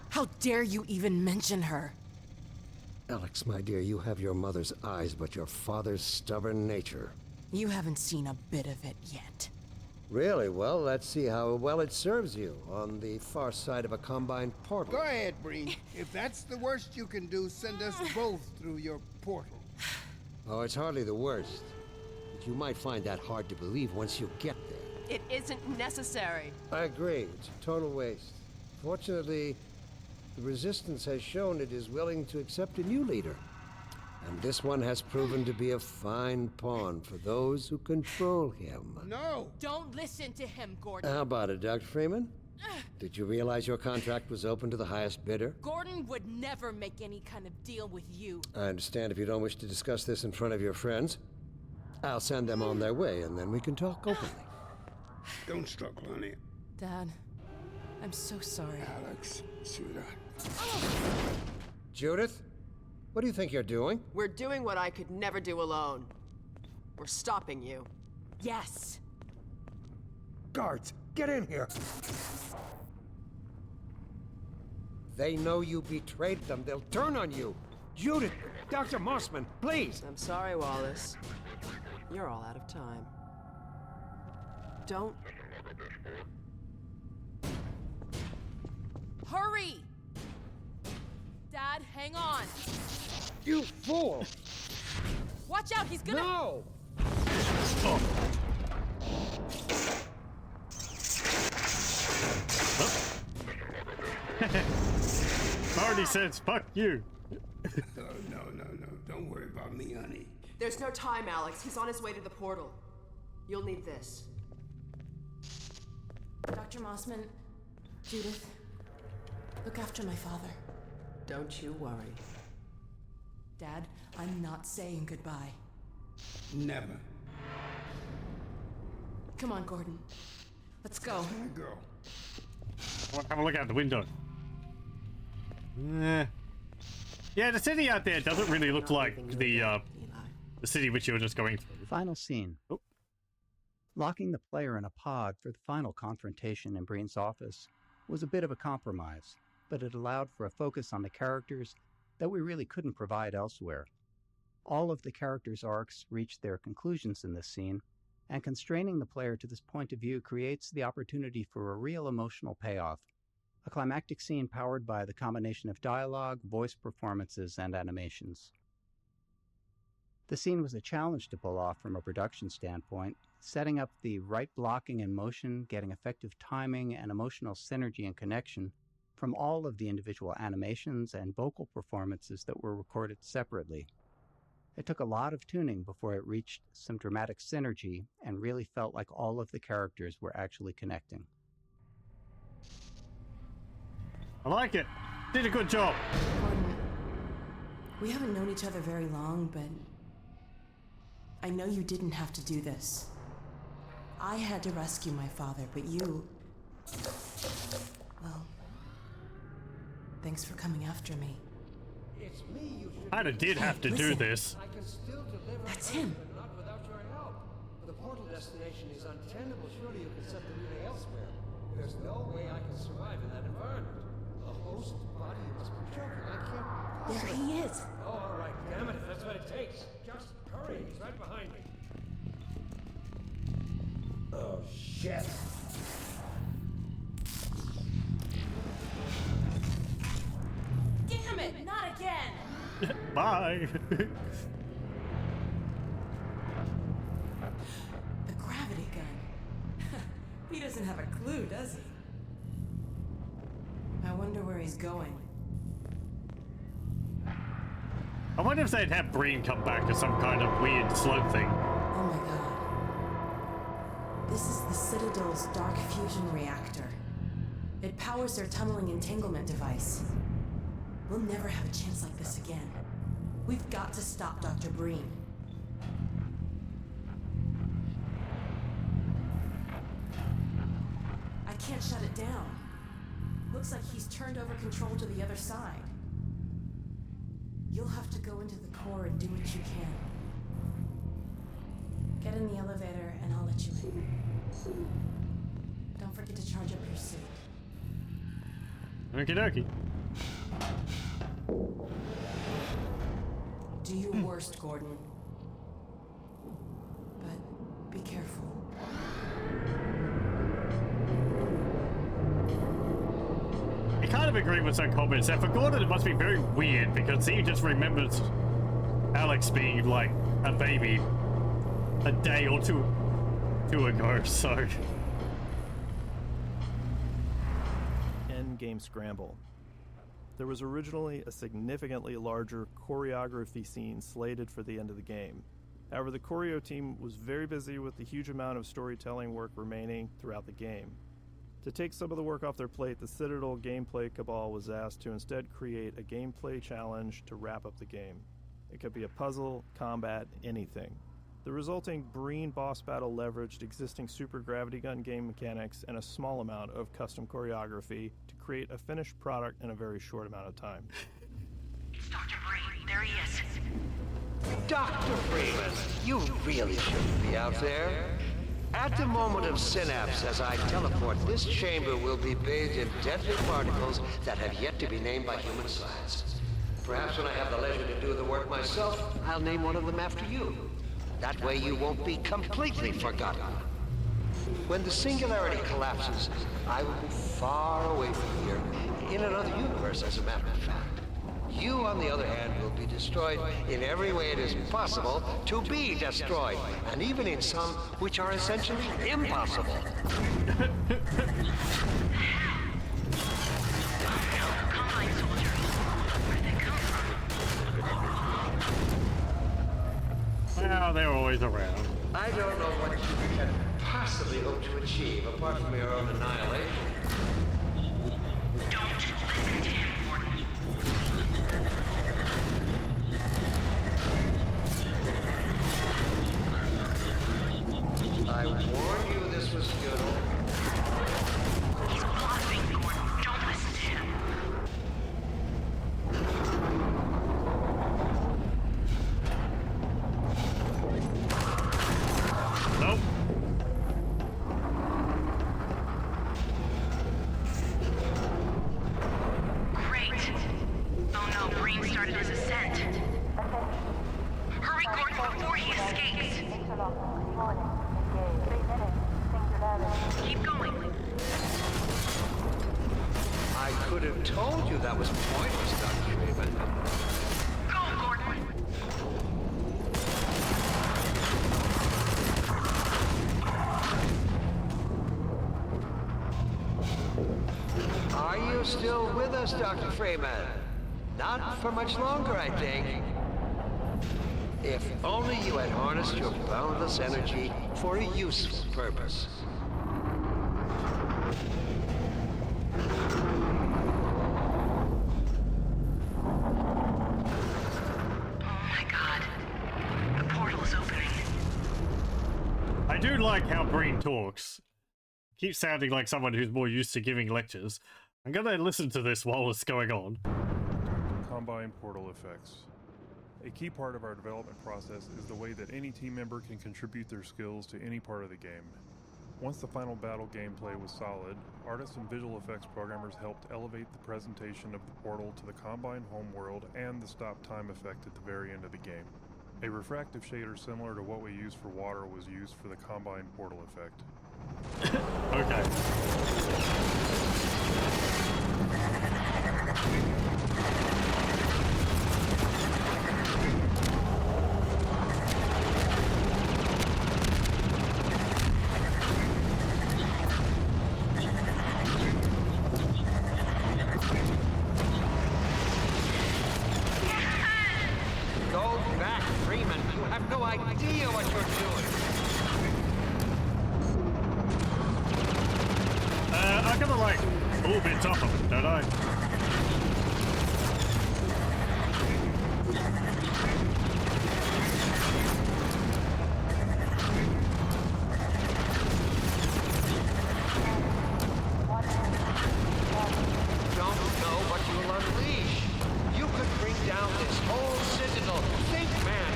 How dare you even mention her? Alex, my dear, you have your mother's eyes, but your father's stubborn nature. You haven't seen a bit of it yet. Really? Well, let's see how well it serves you on the far side of a Combine portal. Go ahead, Breen. If that's the worst you can do, send us both through your portal. Oh, it's hardly the worst. But you might find that hard to believe once you get there. It isn't necessary. I agree. It's a total waste. Fortunately, the Resistance has shown it is willing to accept a new leader. And this one has proven to be a fine pawn for those who control him. No! Don't listen to him, Gordon. How about it, Dr. Freeman? Did you realize your contract was open to the highest bidder? Gordon would never make any kind of deal with you. I understand if you don't wish to discuss this in front of your friends. I'll send them on their way, and then we can talk openly. Don't struggle, honey. Dad, I'm so sorry. Alex, sweetheart. Judith, what do you think you're doing? We're doing what I could never do alone. We're stopping you. Yes. Guards, get in here! They know you betrayed them. They'll turn on you. Judith, Dr. Mossman, please! I'm sorry, Wallace. You're all out of time. Don't... Hurry! Dad, hang on. You fool! Watch out, he's gonna... No! Oh. Already said, fuck you. No. Don't worry about me, honey. There's no time, Alex. He's on his way to the portal. You'll need this. Dr. Mossman, Judith, look after my father. Don't you worry. Dad, I'm not saying goodbye. Never. Come on, Gordon. Let's go. Girl. Have a look out the window. Yeah, the city out there doesn't really look like the city which you were just going through. Final scene. Oh. Locking the player in a pod for the final confrontation in Breen's office was a bit of a compromise, but it allowed for a focus on the characters that we really couldn't provide elsewhere. All of the characters' arcs reach their conclusions in this scene, and constraining the player to this point of view creates the opportunity for a real emotional payoff, a climactic scene powered by the combination of dialogue, voice performances, and animations. The scene was a challenge to pull off from a production standpoint, setting up the right blocking and motion, getting effective timing and emotional synergy and connection from all of the individual animations and vocal performances that were recorded separately. It took a lot of tuning before it reached some dramatic synergy and really felt like all of the characters were actually connecting. I like it. Did a good job. Gordon, we haven't known each other very long, but I know you didn't have to do this. I had to rescue my father, but you... Well, thanks for coming after me. It's me you should... I did have to do this. I can still deliver. That's him. But not without your help. The portal destination is untenable. Surely you can set the relay elsewhere. There's no way I can survive in that environment. A host body must be joking. I can't... There he is. Oh, all right. Damn it, if that's what it takes. Just hurry. He's right behind me. Oh, shit. Damn it, not again! Bye. The gravity gun. He doesn't have a clue, does he? I wonder where he's going. I wonder if they'd have Breen come back as some kind of weird slope thing. Oh my god. This is the Citadel's dark fusion reactor. It powers their tunneling entanglement device. We'll never have a chance like this again. We've got to stop Dr. Breen. I can't shut it down. Looks like he's turned over control to the other side. You'll have to go into the core and do what you can. Get in the elevator and I'll let you in. Don't forget to charge up your suit. Okie dokie. Do your worst, Gordon. But be careful. I kind of agree with some comments. For Gordon, it must be very weird because he just remembers Alex being like a baby a day or two ago, so. Endgame Scramble. There was originally a significantly larger choreography scene slated for the end of the game. However, the choreo team was very busy with the huge amount of storytelling work remaining throughout the game. To take some of the work off their plate, the Citadel Gameplay Cabal was asked to instead create a gameplay challenge to wrap up the game. It could be a puzzle, combat, anything. The resulting Breen boss battle leveraged existing Super Gravity Gun game mechanics and a small amount of custom choreography to create a finished product in a very short amount of time. It's Dr. Breen. There he is. Dr. Freeman, you really shouldn't be out there. At the moment of synapse, as I teleport, this chamber will be bathed in deadly particles that have yet to be named by human science. Perhaps when I have the leisure to do the work myself, I'll name one of them after you. That way you won't be completely forgotten. When the singularity collapses, I will be far away from here, in another universe, as a matter of fact. You, on the other hand, will be destroyed in every way it is possible to be destroyed, and even in some which are essentially impossible. Well, they're always around. I don't know what you can possibly hope to achieve apart from your own annihilation. Don't listen to him, Gordon. I warned you this was futile. He's bluffing, Gordon. Don't listen to him. Nope. Great. Oh no, Breen started his ascent. told you that was pointless, Dr. Freeman. Go, Gordon. Are you still with us, Dr. Freeman? Not for much longer, I think. If only you had harnessed your boundless energy for a useful purpose. I do like how Breen talks. Keeps sounding like someone who's more used to giving lectures. I'm gonna listen to this while it's going on. Combine portal effects. A key part of our development process is the way that any team member can contribute their skills to any part of the game. Once the final battle gameplay was solid, artists and visual effects programmers helped elevate the presentation of the portal to the Combine homeworld and the stop time effect at the very end of the game. A refractive shader similar to what we use for water was used for the Combine portal effect. Okay. Go back, Freeman. You have no idea what you're doing. I gotta like move bits off of it, don't I? Don't know what you'll unleash. You could bring down this whole citadel. Think, man.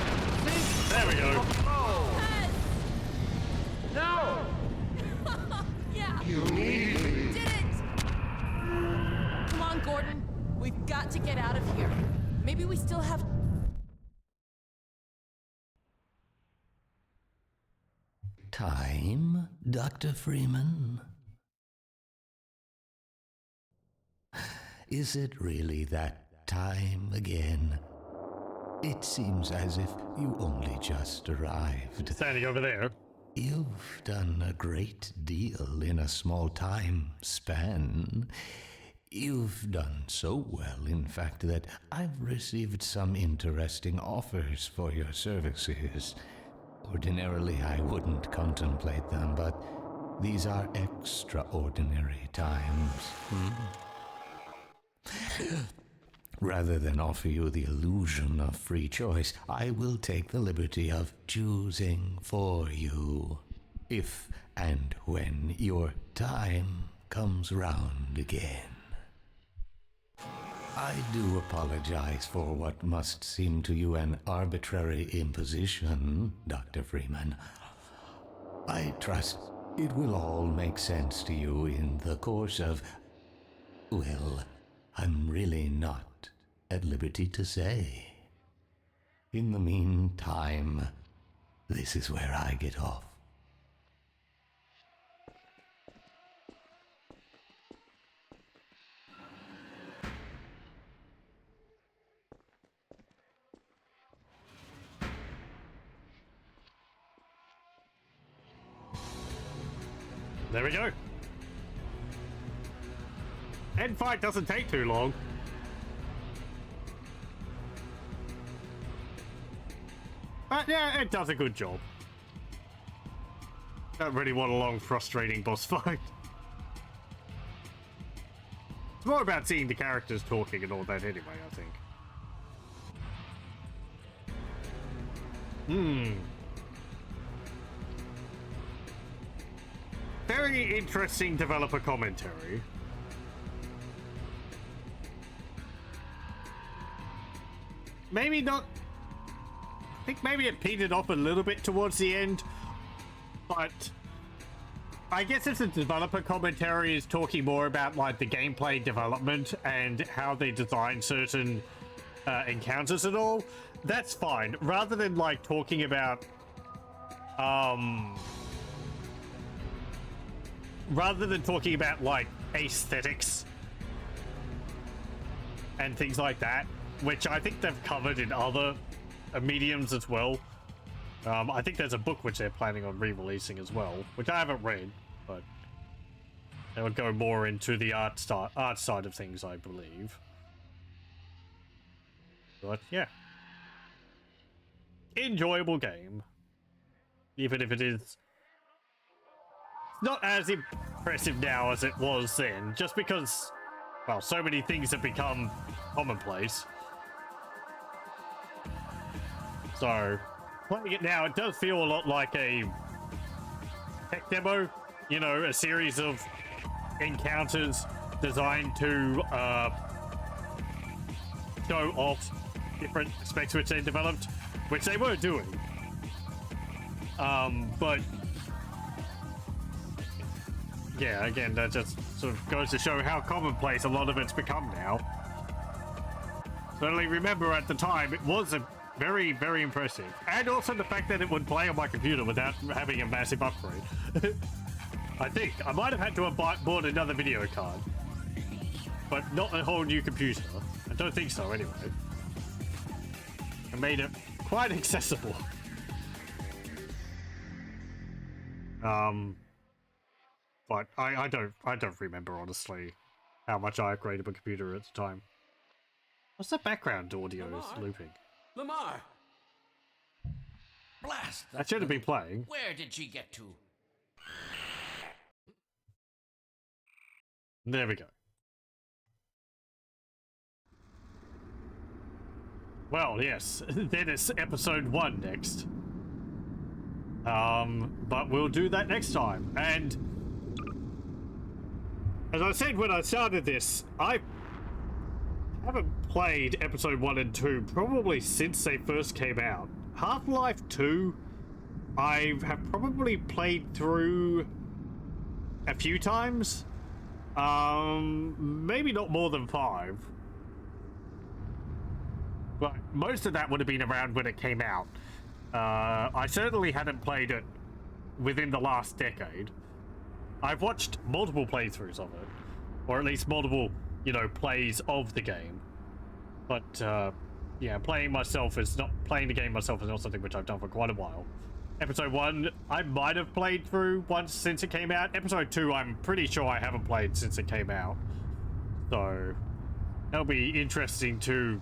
Think. There we go. Oh. No. Yeah. You need me. Did it! Come on, Gordon. We've got to get out of here. Maybe we still have... Time, Dr. Freeman? Is it really that time again? It seems as if you only just arrived. Standing over there. You've done a great deal in a small time span. You've done so well, in fact, that I've received some interesting offers for your services. Ordinarily, I wouldn't contemplate them, but these are extraordinary times. Rather than offer you the illusion of free choice, I will take the liberty of choosing for you, if and when your time comes round again. I do apologize for what must seem to you an arbitrary imposition, Dr. Freeman. I trust it will all make sense to you in the course of... well, I'm really not at liberty to say. In the meantime, this is where I get off. There we go. End fight doesn't take too long. But yeah, it does a good job. Don't really want a long, frustrating boss fight. It's more about seeing the characters talking and all that anyway, I think. Very interesting developer commentary. Maybe not... I think maybe it petered off a little bit towards the end, but I guess if the developer commentary is talking more about like the gameplay development and how they design certain encounters and all, that's fine. Rather than like talking about like aesthetics and things like that, which I think they've covered in other mediums as well. I think there's a book which they're planning on re-releasing as well, which I haven't read, but they would go more into the art side of things, I believe. But yeah, enjoyable game, even if it is not as impressive now as it was then, just because, well, so many things have become commonplace. So playing it now, it does feel a lot like a tech demo, you know, a series of encounters designed to show off different aspects which they developed, which they were doing. But yeah, again, that just sort of goes to show how commonplace a lot of it's become now. Certainly remember at the time, it was a very, very impressive. And also the fact that it would play on my computer without having a massive upgrade. I think I might have had to have bought another video card, but not a whole new computer. I don't think so anyway. I made it quite accessible. But I don't remember honestly how much I upgraded my computer at the time. What's that background audio is looping? Lamar! Blast! I should have been playing. Where did she get to? There we go. Well, yes, then it's episode 1 next. But we'll do that next time. And as I said when I started this, I haven't played episode 1 and 2 probably since they first came out. Half-Life 2, I have probably played through a few times. Maybe not more than 5. But most of that would have been around when it came out. I certainly hadn't played it within the last decade. I've watched multiple playthroughs of it, or at least multiple, you know, plays of the game. But yeah, playing the game myself is not something which I've done for quite a while. Episode 1, I might have played through once since it came out. Episode 2, I'm pretty sure I haven't played since it came out. So that'll be interesting to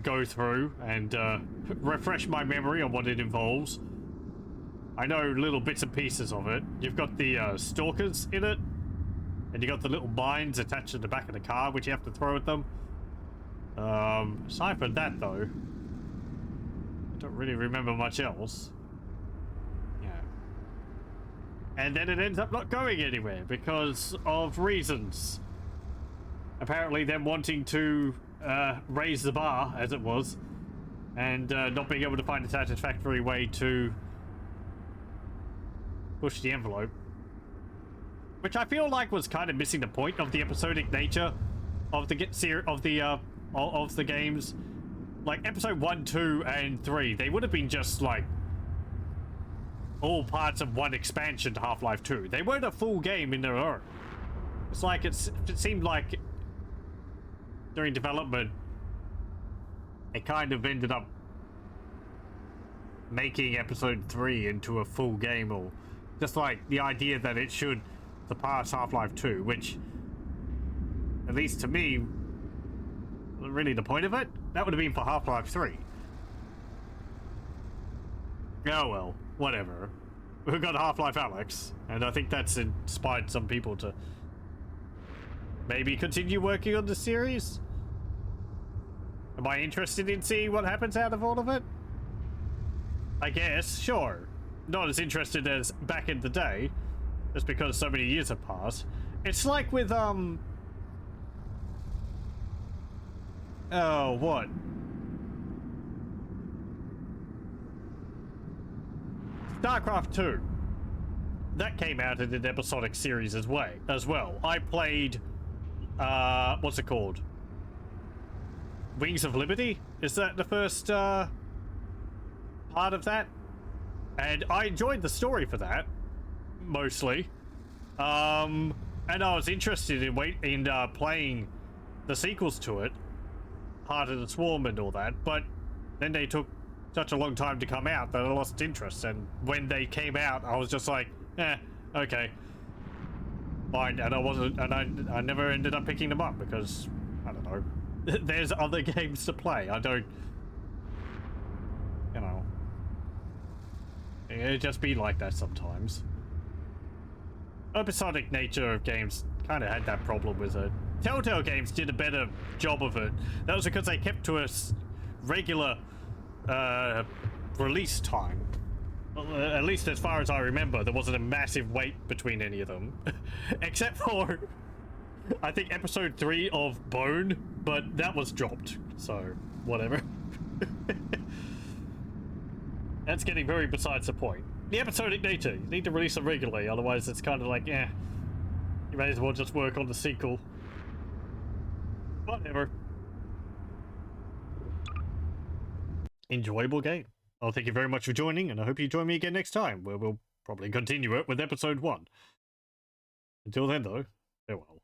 go through and refresh my memory on what it involves. I know little bits and pieces of it. You've got the stalkers in it, and you got the little mines attached to the back of the car which you have to throw at them. Aside from that though, I don't really remember much else. Yeah. And then it ends up not going anywhere because of reasons. Apparently them wanting to raise the bar, as it was, and not being able to find a satisfactory way to push the envelope, which I feel like was kind of missing the point of the episodic nature of the games. Like episode 1, 2, and 3, they would have been just like all parts of one expansion to Half-Life 2. They weren't a full game in their own. It's like it seemed like during development, it kind of ended up making episode 3 into a full game, or just like the idea that it should surpass Half-Life 2, which, at least to me, wasn't really the point of it. That would have been for Half-Life 3. Oh well, whatever. We've got Half-Life Alyx, and I think that's inspired some people to maybe continue working on the series. Am I interested in seeing what happens out of all of it? I guess, sure. Not as interested as back in the day, just because so many years have passed. It's like with, oh, what? StarCraft 2. That came out in an episodic series as well. I played, what's it called? Wings of Liberty? Is that the first, part of that? And I enjoyed the story for that, mostly. And I was interested in playing the sequels to it, part of the Swarm and all that, but then they took such a long time to come out that I lost interest, and when they came out, I was just like, okay. Fine, and I never ended up picking them up because, I don't know, there's other games to play. I don't, you know, it just be like that sometimes. Episodic nature of games kind of had that problem with it. Telltale Games did a better job of it. That was because they kept to a regular release time. At least as far as I remember, there wasn't a massive wait between any of them. Except for, I think, episode 3 of Bone, but that was dropped, so whatever. That's getting very besides the point. The episodic nature, you need to release them regularly, otherwise it's kind of like, you may as well just work on the sequel. Whatever. Enjoyable game. Well, thank you very much for joining, and I hope you join me again next time, where we'll probably continue it with episode 1. Until then, though, farewell.